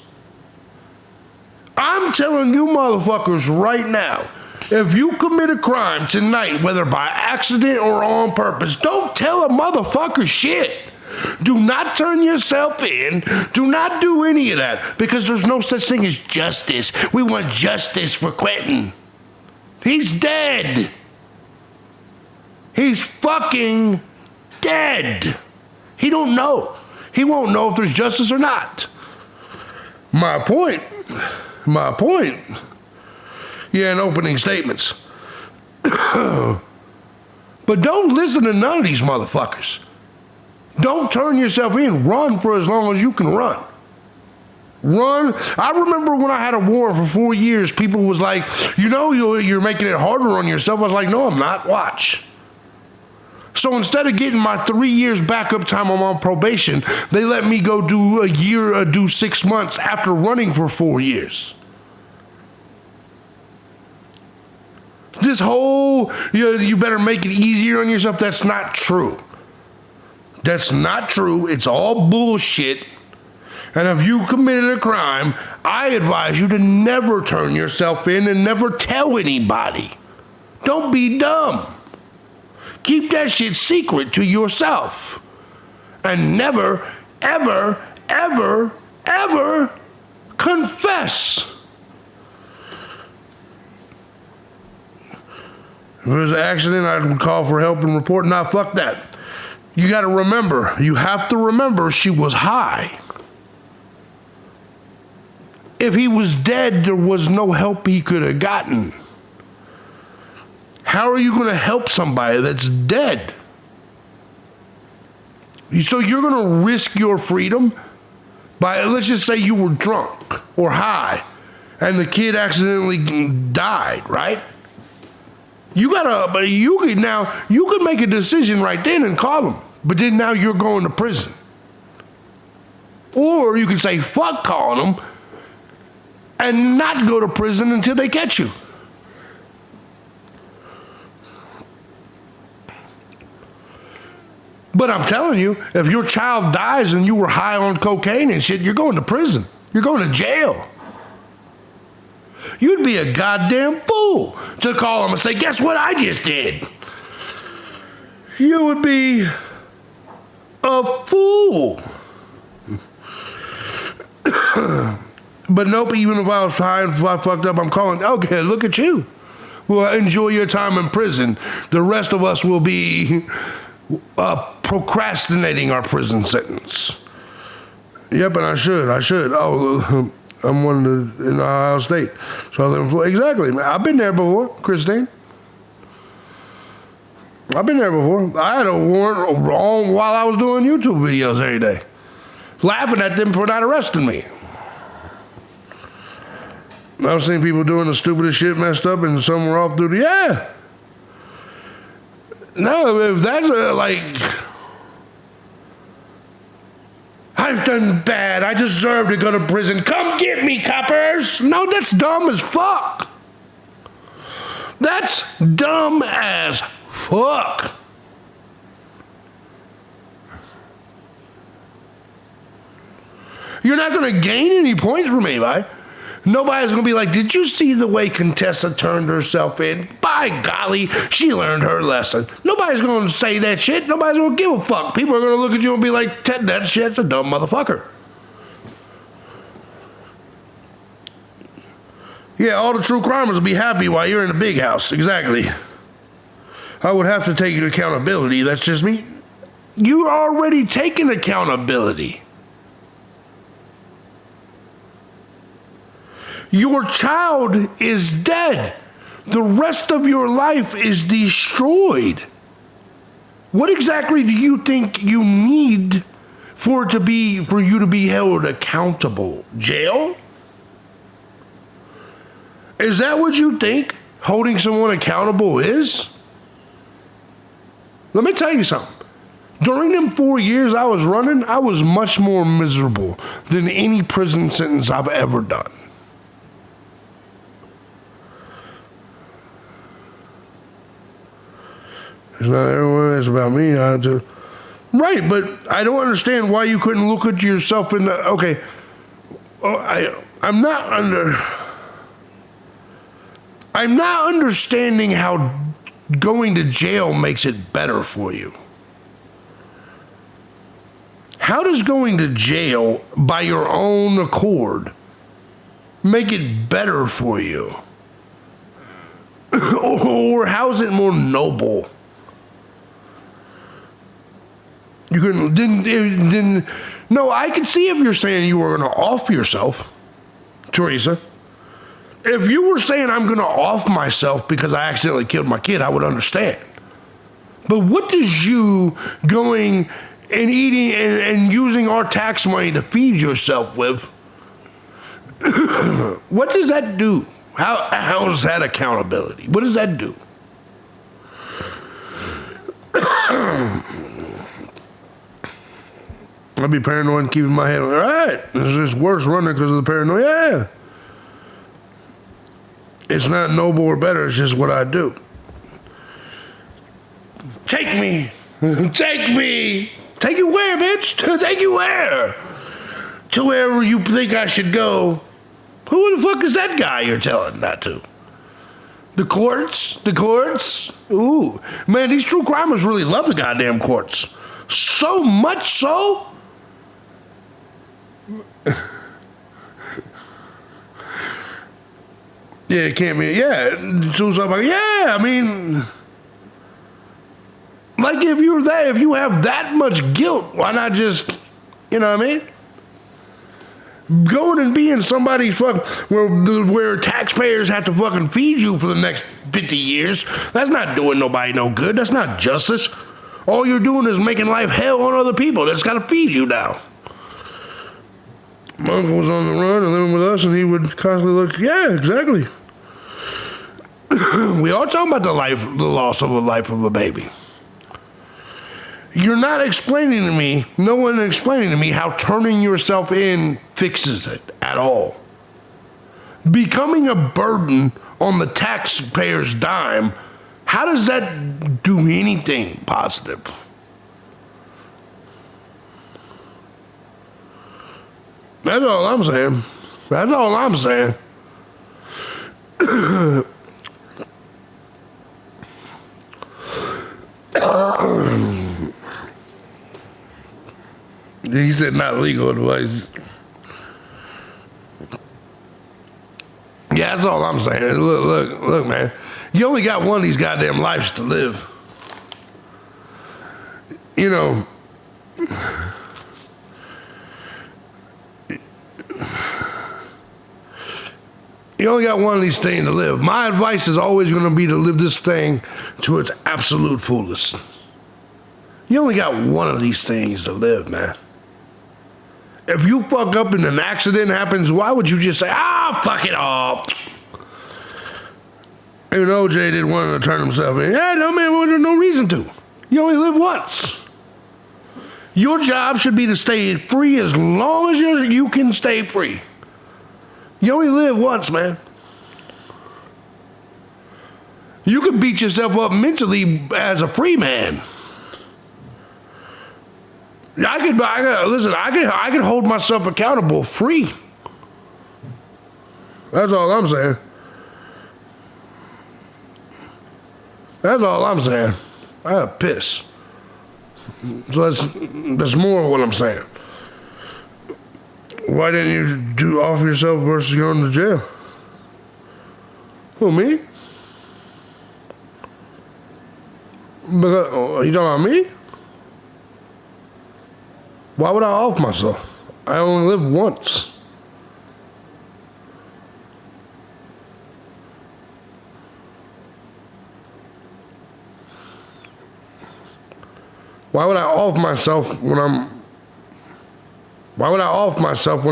I'm telling you motherfuckers right now, if you commit a crime tonight, whether by accident or on purpose, don't tell a motherfucker shit. Do not turn yourself in. Do not do any of that, because there's no such thing as justice. We want justice for Quentin. He's dead. He's fucking dead. He don't know. He won't know if there's justice or not. My point. Yeah, in opening statements. But don't listen to none of these motherfuckers. Don't turn yourself in. Run for as long as you can run. Run. I remember when I had a warrant for 4 years, people was like, you know, you're making it harder on yourself. I was like, no, I'm not. Watch. So instead of getting my 3 years backup time, I'm on probation, they let me go do a year, do 6 months after running for 4 years. This whole, you better make it easier on yourself, that's not true. That's not true. It's all bullshit. And if you committed a crime, I advise you to never turn yourself in and never tell anybody. Don't be dumb. Keep that shit secret to yourself. And never, ever, ever, ever confess. If it was an accident, I would call for help and report. Nah, fuck that. You got to remember, you have to remember she was high. If he was dead, there was no help he could have gotten. How are you going to help somebody that's dead? So you're going to risk your freedom by, let's just say you were drunk or high and the kid accidentally died, right? You could make a decision right then and call him, but then now you're going to prison. Or you could say, fuck calling them and not go to prison until they catch you. But I'm telling you, if your child dies and you were high on cocaine and shit, you're going to prison. You're going to jail. You'd be a goddamn fool to call them and say, guess what I just did? You would be a fool. But nope, even if I was high and if I fucked up, I'm calling, okay, look at you. Well, enjoy your time in prison. The rest of us will be procrastinating our prison sentence. Yep, and I should. Oh, I'm one in Ohio State. So I live in Florida. Exactly, man. I've been there before, Christine. I've been there before. I had a warrant wrong while I was doing YouTube videos every day. Laughing at them for not arresting me. I've seen people doing the stupidest shit messed up and some were off duty. Yeah. No, if that's like, I've done bad. I deserve to go to prison. Come get me, coppers. No, that's dumb as fuck. That's dumb as fuck. You're not going to gain any points from me, right? Nobody's going to be like, did you see the way Contessa turned herself in? By golly, she learned her lesson. Nobody's going to say that shit. Nobody's going to give a fuck. People are going to look at you and be like, that shit's a dumb motherfucker. Yeah, all the true crimers will be happy while you're in the big house. Exactly. I would have to take accountability. That's just me. You're already taking accountability. Your child is dead. The rest of your life is destroyed. What exactly do you think you need for you to be held accountable? Jail? Is that what you think holding someone accountable is? Let me tell you something. During them 4 years I was running, I was much more miserable than any prison sentence I've ever done. It's not everyone, it's about me. Right, but I don't understand why you couldn't look at yourself in the, okay, I'm not understanding how going to jail makes it better for you. How does going to jail by your own accord make it better for you? Or how's it more noble? You couldn't, no, I can see if you're saying you were going to off yourself, Teresa. If you were saying I'm going to off myself because I accidentally killed my kid, I would understand. But what does you going and eating and using our tax money to feed yourself with, what does that do? How is that accountability? What does that do? I'd be paranoid and keeping my head on. All right, this is worse running because of the paranoia. Yeah. It's not noble or better, it's just what I do. Take me. Take me. Take you where, bitch? Take you where? To wherever you think I should go. Who the fuck is that guy you're telling that to? The courts? The courts? Ooh. Man, these true crimers really love the goddamn courts. So much so. Yeah, it can't be. Yeah. So like, yeah, I mean, like if you're there, if you have that much guilt, why not just, you know what I mean? Going and being somebody's where taxpayers have to fucking feed you for the next 50 years. That's not doing nobody no good. That's not justice. All you're doing is making life hell on other people that's got to feed you now. My uncle was on the run and living with us, and he would constantly look, yeah, exactly. We are talking about the loss of a life of a baby. You're not explaining to me, no one explaining to me how turning yourself in fixes it at all. Becoming a burden on the taxpayer's dime, how does that do anything positive? That's all I'm saying. That's all I'm saying. He said not legal advice. Yeah, that's all I'm saying. Look, man. You only got one of these goddamn lives to live. you know, you only got one of these things to live. My advice is always going to be to live this thing to its absolute fullest. You only got one of these things to live, man. If you fuck up and an accident happens, why would you just say, fuck it all? Even OJ didn't want to turn himself in. Yeah, no, man, well, there's no reason to. You only live once. Your job should be to stay free as long as you can stay free. You only live once, man. You can beat yourself up mentally as a free man. I could hold myself accountable free. That's all I'm saying. That's all I'm saying. I had a piss. So that's more of what I'm saying. Why didn't you offer yourself versus going to jail? Who, me? Because, you talking about me? Why would I off myself? I only live once. Why would I off myself when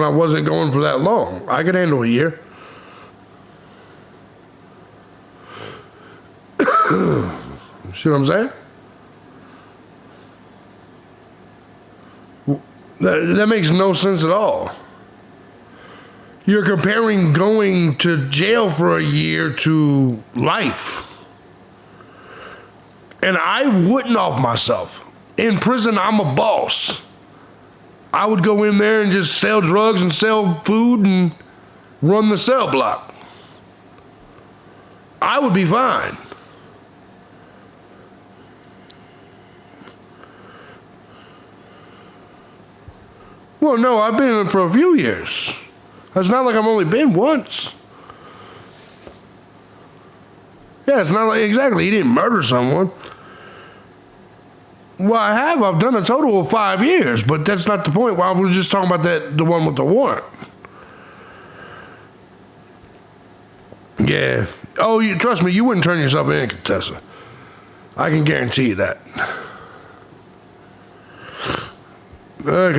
I wasn't going for that long? I could handle a year. See what I'm saying? That makes no sense at all. You're comparing going to jail for a year to life. And I wouldn't off myself. In prison, I'm a boss. I would go in there and just sell drugs and sell food and run the cell block. I would be fine. Well, no, I've been in it for a few years. It's not like I've only been once. Yeah, it's not like, exactly, he didn't murder someone. Well, I have. I've done a total of 5 years, but that's not the point. Well, I was just talking about the one with the warrant. Yeah. Oh, trust me, you wouldn't turn yourself in, Contessa. I can guarantee you that. I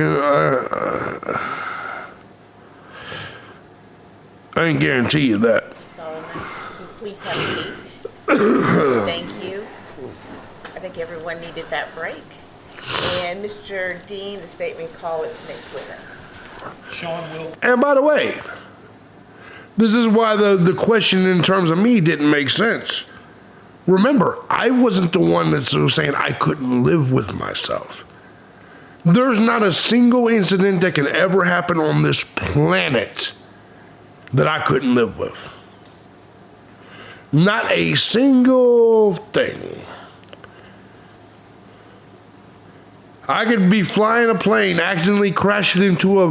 can guarantee you that. Solomon, please have a seat. Thank you. I think everyone needed that break. And Mr. Dean, the statement call is next witness. Sean will. And by the way, this is why the question in terms of me didn't make sense. Remember, I wasn't the one that was saying I couldn't live with myself. There's not a single incident that can ever happen on this planet that I couldn't live with. Not a single thing. I could be flying a plane, accidentally crashing into a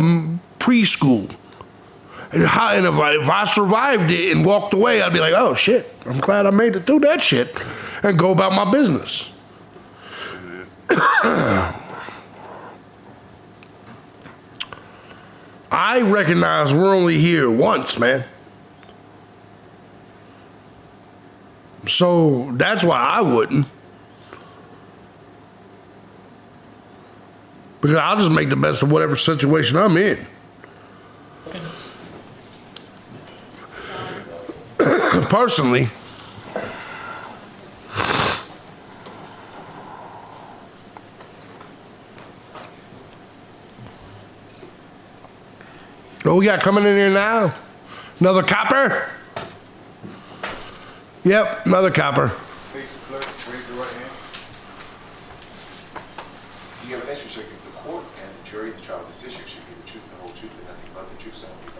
preschool. And if I survived it and walked away, I'd be like, oh shit, I'm glad I made it through that shit, and go about my business. I recognize we're only here once, man. So that's why I wouldn't. Because I'll just make the best of whatever situation I'm in. Personally. Oh, we got coming in here now? Another copper? Yep, another copper. Please, clerk, raise your right hand. Do you have an issue, sir? If the court and the jury, the trial of this issue should be the truth, the whole truth, and nothing but the truth, so help you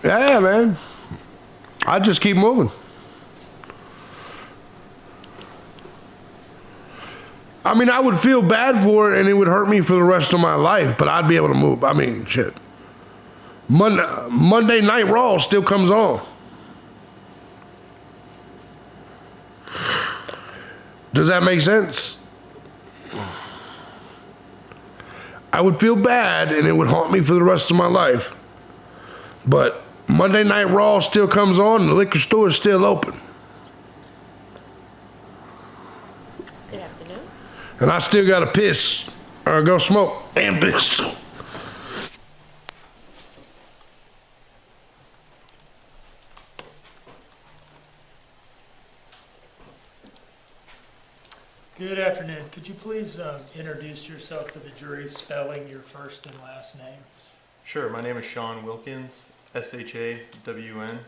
God. Yeah, man. I just keep moving. I mean, I would feel bad for it and it would hurt me for the rest of my life, but I'd be able to move. I mean, shit. Monday Night Raw still comes on. Does that make sense? I would feel bad and it would haunt me for the rest of my life. But Monday Night Raw still comes on and the liquor store is still open. Good afternoon. And I still gotta piss or go smoke and piss. Good afternoon. Could you please introduce yourself to the jury, spelling your first and last name? Sure, my name is Sean Wilkins, S-H-A-W-N.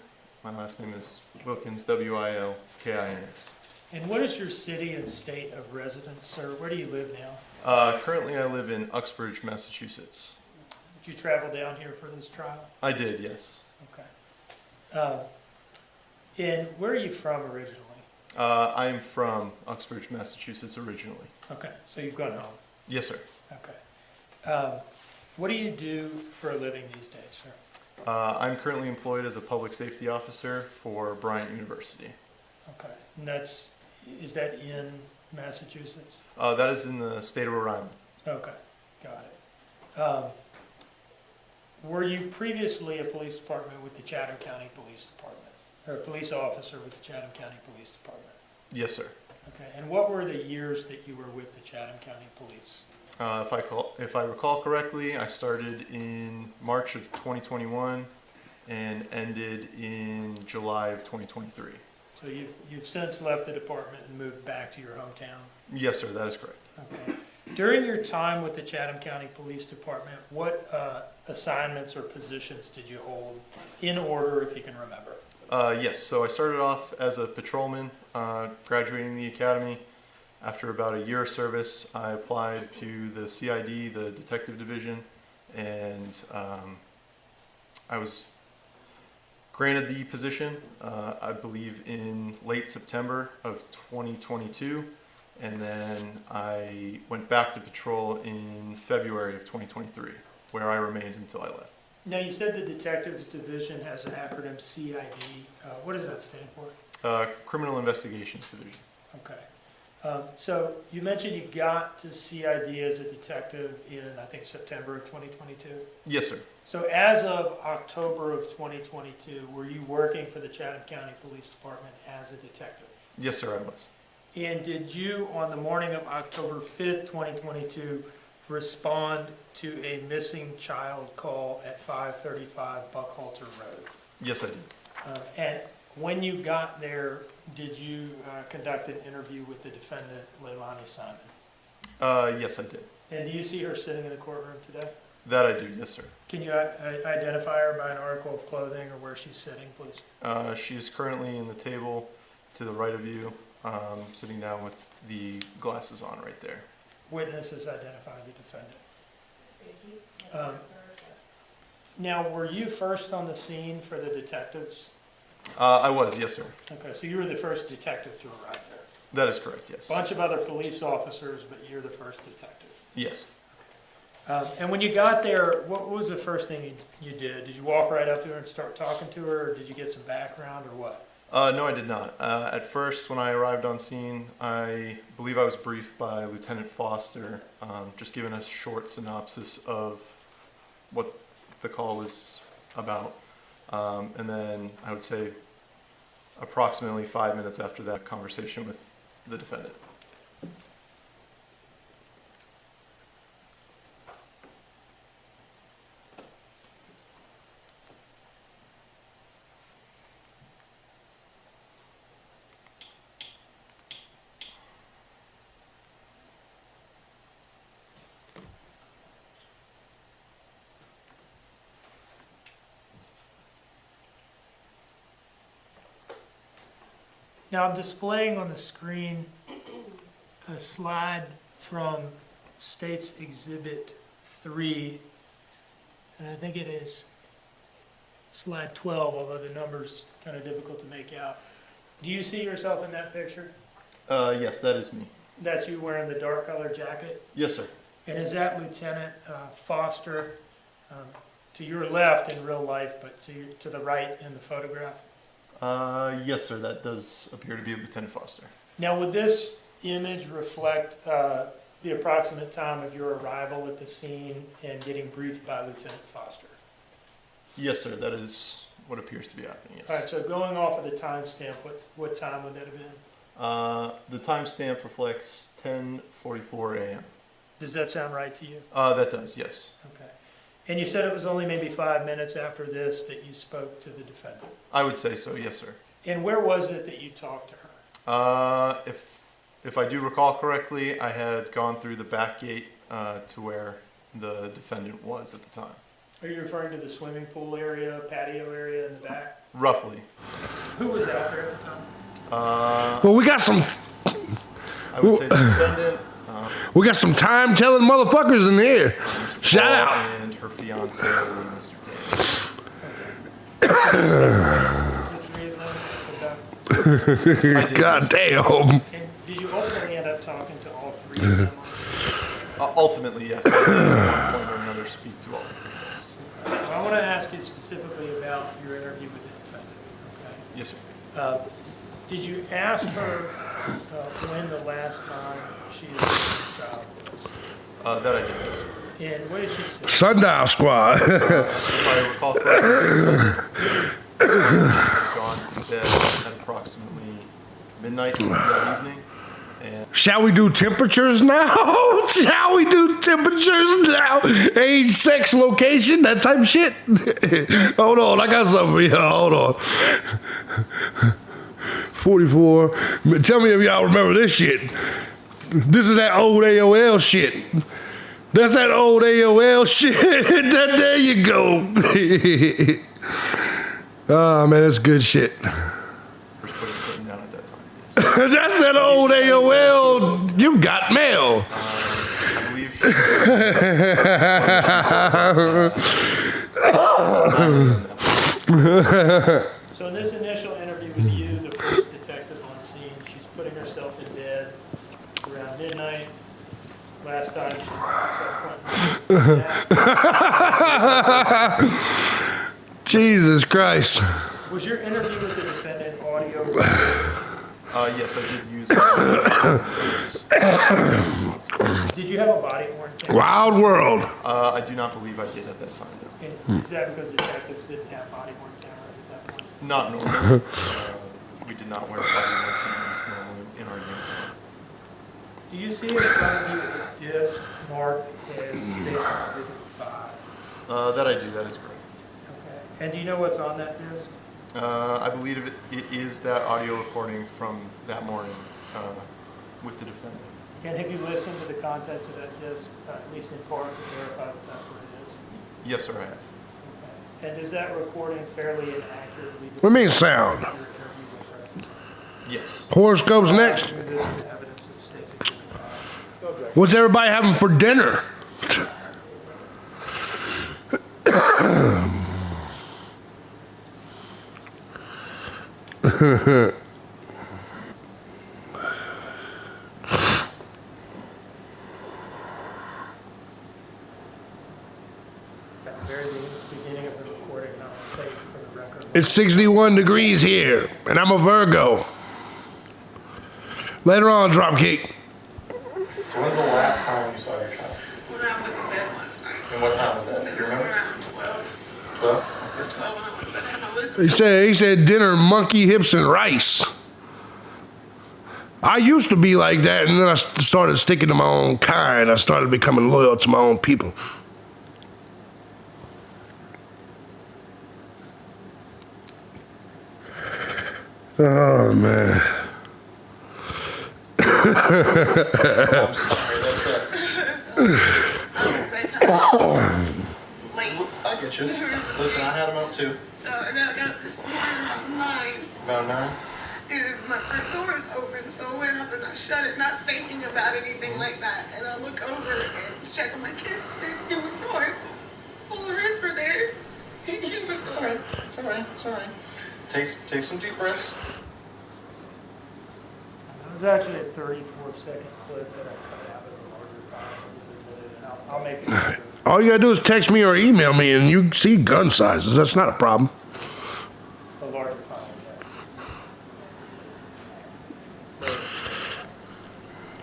My last name is Wilkins, W-I-L-K-I-N-S. And what is your city and state of residence, sir? Where do you live now? Currently I live in Uxbridge, Massachusetts. Did you travel down here for this trial? I did, yes. Okay. And where are you from originally? I am from Uxbridge, Massachusetts originally. Okay, so you've gone home. Yes, sir. Okay. What do you do for a living these days, sir? I'm currently employed as a public safety officer for Bryant University. Okay, and is that in Massachusetts? That is in the state of Rhode Island. Okay, got it. Were you previously a police department with the Chatham County Police Department? Or a police officer with the Chatham County Police Department? Yes, sir. Okay, and what were the years that you were with the Chatham County Police? If I recall correctly, I started in March of 2021 and ended in July of 2023. So you've since left the department and moved back to your hometown? Yes, sir, that is correct. Okay. During your time with the Chatham County Police Department, what assignments or positions did you hold, in order if you can remember? Yes, so I started off as a patrolman, graduating the academy. After about a year of service, I applied to the CID, the Detective Division, and I was granted the position, I believe in late September of 2022, and then I went back to patrol in February of 2023, where I remained until I left. Now, you said the Detectives Division has an acronym CID. What does that stand for? Criminal Investigations Division. Okay. So you mentioned you got to CID as a detective in, I think, September of 2022? Yes, sir. So as of October of 2022, were you working for the Chatham County Police Department as a detective? Yes, sir, I was. And did you, on the morning of October 5th, 2022, respond to a missing child call at 535 Buckhalter Road? Yes, I did. And when you got there, did you conduct an interview with the defendant, LEILANI Simon? Yes, I did. And do you see her sitting in the courtroom today? That I do, yes, sir. Can you identify her by an article of clothing or where she's sitting, please? She is currently in the table to the right of you, sitting down with the glasses on right there. Witnesses identify the defendant. Now, were you first on the scene for the detectives? I was, yes, sir. Okay, so you were the first detective to arrive there. That is correct, yes. Bunch of other police officers, but you're the first detective. Yes. And when you got there, what was the first thing you did? Did you walk right up to her and start talking to her, or did you get some background, or what? No, I did not. At first, when I arrived on scene, I believe I was briefed by Lieutenant Foster, just giving a short synopsis of what the call was about. And then I would say approximately 5 minutes after that conversation with the defendant. Now, I'm displaying on the screen a slide from State's Exhibit 3, and I think it is slide 12, although the number's kind of difficult to make out. Do you see yourself in that picture? Yes, that is me. That's you wearing the dark colored jacket? Yes, sir. And is that Lieutenant Foster to your left in real life, but to the right in the photograph? Yes, sir. That does appear to be Lieutenant Foster. Now, would this image reflect the approximate time of your arrival at the scene and getting briefed by Lieutenant Foster? Yes, sir. That is what appears to be happening. Yes. All right, so going off of the timestamp, what time would that have been? The timestamp reflects 10:44 a.m. Does that sound right to you? That does, yes. Okay. And you said it was only maybe 5 minutes after this that you spoke to the defendant. I would say so, yes, sir. And where was it that you talked to her? If I do recall correctly, I had gone through the back gate to where the defendant was at the time. Are you referring to the swimming pool area, patio area in the back? Roughly. Who was out there at the time? Well, we got some. I would say the defendant. We got some time telling motherfuckers in here. Mr. Shout Paul out. And her fiance, Mr. Daniels. God damn. And did you ultimately end up talking to all three of them on the scene? Ultimately, yes. I did at one point or another speak to all three of us. Well, I want to ask you specifically about your interview with the defendant. Okay. Yes, sir. Did you ask her when the last time she had seen a child was? That I did, yes, sir. And what did she say? Sundial Squad. If I recall correctly, had gone to bed at approximately midnight that evening. And Shall we do temperatures now? Shall we do temperatures now? Age, sex, location, that type of shit? Hold on, I got something for y'all. Hold on. 44. Tell me if y'all remember this shit. This is that old AOL shit. That's that old AOL shit. There you go. Oh, man, that's good shit. first putting down at that time. That's that old AOL. You got mail. I believe So in this initial interview with you, the first detective on scene, she's putting herself in bed around midnight. Last time she Jesus Christ. Was your interview with the defendant audio? yes, I did use Did you have a body worn camera? Wild world. I do not believe I did at that time. No. And is that because detectives didn't have body worn cameras at that point? Not normally. We did not wear body-worn cameras normally in our uniform. Do you see in front of you a disc marked as States Exhibit 5? That I do, that is correct. Okay. And do you know what's on that disc? I believe it is that audio recording from that morning with the defendant. And have you listened to the contents of that disc, at least in part, to verify that that's what it is? Yes, sir, I have. Okay. And is that recording fairly and accurately? What do you mean sound? Your interview with her? Yes. Horoscopes next. Evidence that States Exhibit 5. What's everybody having for dinner? At the very beginning of the recording, and I'll state for the record. It's 61 degrees here, and I'm a Virgo. Later on, dropkick. So when's the last time you saw your child? When I went to bed last night. And what time was that? Do It you was remember? around 12. 12? Or 12 when I went to bed. I had no wisdom. He said dinner, monkey hips, and rice. I used to be like that, and then I started sticking to my own kind. I started becoming loyal to my own people. Oh, man. I'm sorry, that's it. Late. I get you. Listen, I had them up too. So I got up this morning around 9. About 9? And my front door is open, so I went up and I shut it, not thinking about anything like that. And I look over and check on my kids, and he was gone. All the rest were there. He was It's gone. alright. It's alright. It's alright. Take some deep breaths. It was actually a 34-second clip that I cut out of the larger file. And I'll make it. All you gotta do is text me or email me, and you see gun sizes. That's not a problem. A larger file, yeah.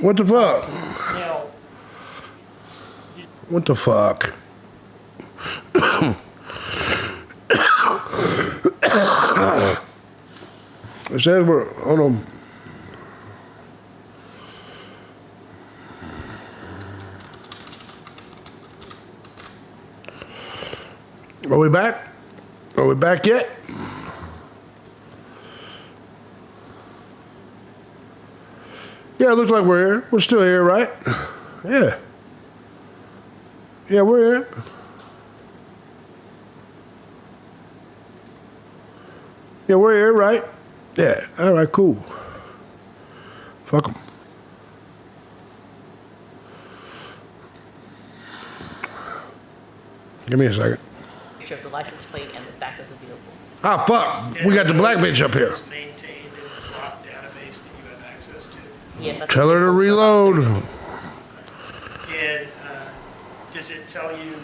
What the fuck? Now, What the fuck? It says we're on a. Are we back? Are we back yet? Yeah, it looks like we're here. We're still here, right? Yeah. Yeah, we're here. Yeah, we're here, right? Yeah. All right, cool. Fuck them. Give me a second. Picture of the license plate and the back of the vehicle. Ah, fuck. We got the black bitch up here. Is maintained in the flock database that you have access to. Yes, I Tell her to think reload. And does it tell you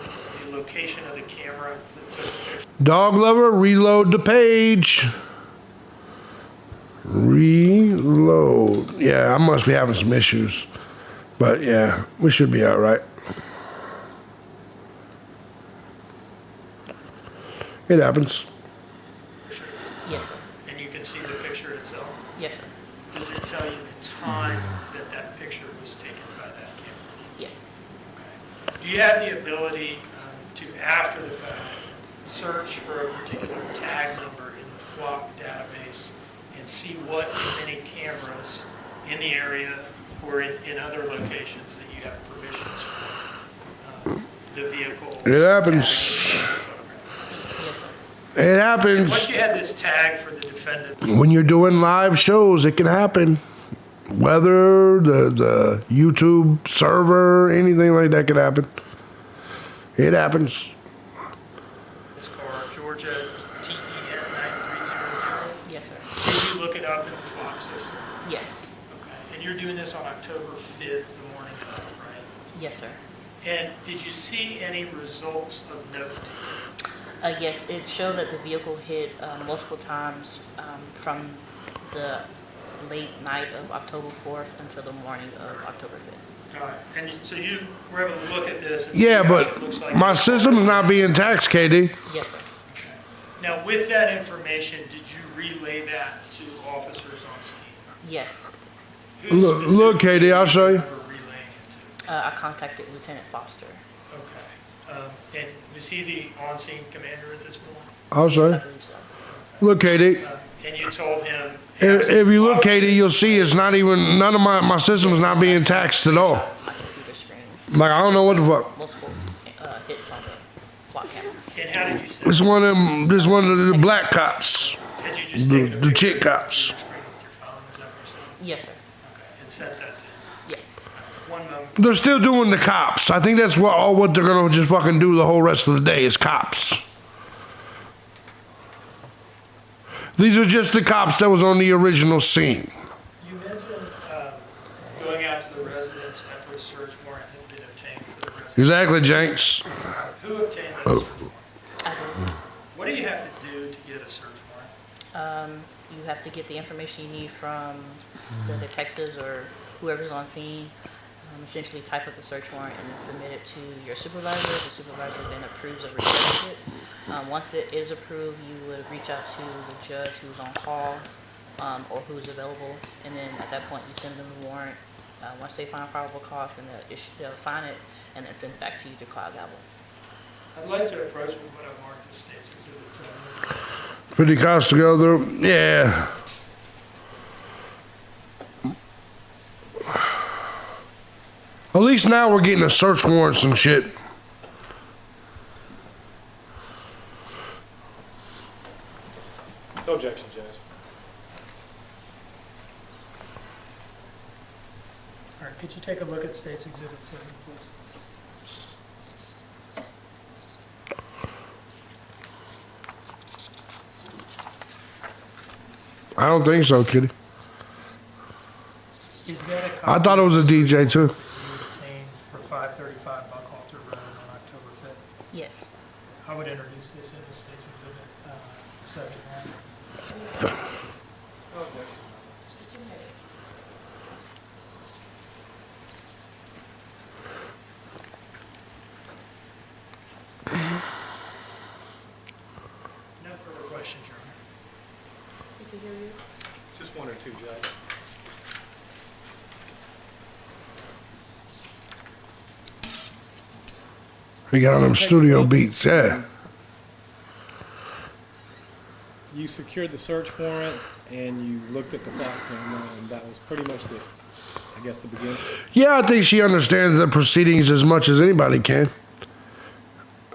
the location of the camera that took the picture? Dog lover, reload the page. Reload. Yeah, I must be having some issues. But yeah, we should be all right. It happens. Yes, sir. And you can see the picture itself? Yes, sir. Does it tell you the time that that picture was taken by that camera? Yes. Do you have the ability to, after the fact, search for a particular tag number in the flock database and see what, if any, cameras in the area or in other locations that you have permissions for the vehicle? It happens. Yes, sir. It happens. Once you had this tag for the defendant, When you're doing live shows, it can happen. Weather, the YouTube server, anything like that can happen. It happens. this car, Georgia TEN 9300. Yes, sir. Did you look it up in the flock system? Yes. Okay. And you're doing this on October 5th, the morning of, right? Yes, sir. And did you see any results of note? Yes, it showed that the vehicle hit multiple times from the late night of October 4th until the morning of October 5th. All right. And so you were able to look at this and Yeah, see how it but looks like my this system's car. not being taxed, KD. Yes, sir. Now, with that information, did you relay that to officers on scene? Yes. Who Look, KD, I'll show you. specifically were relaying it to? I contacted Lieutenant Foster. Okay. And was he the on-scene commander at this point? I'll show I you. believe so. Look, KD. And you told him? If you look, KD, you'll see it's not even, none of my system is not being taxed at all. My computer screen, Like, I don't know what the fuck. multiple hits on the flock camera. And how did you send This one of them, this one of the black cops. Had you just taken a The picture chick cops. of your screen with your phone, is that what you're saying? Yes, sir. Okay. And sent that to him? Yes. One moment. They're still doing the cops. I think that's what they're gonna just fucking do the whole rest of the day is cops. These are just the cops that was on the original scene. You mentioned going out to the residence after a search warrant had been obtained for the residence. Exactly, Jenks. Who obtained that search warrant? I do. What do you have to do to get a search warrant? You have to get the information you need from the detectives or whoever's on scene. Essentially type up the search warrant and then submit it to your supervisor. The supervisor then approves or rejects it. Once it is approved, you would reach out to the judge who's on call or who's available, and then at that point you send them the warrant. Once they find probable cause, and they'll sign it and then send it back to you to Cloud Gavel. I'd like to approach with what I've marked as State's Exhibit 7. 50 cops together. Yeah. At least now we're getting a search warrants and shit. No objection, Judge. All right, could you take a look at State's Exhibit 7, please? I don't think so, Kitty. Is that a copy I thought it was a DJ too. you obtained for 535 Buckhalter Road on October 5th? Yes. I would introduce this into State's Exhibit 7. too, Judge. We got on them studio beats, yeah. You secured the search warrant and you looked at the flock camera, and that was pretty much the beginning. Yeah, I think she understands the proceedings as much as anybody can.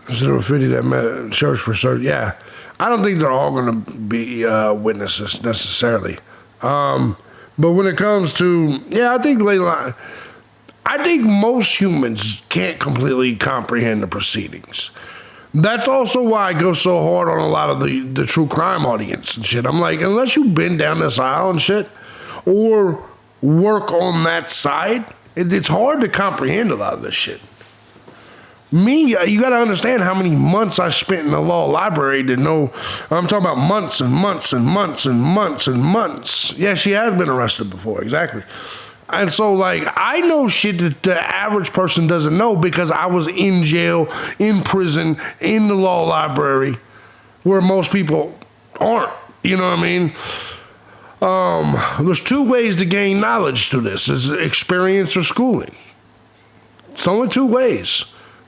050 that met search for search. Yeah, I don't think they're all going to be witnesses necessarily. But when it comes to, I think LEILANI, I think most humans can't completely comprehend the proceedings. That's also why I go so hard on a lot of the true crime audience and shit. I'm like, unless you've been down this aisle and shit, or work on that side, it's hard to comprehend a lot of this shit. Me, you got to understand how many months I spent in the law library to know. I'm talking about months and months and months and months and months. Yeah, she has been arrested before, exactly. And so, like, I know shit that the average person doesn't know because I was in jail, in prison, in the law library, where most people aren't. You know what I mean? There's two ways to gain knowledge to this: is experience or schooling. It's only two ways.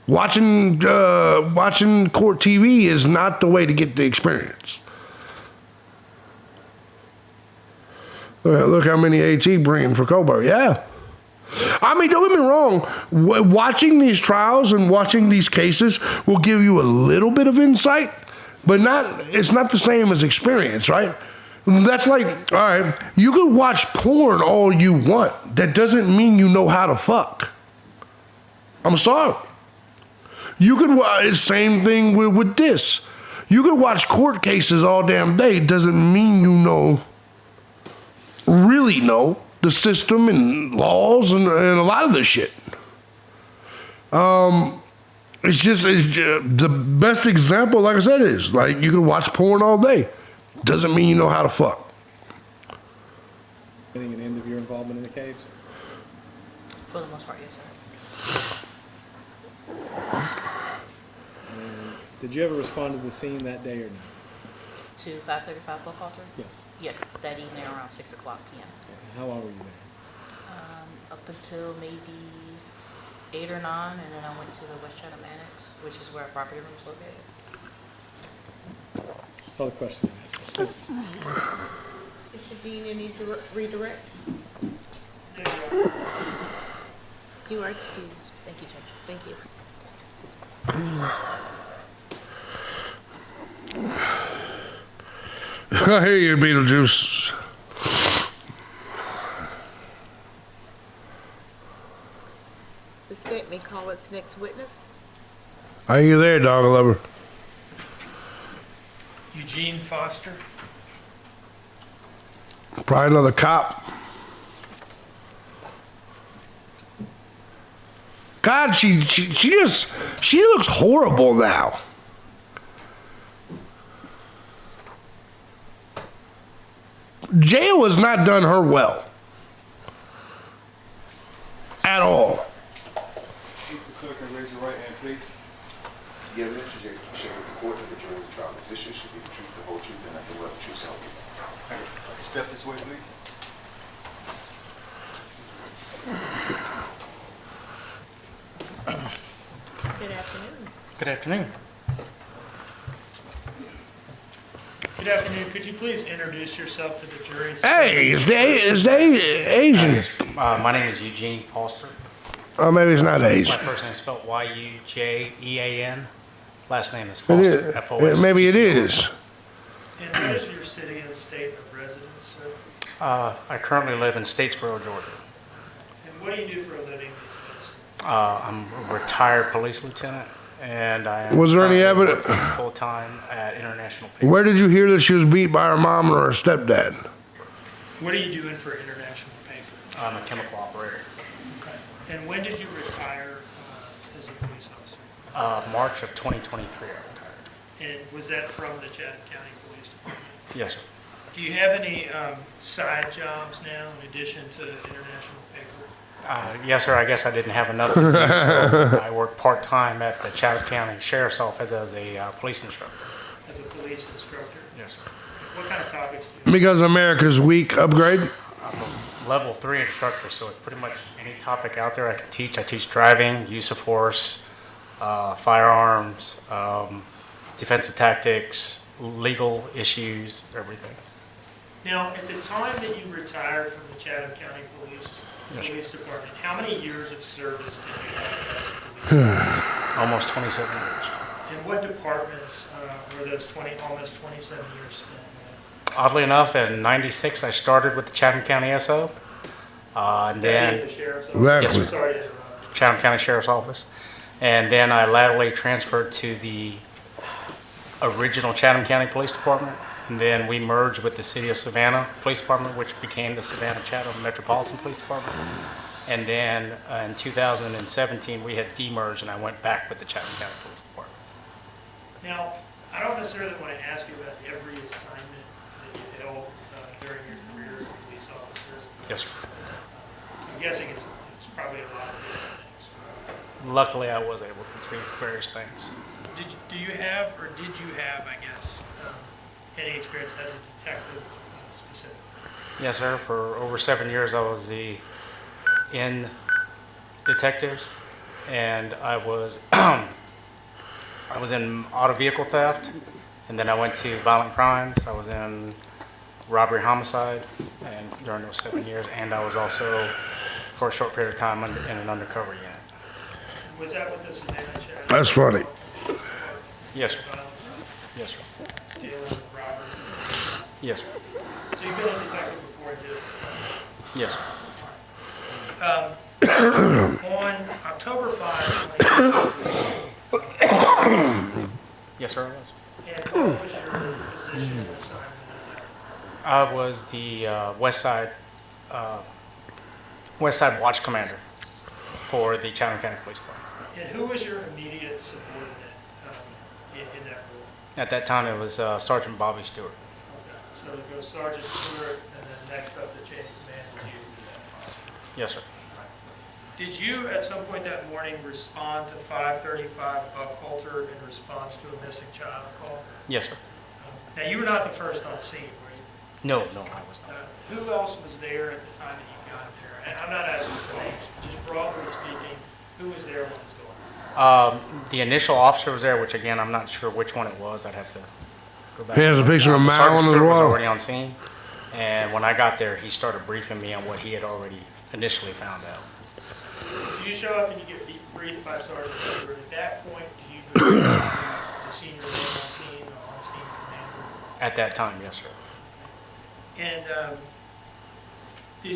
Watching court TV is not the way to get the experience. Look how many AT bringing for Coburg. Yeah. I mean, don't get me wrong. Watching these trials and watching these cases will give you a little bit of insight, but it's not the same as experience, right? That's like, all right, you can watch porn all you want. That doesn't mean you know how to fuck. I'm sorry. You could same thing with this. You could watch court cases all damn day. It doesn't mean you really know the system and laws and a lot of this shit. It's just the best example, like I said, is like you can watch porn all day. Doesn't mean you know how to fuck. Getting an end of your involvement in the case? For the most part, yes, sir. Did you ever respond to the scene that day or no? To 535 Buck Arthur? Yes. Yes, that evening around 6 o'clock p.m. How long were you there? Up until maybe 8 or 9, and then I went to the West Chatham Annex, which is where our property room is located. That's all the question I had. Mr. Dean, you need to redirect? You are excused. Thank you, Judge. Thank you. I hear you, Beetlejuice. The state may call its next witness. Are you there, dog lover? Eugene Foster. Probably another cop. God, she looks horrible now. Jail has not done her well. At all. Seek the clerk and raise your right hand, please. The evidence you share with the court and the jury of the trial. This issue should be the truth, the whole truth, and nothing but the truth, so help you. Step this way, please. Good afternoon. Good afternoon. Good afternoon. Could you please introduce yourself to the jury? Hey, is the Asian? Yes, my name is Eugene Foster. Oh, maybe it's not My Asian. first name is spelled Y-U-J-E-A-N. Last name is It Foster. is. F-O-S-T. Maybe it is. And what is your city and state of residence, sir? I currently live in Statesboro, Georgia. And what do you do for a living these days? I'm a retired police lieutenant, and I am Was there any evidence? full-time at International Paper. Where did you hear that she was beat by her mom or her stepdad? What are you doing for International Paper? I'm a chemical operator. Okay. And when did you retire as a police officer? March of 2023, I retired. And was that from the Chatham County Police Department? Yes, sir. Do you have any side jobs now in addition to International Paper? Yes, sir. I guess I didn't have enough to do, so I work part-time at the Chatham County Sheriff's Office as a police instructor. As a police instructor? Yes, sir. What kind of topics do you? Because America's weak upgrade. Level 3 instructor, so pretty much any topic out there I can teach. I teach driving, use of force, firearms, defensive tactics, legal issues, everything. Now, at the time that you retired from the Chatham County Police Department, how many years of service did you have as a police? Almost 27 years. And what departments were those almost 27 years spent in? Oddly enough, in '96, I started with the Chatham County SO. And then, The sheriff's Exactly. office? Yes, sir. Sorry to interrupt. Chatham County Sheriff's Office. And then I laterally transferred to the original Chatham County Police Department. And then we merged with the City of Savannah Police Department, which became the Savannah Chatham Metropolitan Police Department. And then in 2017, we had demerged and I went back with the Chatham County Police Department. Now, I don't necessarily want to ask you about every assignment that you held during your career as a police officer. Yes, sir. I'm guessing it's probably a lot of different things. Luckily, I was able to treat various things. Did you have I guess, any experience as a detective specifically? Yes, sir. For over 7 years, I was in detectives, and I was I was in auto vehicle theft, and then I went to violent crimes. I was in robbery, homicide, and during those 7 years, and I was also for a short period of time in an undercover unit. Was that with the Savannah Chatham? That's funny. Yes, sir. Yes, sir. Dealing with robberies? Yes, sir. So you've been a detective before, did? Yes, sir. On October 5, 2020, Yes, sir, I was. and what was your position and assignment? I was the West Side Watch Commander for the Chatham County Police Department. And who was your immediate subordinate in that role? At that time, it was Sergeant Bobby Stewart. Okay. So it goes Sergeant Stewart, and then next up the chain of command was you. Is that possible? Yes, sir. Did you, at some point that morning, respond to 535 Buckhalter in response to a missing child call? Yes, sir. Now, you were not the first on scene, were you? No, I was not. Who else was there at the time that you got there? And I'm not asking for names, just broadly speaking, who was there when it was going on? The initial officer was there, which again, I'm not sure which one it was. I'd have to go back. He has a picture of Mal Sergeant on as Stewart was well. already on scene, and when I got there, he started briefing me on what he had already initially found out. So you show up and you get briefed by Sergeant Stewart. At that point, do you go to the senior on scene or on-scene commander? At that time, yes, sir. And the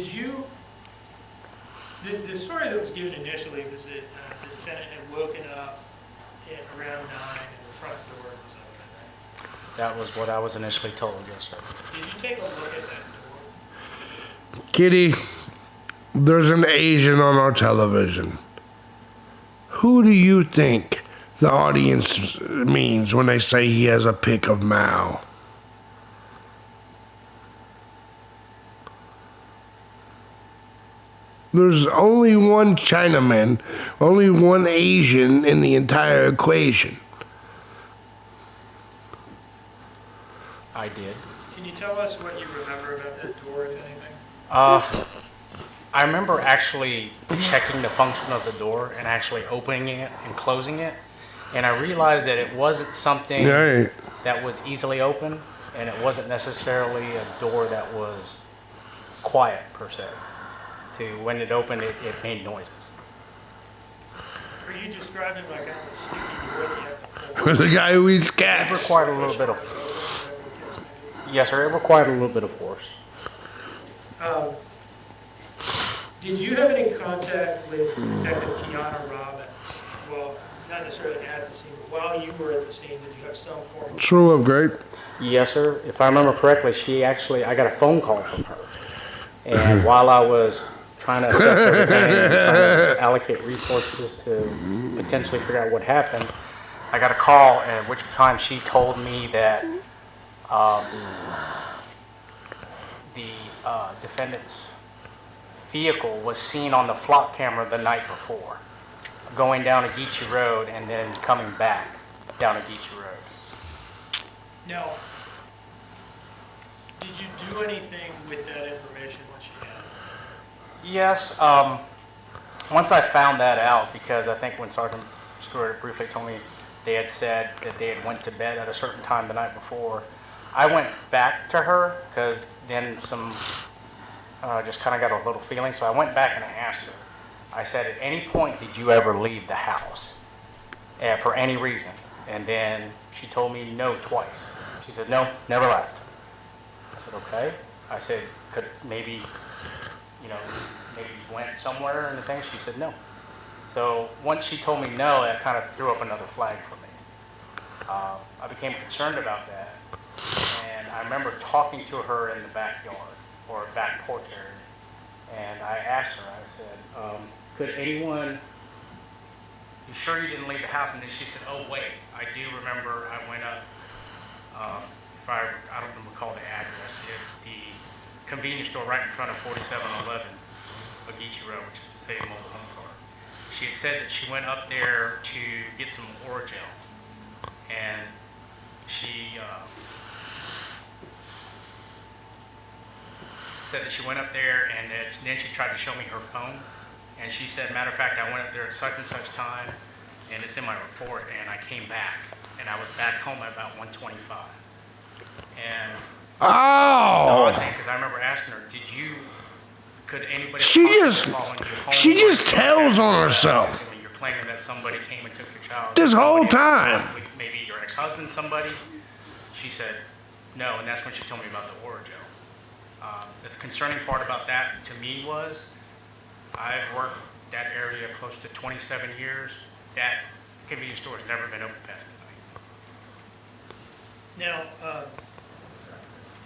story that was given initially was that the defendant had woken up at around 9 and the front door was open, right? That was what I was initially told, yes, sir. Did you take a look at that door? Kitty, there's an Asian on our television. Who do you think the audience means when they say he has a pic of Mao? There's only one Chinaman, only one Asian in the entire equation. I did. Can you tell us what you remember about that door, if anything? I remember actually checking the function of the door and actually opening it and closing it. And I realized that it wasn't something Right. that was easily open, and it wasn't necessarily a door that was quiet per se. When it opened, it made noises. Are you describing like kind of a sticky door that you have to pull? The guy who eats It cats. required a little bit of, yes, sir, it required a little bit of force. Did you have any contact with Detective Kiana Robbins? Well, not necessarily at the scene, but while you were at the scene, did you have some form of... True upgrade. Yes, sir. If I remember correctly, I got a phone call from her. And while I was trying to assess everything and trying to allocate resources to potentially figure out what happened, I got a call, at which time she told me that the defendant's vehicle was seen on the flock camera the night before, going down Ageechee Road and then coming back down Ageechee Road. Now, Did you do anything with that information once you had it? Yes, once I found that out, because I think when Sergeant Stewart briefly told me they had said that they had went to bed at a certain time the night before, I went back to her, because then some, just kind of got a little feeling, so I went back and I asked her. I said, at any point did you ever leave the house for any reason? And then she told me no twice. She said, no, never left. I said, okay. I said, could maybe, maybe you went somewhere and the thing? She said, no. So once she told me no, that kind of threw up another flag for me. I became concerned about that. And I remember talking to her in the backyard or back porch area. And I asked her, I said, could anyone, you sure you didn't leave the house? And then she said, oh, wait, I do remember I went up, I don't recall the address. It's the convenience store right in front of 4711 Ogeechee Road, which is the same mobile home park. She had said that she went up there to get some Orajel. And she said that she went up there and then she tried to show me her phone. And she said, matter of fact, I went up there at such and such time, and it's in my report, and I came back. And I was back home at about 1:25. And Oh! because I remember asking her, could anybody She following you home? she just tells on herself. When you're claiming that somebody came and took your child. This whole Somebody- time. Maybe your ex-husband, somebody. She said, no, and that's when she told me about the Orajel. The concerning part about that to me was, I've worked that area close to 27 years. That convenience store has never been open past midnight. Now,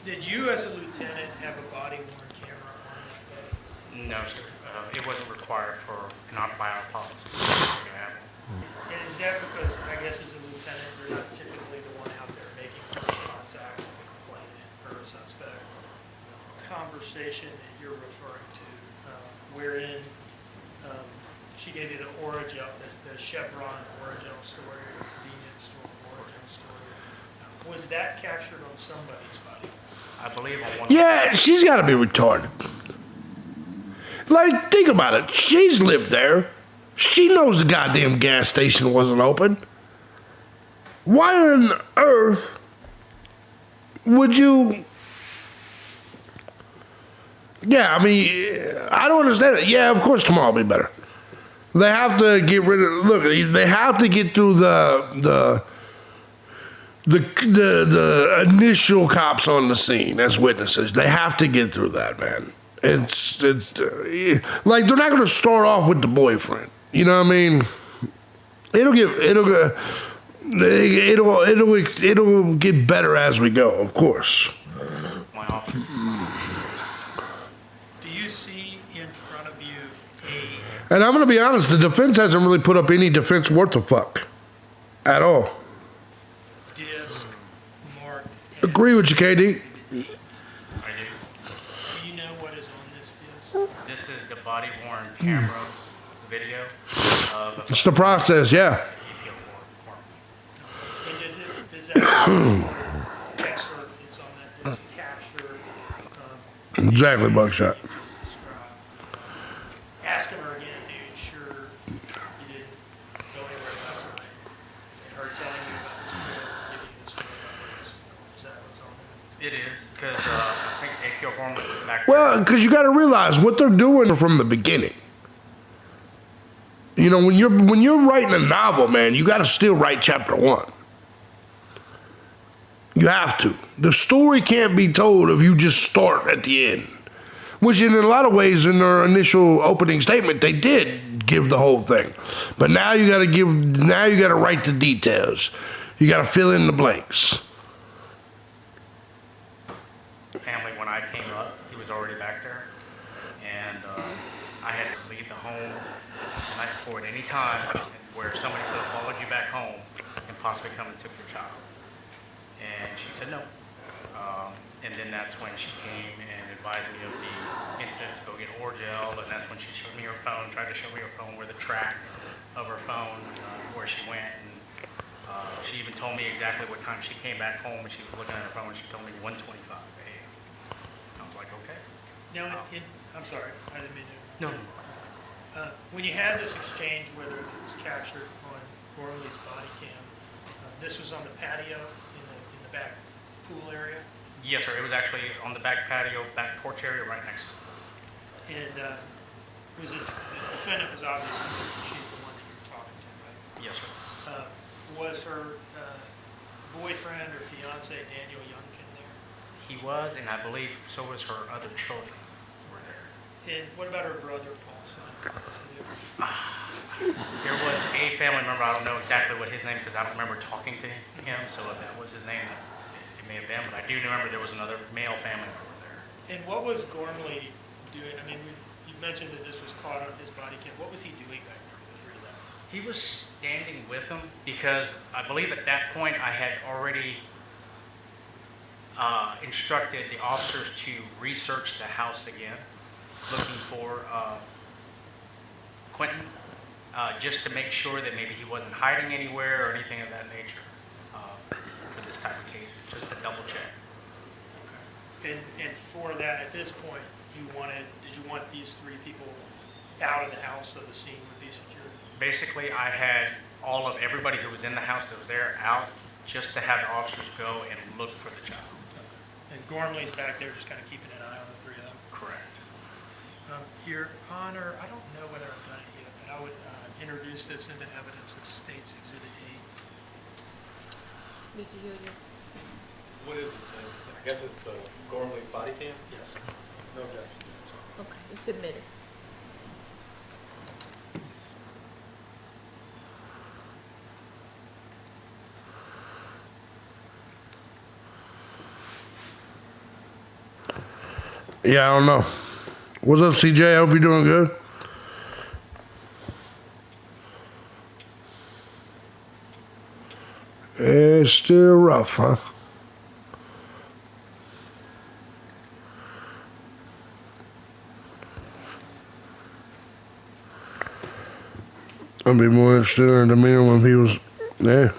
did you as a lieutenant have a body worn camera on that day? No, sir. It wasn't required not by our policy. And is that because, I guess as a lieutenant, you're not typically the one out there making first contact with a complainant or a suspect? Conversation that you're referring to, wherein she gave you the Orajel, the Chevron Orajel story, or convenience store Orajel story. Was that captured on somebody's body? I believe on one. Yeah, she's got to be retarded. Like, think about it. She's lived there. She knows the goddamn gas station wasn't open. Why on earth would you... Yeah, I mean, I don't understand it. Yeah, of course tomorrow will be better. They have to get rid of... Look, they have to get through the initial cops on the scene as witnesses. They have to get through that, man. It's like they're not going to start off with the boyfriend. You know what I mean? It'll get better as we go, of course. Do you see in front of you And I'm going to be honest, the defense hasn't really put up any defense worth a fuck at all. disc marked? Agree with you, KD. Do you know what is on this disc? This is the body worn camera video of It's the process, yeah. And does that text or it's on that disc capture? Exactly, Buckshot. Just described. Asking her again, are you sure you didn't go anywhere last night? And her telling you about this book, giving you the story about this. Is that what's on there? It is, because I think A.K. Horn was back Well, because you got to realize what they're doing from the beginning. You know, when you're writing a novel, man, you got to still write chapter 1. You have to. The story can't be told if you just start at the end. Which in a lot of ways in their initial opening statement, they did give the whole thing. But now you got to write the details. You got to fill in the blanks. family when I came up. He was already back there. And I had to leave the home the night before at any time where somebody could have followed you back home and possibly come and took your child. And she said no. And then that's when she came and advised me of the incident to go get Orajel, and that's when she showed me her phone, tried to show me her phone, where the track of her phone, where she went. And she even told me exactly what time she came back home, and she was looking at her phone, and she told me 1:25 a.m. like, okay. Now, I'm sorry, I didn't mean to. No. When you had this exchange, whether it was captured on Gormley's body cam, this was on the patio in the back pool area, Yes, sir. It was actually on the back patio, back porch area right next to it. and was it, the defendant was obviously, she's the one that you're talking to, right? Yes, sir. Was her boyfriend or fiance Daniel Youngkin there? He was, and I believe so was her other children were there. And what about her brother, Paul Son? Was he there? There was a family member, I don't know exactly what his name, because I don't remember talking to him, so if that was his name, it may have been, but I do remember there was another male family member there. And what was Gormley doing? I mean, you mentioned that this was caught on his body cam. What was he doing back there with the three of them? He was standing with them because I believe at that point I had already instructed the officers to research the house again, looking for Quentin, just to make sure that maybe he wasn't hiding anywhere or anything of that nature for this type of case, just to double check. And for that, at this point, did you want these three people out of the house so the scene would be secured? Basically, I had everybody who was in the house that was there out just to have the officers go and look for the child. And Gormley's back there just kind of keeping an eye on the three of them? Correct. Your Honor, I don't know whether I've done it yet, but I would introduce this into evidence as State's Exhibit 8. Did you hear that? What is it, Judge? I guess it's the Gormley's body cam? Yes. No objection. Okay, it's admitted. Yeah, I don't know. What's up, CJ? I hope you're doing good. It's still rough, huh? I'd be more interested in her demeanor when people's, yeah.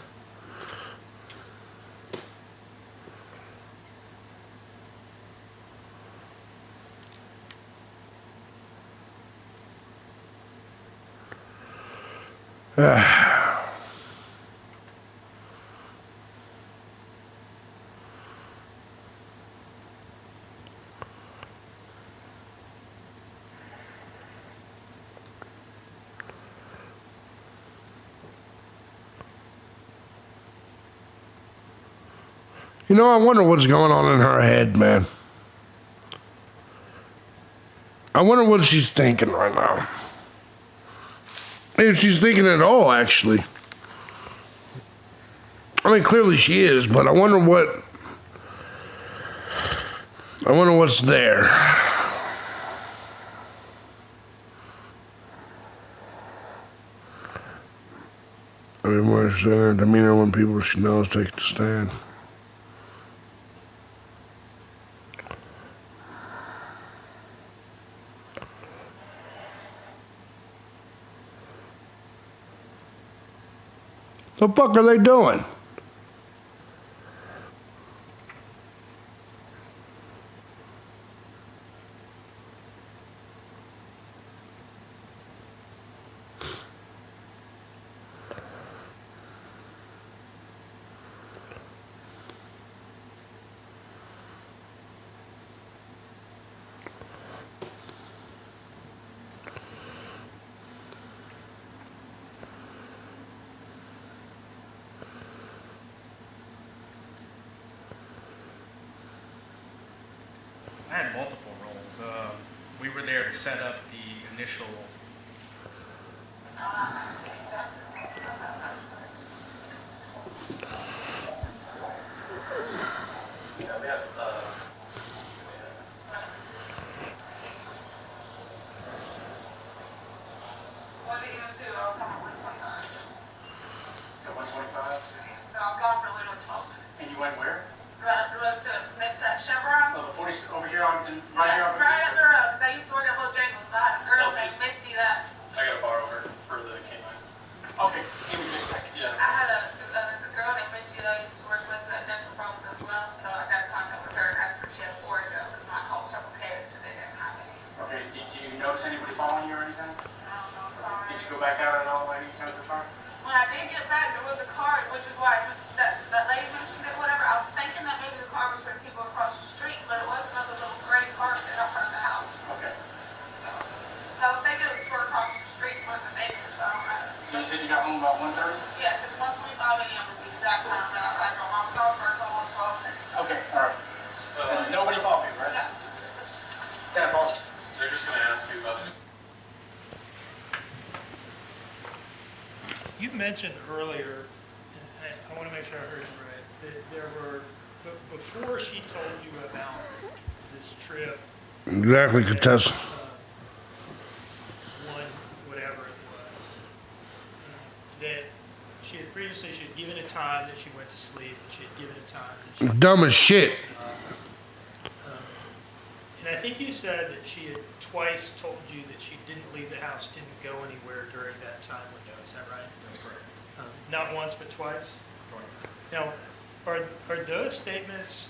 You know, I wonder what's going on in her head, man. I wonder what she's thinking right now. If she's thinking at all, actually. I mean, clearly she is, but I wonder what's there. I mean, more interested in her demeanor when people she knows take the stand. The fuck are they doing? I had multiple roles. We were there to set up the initial. Wasn't even two, I was on 125. At 125? So I was gone for literally 12 minutes. And you went where? Right up the road to next to that Chevron. Oh, the 40 over here on, right here on. Right up the road, because I used to work at Bojangles, so I had a girl named Misty that I got a bar over for the canine. Okay, give me just a second. Yeah. I had there's a girl named Misty that I used to work with who had dental problems as well, so I got in contact with her and asked her if she had ortho, because I called several anything? Did you go back out at all any time of the time? When I did get back, there was a car, which is why that lady mentioned it, whatever. I was thinking that maybe the car was for people across the street, but it was another little gray car sitting out front of the house. Okay. So I was thinking it was for across the street from the neighbors, so I don't know. So you said you got home about 1:30? Yes, it's 1:25 a.m. is the exact time that I got on my phone for until 1:12 minutes. Okay, all right. Nobody fought me, right? No. Ten balls. They're just gonna ask you about. You mentioned earlier, and I want to make sure I heard you right, that there were, before she told you about this trip, Exactly, Contessa. one, whatever it was, that she had previously, she had given a time that she went to sleep, and she had given a time that she... Dumb as shit. And I think you said that she had twice told you that she didn't leave the house, didn't go anywhere during that time window. Is that right? That's correct. Not once, but twice? Twice. Now, are those statements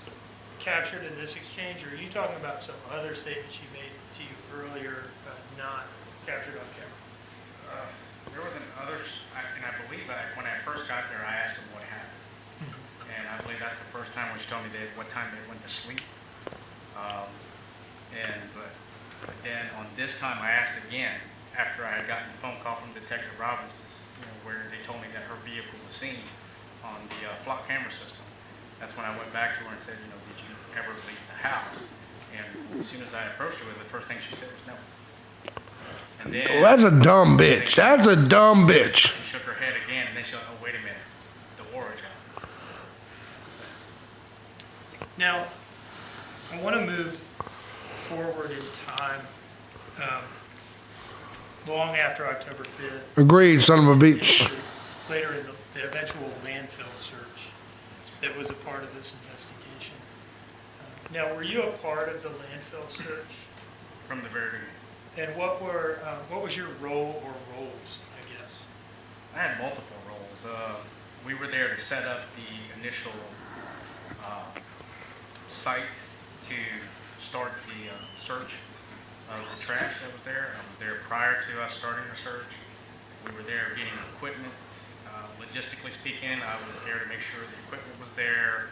captured in this exchange, or are you talking about some other statement she made to you earlier, not captured on camera? There was others, and I believe when I first got there, I asked them what happened. And I believe that's the first time when she told me what time they went to sleep. But then on this time, I asked again, after I had gotten a phone call from Detective Robbins, where they told me that her vehicle was seen on the flock camera system. That's when I went back to her and said, did you ever leave the house? And as soon as I approached her, the first thing she said was no. And then Well, that's a dumb bitch. That's a dumb bitch. she shook her head again, and then she went, oh, wait a minute, the warrant. Now, I want to move forward in time, long after October 5th. Agreed, son of a bitch. Later in the eventual landfill search that was a part of this investigation. Now, were you a part of the landfill search? From the very beginning. And what was your role or roles, I guess? I had multiple roles. We were there to set up the initial site to start the search of the trash that was there. I was there prior to us starting the search. We were there getting equipment. Logistically speaking, I was there to make sure the equipment was there,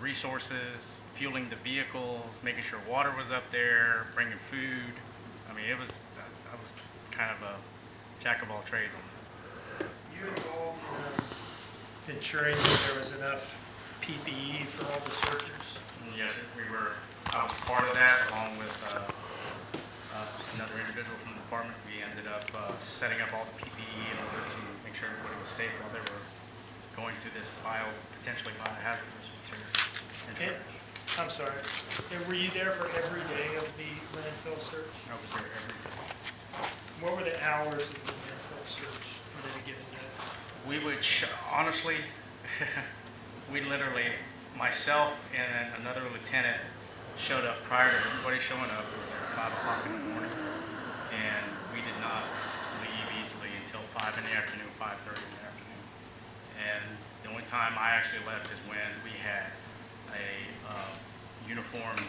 resources, fueling the vehicles, making sure water was up there, bringing food. I mean, I was kind of a jack of all trades. You involved in ensuring that there was enough PPE for all the searchers? Yes, I was part of that along with another individual from the department. We ended up setting up all the PPE in order to make sure everybody was safe while they were going through this potentially biohazardous material. I'm sorry. And were you there for every day of the landfill search? I was there every day. What were the hours of the landfill search in any given day? We would, honestly, we literally, myself and another lieutenant showed up prior to everybody showing up. We were there at 5 o'clock in the morning, and we did not leave easily until 5 in the afternoon, 5:30 in the afternoon. And the only time I actually left is when we had a uniformed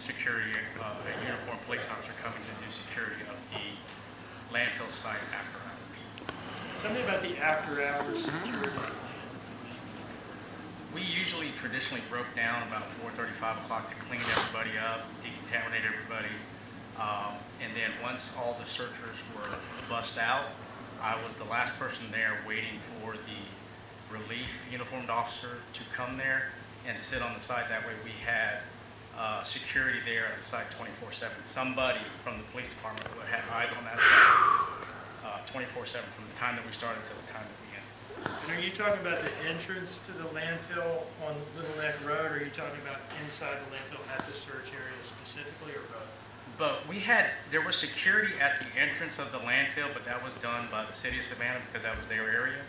security, a uniformed police officer coming to do security of the landfill site after hours. Tell me about the after-hours security. We usually traditionally broke down about 4:30, 5 o'clock to clean everybody up, decontaminate everybody. And then once all the searchers were bussed out, I was the last person there waiting for the relief uniformed officer to come there and sit on the site. That way we had security there at the site 24/7. Somebody from the police department would have eyes on that site 24/7 from the time that we started to the time that we ended. And are you talking about the entrance to the landfill on Little Neck Road, or are you talking about inside the landfill at the search area specifically, or both? But there was security at the entrance of the landfill, but that was done by the city of Savannah because that was their area.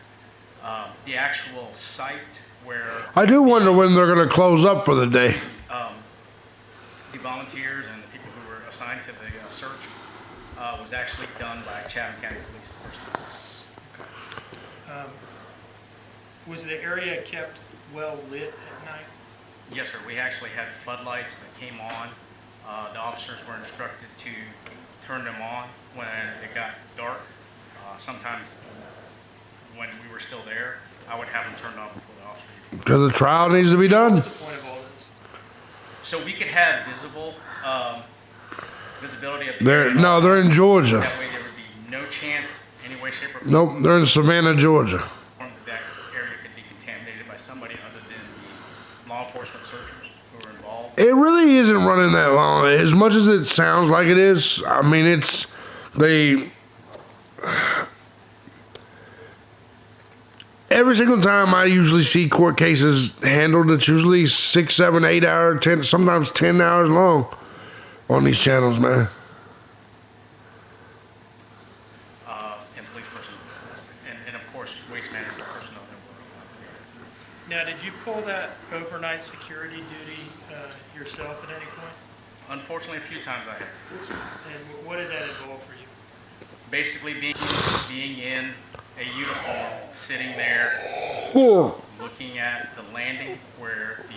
The actual site where I do wonder when they're going to close up for the day. the volunteers and the people who were assigned to the search was actually done by Chatham County Police Force. Was the area kept well lit at night? Yes, sir. We actually had floodlights that came on. The officers were instructed to turn them on when it got dark. Sometimes when we were still there, I would have them turned off before the officer. Because the trial needs to be done. What's the point of all this? So we could have visibility of the They're area. no, they're in Georgia. That way there would be no chance, any way, shape, or form Nope, they're in Savannah, Georgia. that area could be contaminated by somebody other than the law enforcement searchers who are involved. It really isn't running that long. As much as it sounds like it is, I mean, every single time I usually see court cases handled, it's usually 6, 7, 8 hours, 10, sometimes 10 hours long on these channels, man. And police personnel, and of course, waste management personnel that were. Now, did you pull that overnight security duty yourself at any point? Unfortunately, a few times I have. And what did that involve for you? Basically being in a uniform, sitting there, looking at the landing where the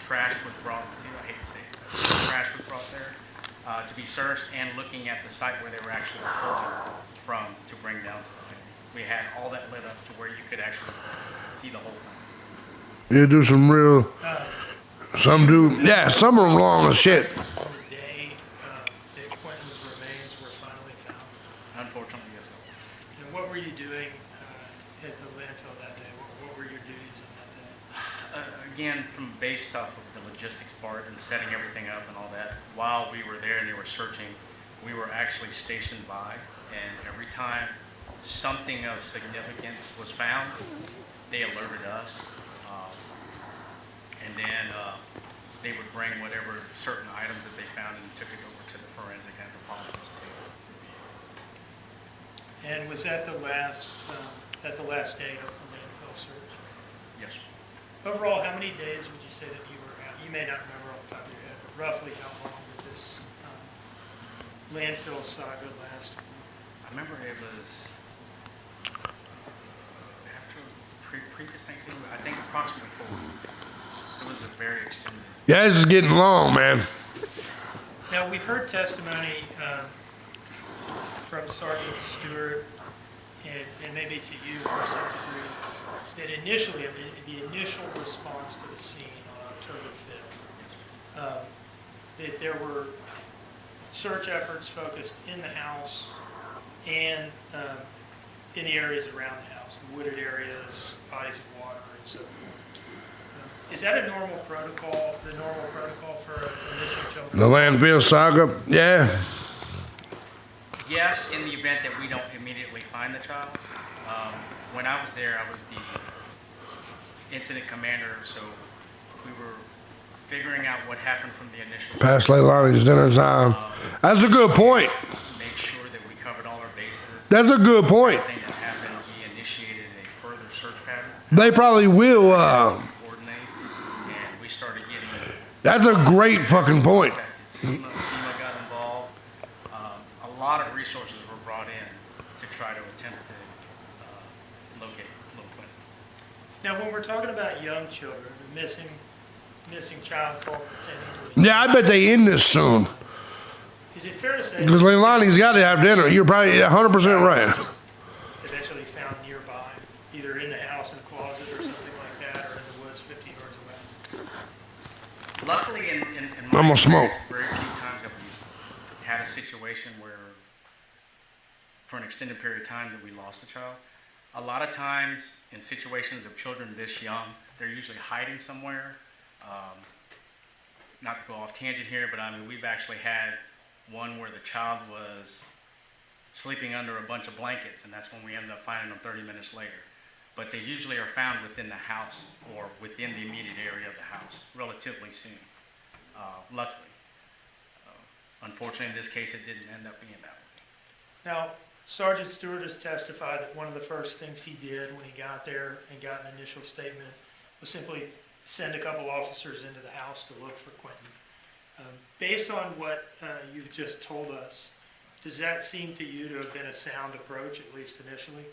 trash was brought, I hate to say it, trash was brought there to be searched, and looking at the site where they were actually pulled from to bring down. We had all that lit up to where you could actually see the whole thing. You do some real, some do, yeah, some are long as shit. The day that Quentin's remains were finally found. Unfortunately, yes. And what were you doing at the landfill that day? What were your duties on that day? Again, from based off of the logistics part and setting everything up and all that, while we were there and they were searching, we were actually stationed by, and every time something of significance was found, they alerted us, and then they would bring whatever certain items that they found and took it over to the forensic anthropologist to review. And was that the last day of the landfill search? Yes. Overall, how many days would you say that you were out? You may not remember off the top of your head, but roughly how long did this landfill saga last? I remember it was after previous Thanksgiving, I think approximately 4 weeks. It was a very extended. Yeah, this is getting long, man. Now, we've heard testimony from Sergeant Stewart and maybe to you to some degree that initially, the initial response to the scene on October 5th, that there were search efforts focused in the house and in the areas around the house, the wooded areas, bodies of water, and so forth. Is that a normal protocol, the normal protocol for a missing children? The landfill saga, yeah. Yes, in the event that we don't immediately find the child. When I was there, I was the incident commander, so we were figuring out what happened from the initial. Past LEILANI's dinner time. That's a good point. Make sure that we covered all our bases. That's a good point. Everything that happened, we initiated a further search pattern. They probably will. Coordinate, and we started getting. That's a great fucking point. SEMA got involved. A lot of resources were brought in to try to attempt to locate little Quentin. Now, when we're talking about young children, the missing child called pretending to be. Yeah, I bet they end this soon. Is it fair to say? Because LEILANI's got to have dinner. You're probably 100% right. Eventually found nearby, either in the house in a closet or something like that, or in the woods 50 yards away. Luckily, in I'm my gonna smoke. very few times that we had a situation where, for an extended period of time, that we lost a child. A lot of times, in situations of children this young, they're usually hiding somewhere. Not to go off tangent here, but I mean, we've actually had one where the child was sleeping under a bunch of blankets, and that's when we ended up finding them 30 minutes later. But they usually are found within the house or within the immediate area of the house relatively soon, luckily. Unfortunately, in this case, it didn't end up being that way. Now, Sergeant Stewart has testified that one of the first things he did when he got there and got an initial statement was simply send a couple officers into the house to look for Quentin. Based on what you've just told us, does that seem to you to have been a sound approach, at least initially?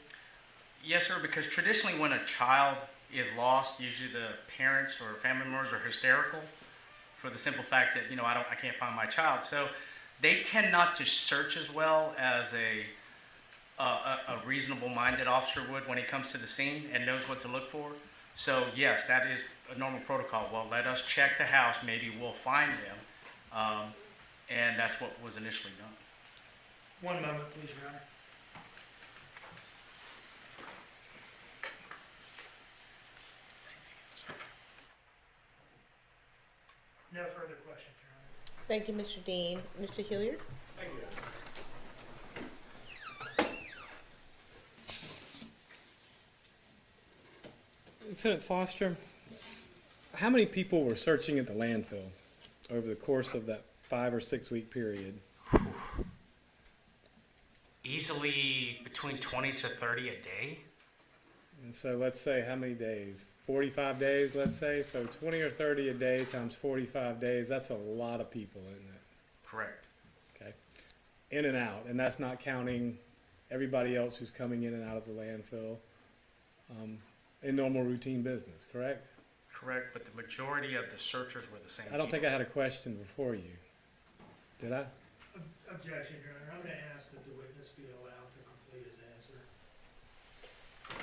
Yes, sir, because traditionally when a child is lost, usually the parents or family members are hysterical for the simple fact that, I can't find my child. So They tend not to search as well as a reasonable-minded officer would when he comes to the scene and knows what to look for. So yes, that is a normal protocol. Well, let us check the house, maybe we'll find them. And that's what was initially done. One moment, please, Your Honor. No further questions, Your Honor. Thank you, Mr. Dean. Mr. Hilliard? Thank you. Lieutenant Foster, how many people were searching at the landfill over the course of that 5 or 6 week period? Easily between 20 to 30 a day. And so let's say how many days? 45 days, let's say. So 20 or 30 a day times 45 days, that's a lot of people, isn't it? Correct. Okay. In and out. And that's not counting everybody else who's coming in and out of the landfill in normal routine business, correct? Correct, but the majority of the searchers were the same I don't think people. I had a question before you. Did I? Objection, Your Honor. I'm going to ask that the witness be allowed to complete his answer.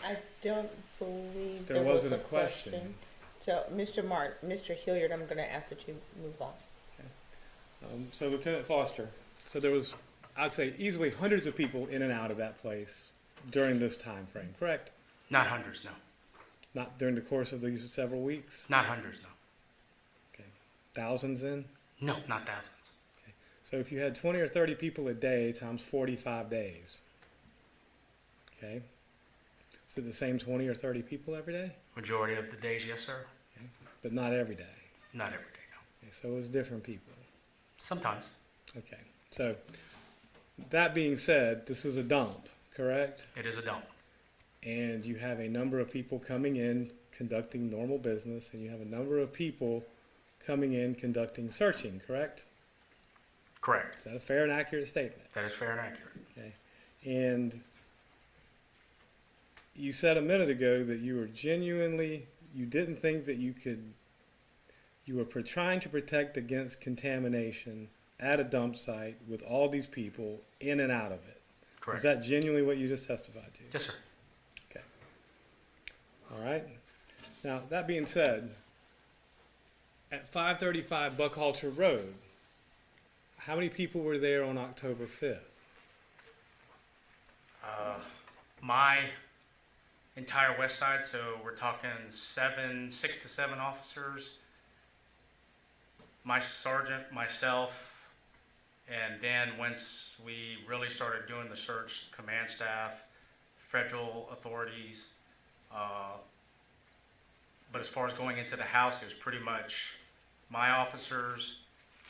I don't believe There there was wasn't a a question. So, Mr. Hilliard, I'm going to ask that you move on. So Lieutenant Foster, so there was, I'd say, easily hundreds of people in and out of that place during this time frame, correct? Not hundreds, no. Not during the course of these several weeks? Not hundreds, no. Okay. Thousands in? No, not thousands. So if you had 20 or 30 people a day times 45 days, okay? Is it the same 20 or 30 people every day? Majority of the days, yes, sir. Okay. But not every day? Not every day, no. Okay. So it was different people? Sometimes. Okay. So that being said, this is a dump, correct? It is a dump. And you have a number of people coming in conducting normal business, and you have a number of people coming in conducting searching, correct? Correct. Is that a fair and accurate statement? That is fair and accurate. Okay. And you said a minute ago that you were genuinely, you didn't think that you were trying to protect against contamination at a dump site with all these people in and out of it. Correct. Is that genuinely what you just testified to? Yes, sir. Okay. All right. Now, that being said, at 535 Buckhalter Road, how many people were there on October 5th? My entire west side, so we're talking 6 to 7 officers, my sergeant, myself, and then once we really started doing the search, command staff, federal authorities, but as far as going into the house, it was pretty much my officers,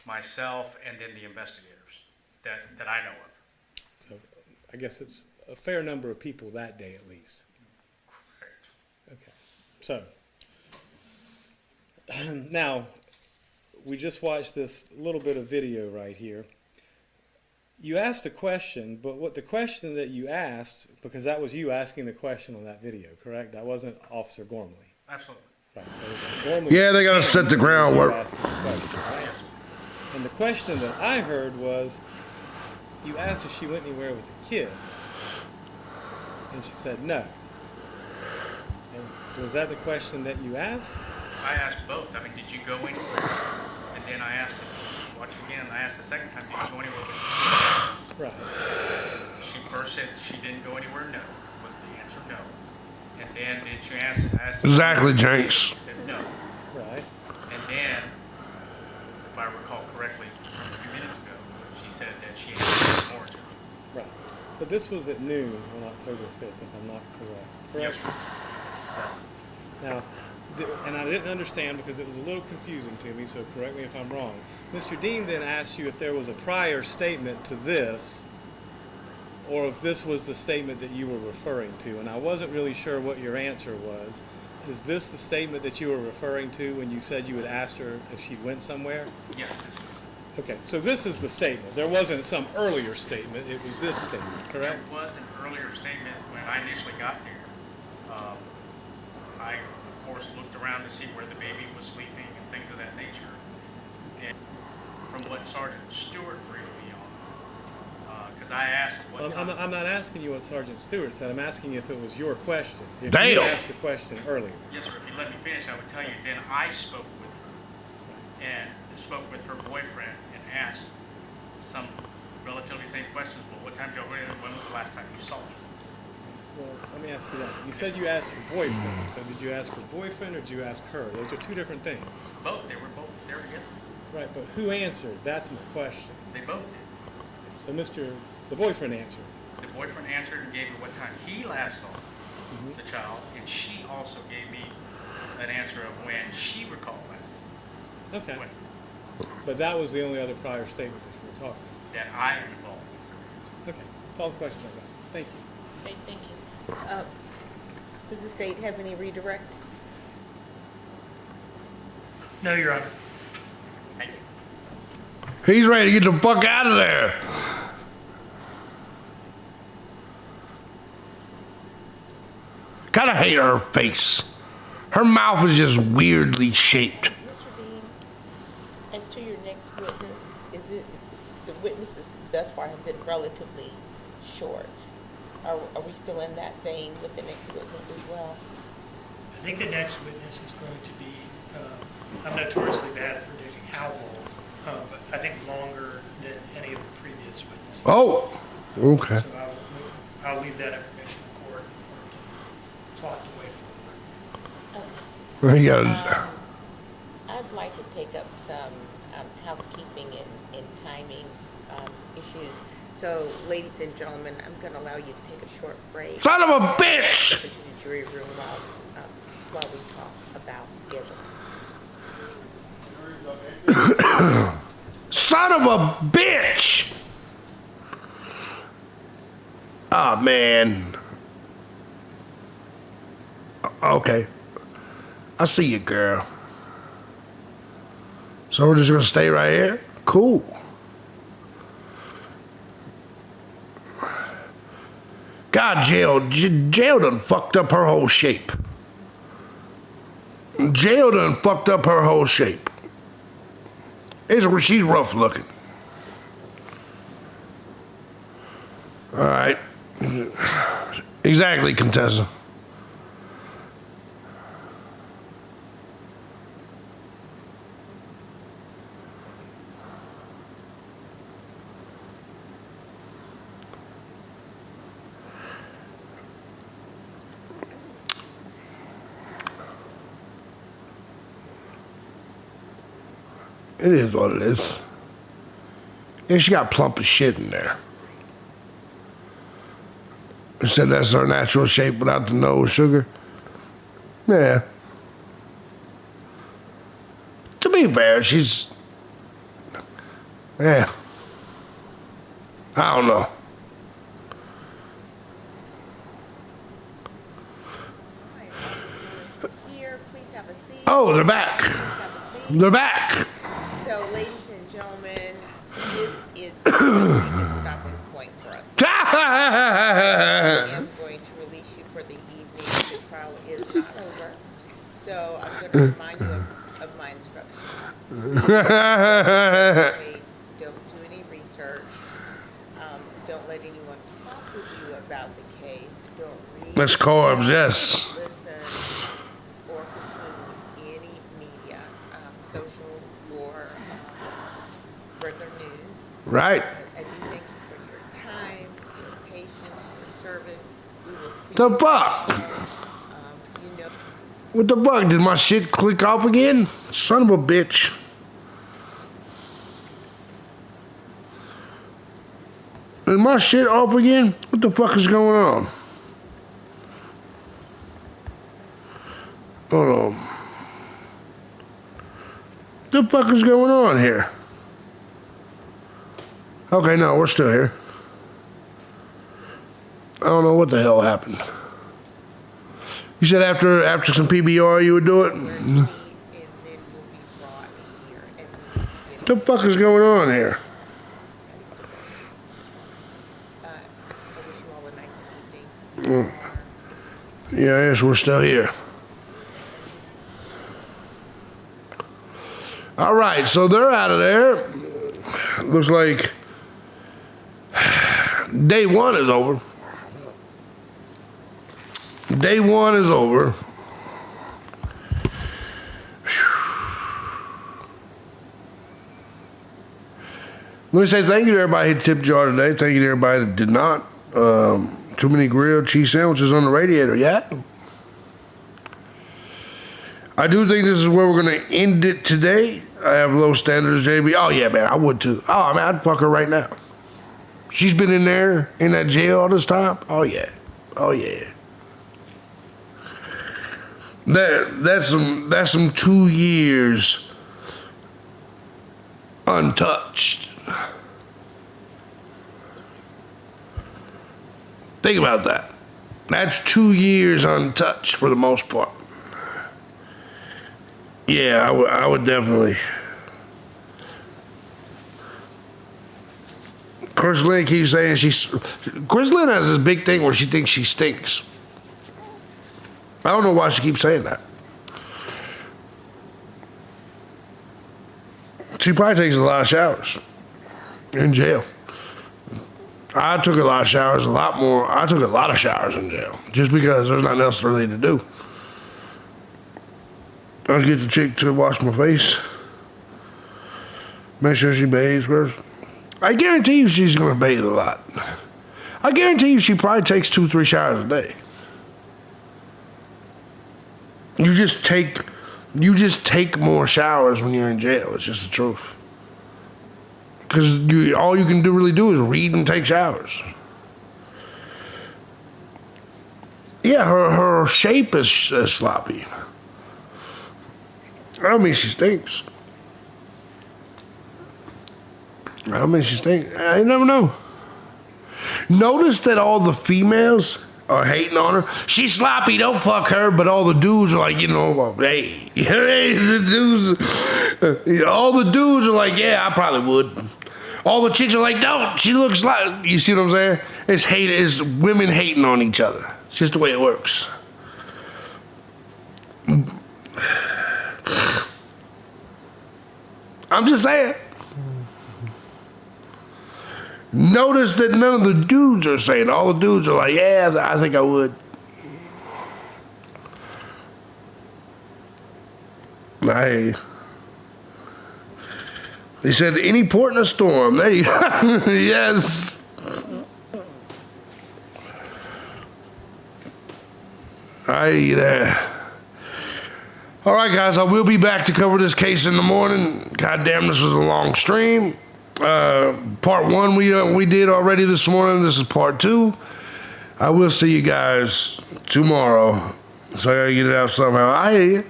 myself, and then the investigators that I know of. So I guess it's a fair number of people that day at least. Correct. Okay. So now we just watched this little bit of video right here. You asked a question, but what the question that you asked, because that was you asking the question on that video, correct? That wasn't Officer Gormley. Absolutely. Right. So it was Gormley. Yeah, they gotta set the groundwork. Asking the question, right? And the question that I heard was, you asked if she went anywhere with the kids, and she said no. And was that the question that you asked? I asked both. I mean, did you go anywhere? And then I asked, watch again, I asked the second time, did you go anywhere? Right. She first said she didn't go anywhere, no, was the answer, no. And then did you ask Exactly, Jenks. She said no. Right. And then, if I recall correctly, a few minutes ago, she said that she had more to do. Right. But this was at noon on October 5th, if I'm not correct. Correct? Yes, sir. Now, and I didn't understand because it was a little confusing to me, so correct me if I'm wrong. Mr. Dean then asked you if there was a prior statement to this, or if this was the statement that you were referring to, and I wasn't really sure what your answer was. Is this the statement that you were referring to when you said you had asked her if she went somewhere? Yes, Okay, so this is the statement. There wasn't some earlier statement, it was this statement, correct? There was an earlier statement when I initially got there. I, of course, looked around to see where the baby was sleeping and things of that nature. And from what Sergeant Stewart briefed me I asked what I'm time. I'm not asking you what Sergeant Stewart said. I'm asking you if it was your question. If Damn. you asked the question earlier. Yes, sir, if you let me finish, I would tell you, then I spoke with her, and spoke with her boyfriend, and asked some relatively same questions. Well, what time did y'all ready? When was the last time you saw me? Well, let me ask you that. You said you asked her boyfriend. So did you ask her boyfriend or did you ask her? Those are two different things. Both, they were both there together. Right, but who answered? That's my question. They both did. So the boyfriend answered. The boyfriend answered and gave me what time he last saw the child, and she also gave me an answer of when she recalled last. Okay. When, But that was the only other prior statement that you were talking that I am involved. about. Okay, that's all the questions I got. Thank you. Okay, thank you. Does the state have any redirect? No, Your Honor. Thank you. He's ready to get the fuck out of there. Gotta hate her face. Her mouth is just weirdly shaped. Mr. Dean, as to your next witness, the witnesses thus far have been relatively short. Are we still in that vein with the next witness as well? I think the next witness is going to be, I'm notoriously bad at predicting how long, but I think longer than any of the previous witnesses. Oh, okay. So I'll leave that information in court to plot the way forward. Well, you gotta, I'd like to take up some housekeeping and timing issues. So, ladies and gentlemen, I'm going to allow you to take a short break. son of a bitch! Into the jury room while we talk about scheduling. Son of a bitch! Oh, man. Okay. I see you, girl. So we're just gonna stay right here? Cool. God, jail done fucked up her whole shape. Jail done fucked up her whole shape. She's rough looking. All right. Exactly, Contessa. It is what it is. Yeah, she got plump as shit in there. They said that's her natural shape without the nose sugar. Yeah. To be fair, she's... Yeah. I don't know. Here, please have a seat. Oh, they're back. Please have a seat. They're back. So, ladies and gentlemen, this is a stopping point for us. I am going to release you for the evening. The trial is not over. So I'm going to remind you of my instructions. Please don't do any research. Don't let anyone talk with you about the case. Don't read. Miss Corbs, yes. Listen or consume any media, social or regular news. Right. I do thank you for your time, your patience, your service. We will see The you fuck? tomorrow. You know, What the fuck? Did my shit click off again? Son of a bitch. Is my shit off again? What the fuck is going on? Hold on. What the fuck is going on here? Okay, no, we're still here. I don't know what the hell happened. You said after some PBR you would do it? and then you'll be brought here and What the fuck is going on here? I wish you all a nice evening. Yeah, I guess we're still here. All right, so they're out of there. Looks like Day one is over. Day one is over. Let me say thank you to everybody who tipped jar today. Thank you to everybody that did not. Too many grilled cheese sandwiches on the radiator. Yeah. I do think this is where we're going to end it today. I have low standards, JB. Oh, yeah, man, I would too. Oh, I mean, I'd fuck her right now. She's been in there, in that jail all this time. Oh, yeah. Oh, yeah. That's some 2 years untouched. Think about that. That's 2 years untouched for the most part. Yeah, I would definitely. Chris Lynn keeps saying Chris Lynn has this big thing where she thinks she stinks. I don't know why she keeps saying that. She probably takes a lot of showers in jail. I took a lot of showers, I took a lot of showers in jail just because there's nothing else really to do. I get the chick to wash my face. Make sure she bathes first. I guarantee you she's going to bathe a lot. I guarantee you she probably takes 2-3 showers a day. You just take more showers when you're in jail. It's just the truth. Because all you can really do is read and take showers. Yeah, her shape is sloppy. I don't mean she stinks. I never know. Notice that all the females are hating on her. She's sloppy, don't fuck her. But all the dudes are like, hey, the dudes. All the dudes are like, yeah, I probably would. All the chicks are like, don't. She looks like. You see what I'm saying? It's women hating on each other. It's just the way it works. I'm just saying. Notice that none of the dudes are saying. All the dudes are like, yeah, I think I would. Hey. They said, any port in a storm. There you go. Yes. All right, guys, I will be back to cover this case in the morning. God damn, this was a long stream. Part 1 we did already this morning. This is part 2. I will see you guys tomorrow. So I gotta get it out somehow. I hear you.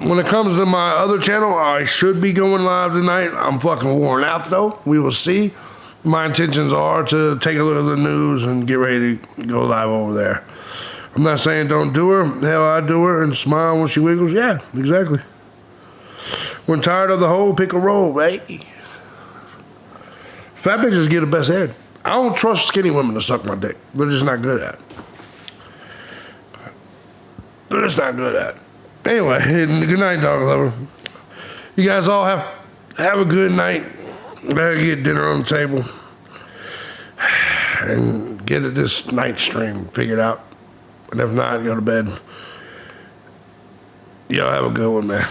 When it comes to my other channel, I should be going live tonight. I'm fucking worn out though. We will see. My intentions are to take a look at the news and get ready to go live over there. I'm not saying don't do her. Hell, I do her and smile when she wiggles. Yeah, exactly. When tired of the hole, pick a roll, right? Fat bitches get the best head. I don't trust skinny women to suck my dick. They're just not good at it. They're just not good at it. Anyway, good night, dog lover. You guys all have a good night. Better get dinner on the table. And get this night stream figured out. And if not, go to bed. Y'all have a good one, man.